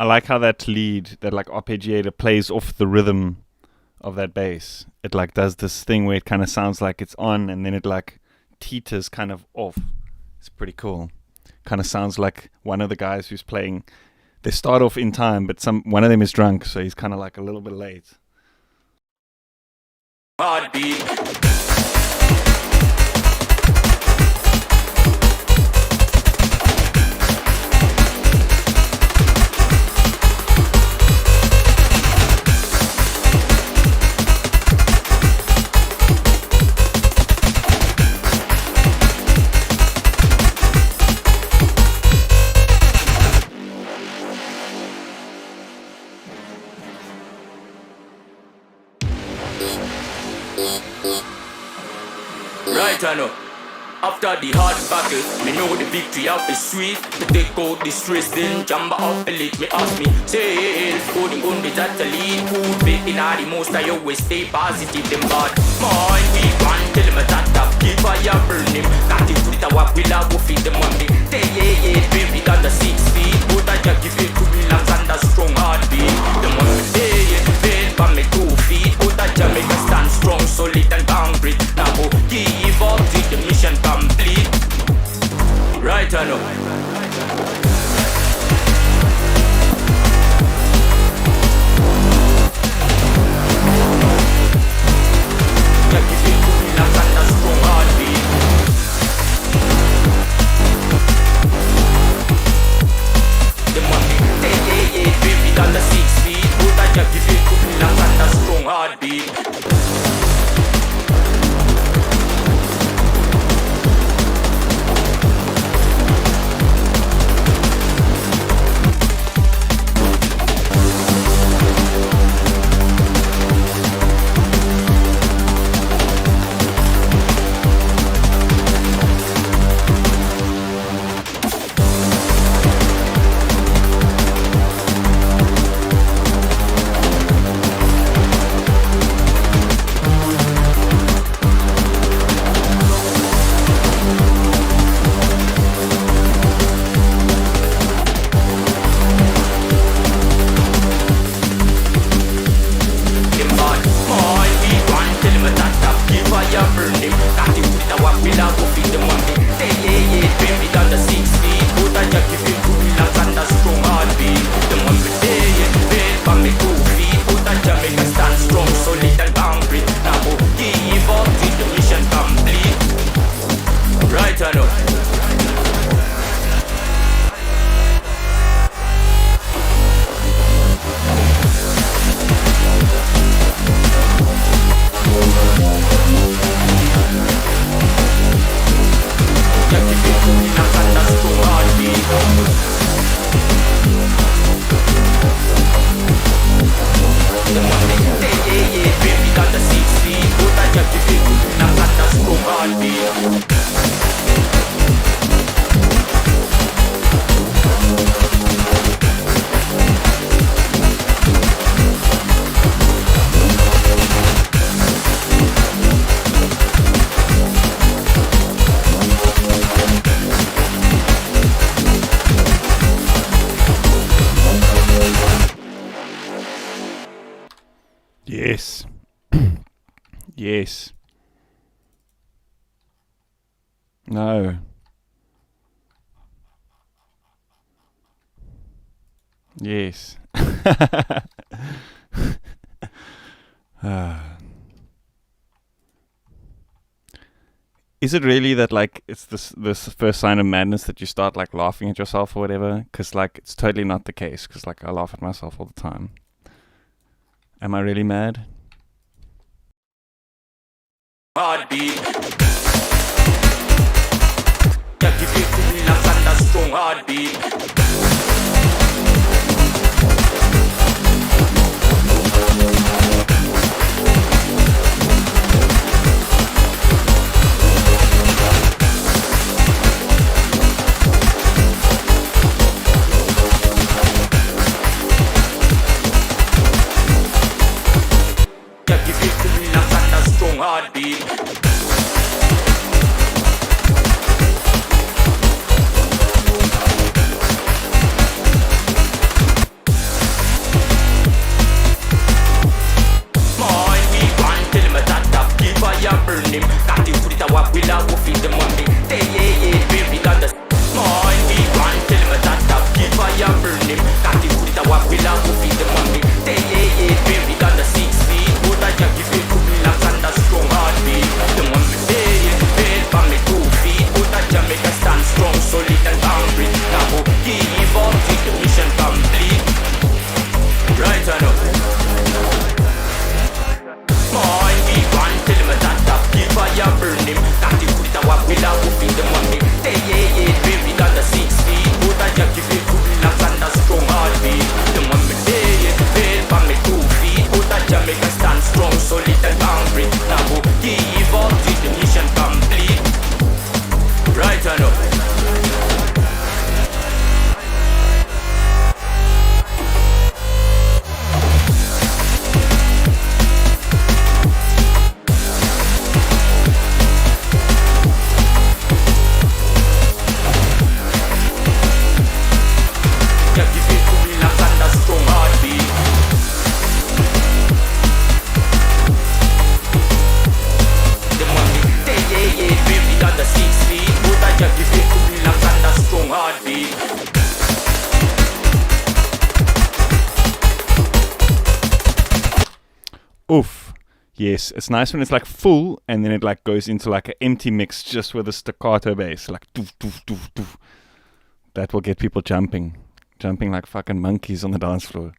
like how that lead, that like arpeggiator, plays off the rhythm of that bass. It like does this thing where it kind of sounds like it's on, and then it like teeters kind of off. It's pretty cool. Kind of sounds like one of the guys who's playing. They start off in time, but one of them is drunk, so he's kind of like a little bit late. Heartbeat. Right, I know. After the hard battle, me know the victory of the sweet. Me take out the stress, then jump off the lid. Me ask me, say, coding on the data lead. Food bit in all the most, I always stay positive, them bad. Mind we want, tell them a tata, keep fire burn him. Got it with a walk, we'll go feed them on me. Say, yeah, baby, under 6 feet. But I just give it to me, lungs and a strong heartbeat. Them on me, say, yeah, fail for me 2 feet. But I just make a stand strong, solid and concrete. Now go give up till the mission complete. Right or no? Yeah, give it to me, lungs and a strong heartbeat. The money, yeah, baby, under 6 feet. But I just give it to me, lungs and a strong heartbeat. Yes. Yes. No. Yes. Is it really that like it's this first sign of madness that you start like laughing at yourself or whatever? Because like it's totally not the case. Because like I laugh at myself all the time. Am I really mad? Heartbeat. Yeah, give it to me, lungs and a strong heartbeat. Heartbeat. Oof. Yes, it's nice when it's like full and then it like goes into like an empty mix just with a staccato bass, like doof, doof, doof, doof. That will get people jumping like fucking monkeys on the dance floor.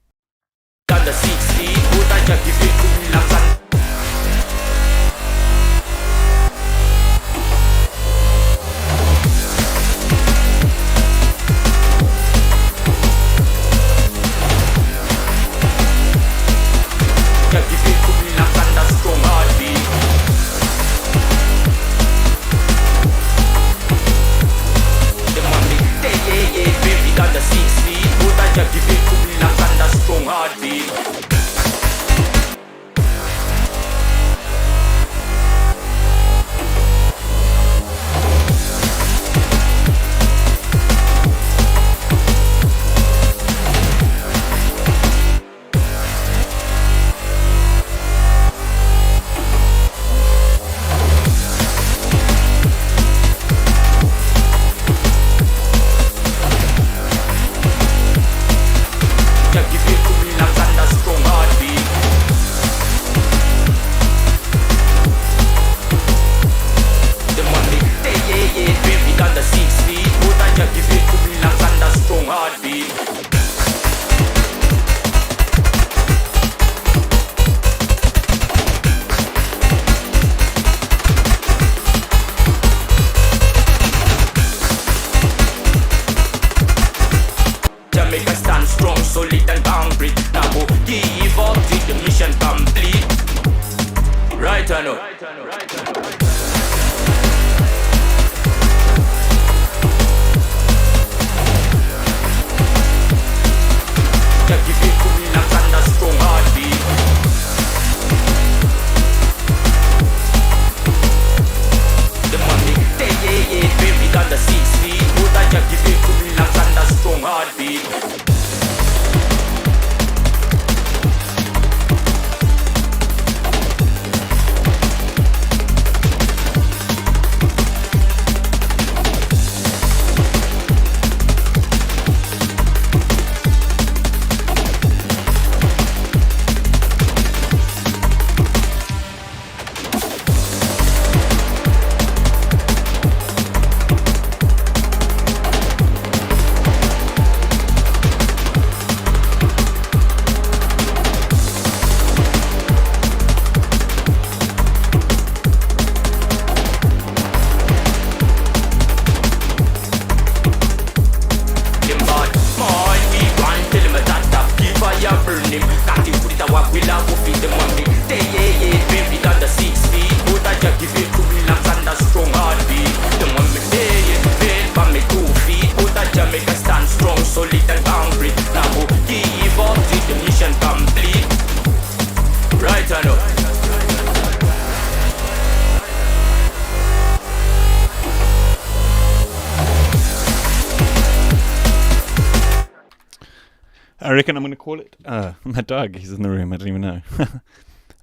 I reckon I'm going to call it. My dog, he's in the room. I don't even know.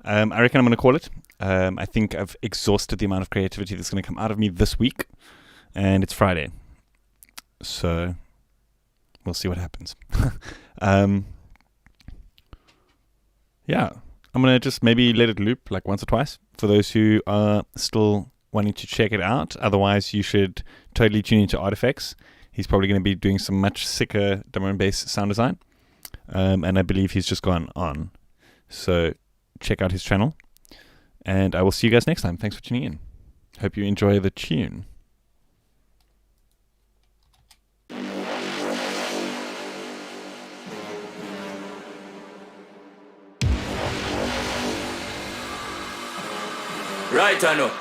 I reckon I'm going to call it. I think I've exhausted the amount of creativity that's going to come out of me this week. And it's Friday. So we'll see what happens. Yeah. I'm going to just maybe let it loop like once or twice for those who are still wanting to check it out. Otherwise, you should totally tune into Artifacts. He's probably going to be doing some much sicker drum and bass sound design. And I believe he's just gone on. So check out his channel. And I will see you guys next time. Thanks for tuning in. Hope you enjoy the tune. Right, I know.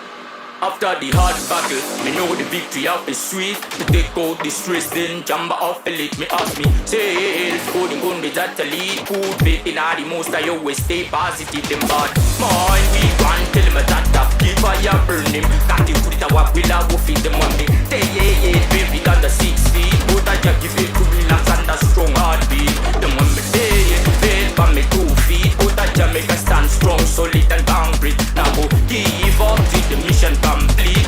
After the hard battle, me know the victory of is sweet. To take out the stress, then jamba off elite. Me ask me, sales, coding gun with that lead. Put faith in all the most, I always stay positive, them bad. Mind we want, tell him that top, keep fire burn him. Got to put it a walk, we'll have to feed them on me. Baby, under 6 feet. But I just give it to relax and a strong heartbeat. Them on me day, fail for me 2 feet. But I just make a stand strong, solid and concrete. Now go give up till the mission complete.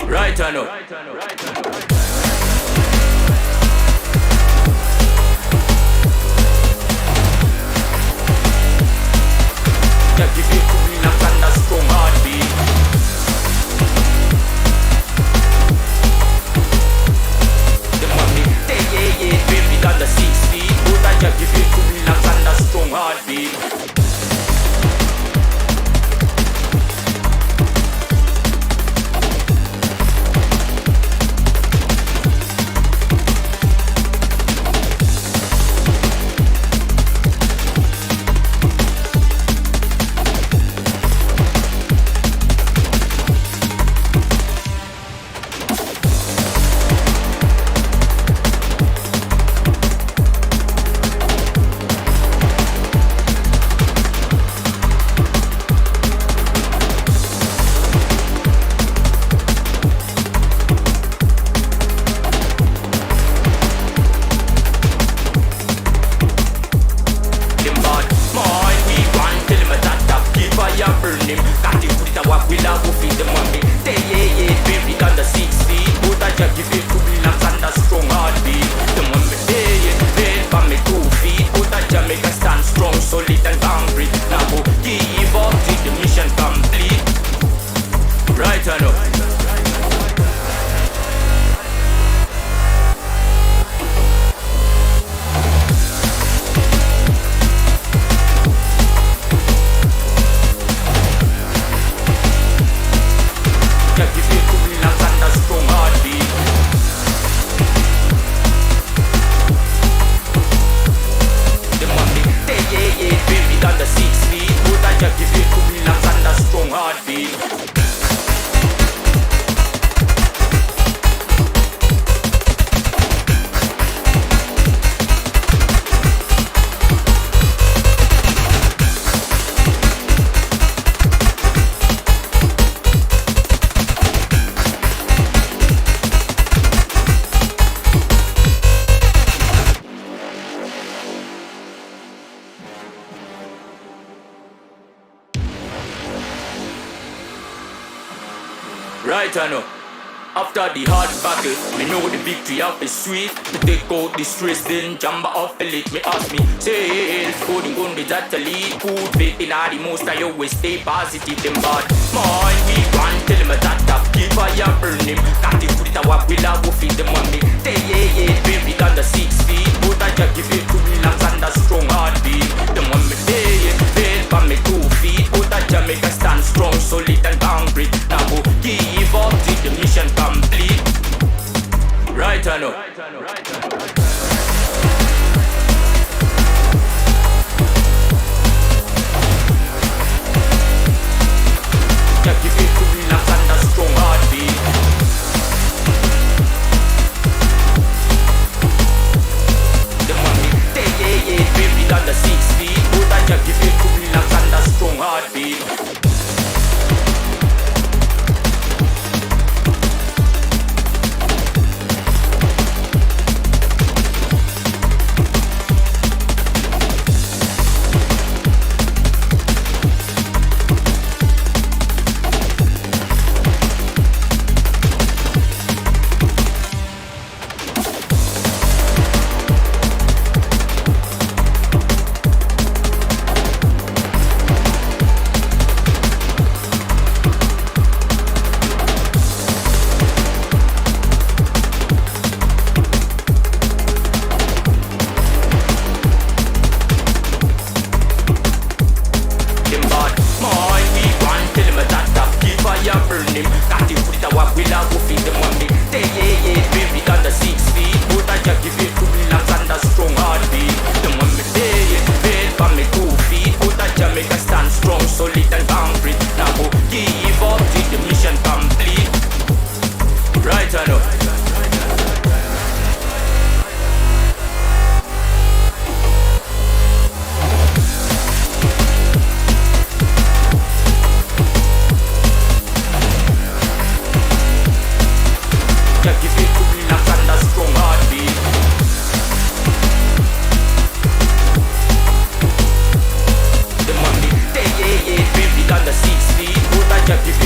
Right or no? heartbeat. Right I know. After the hard battle, me know the victory of the sweet. To take out the stress, then jamba off the lit. Me ask me, say, coding gun be that the lead. Put faith in all the most, I always stay positive, them bad. Mind we want, tell him that top, keep fire burn him. Got it, put it a walk, we'll have to feed them on me. They, baby, under 6 feet. But I just give it to relax and a strong heartbeat. Them on me, fail for me 2 feet. But I just make a stand strong, solid and concrete. Now go give up till the mission complete. Right I know. Just give it to relax and a strong heartbeat. The money, they baby under 6 feet. But I just give it to relax and a strong heartbeat. Just give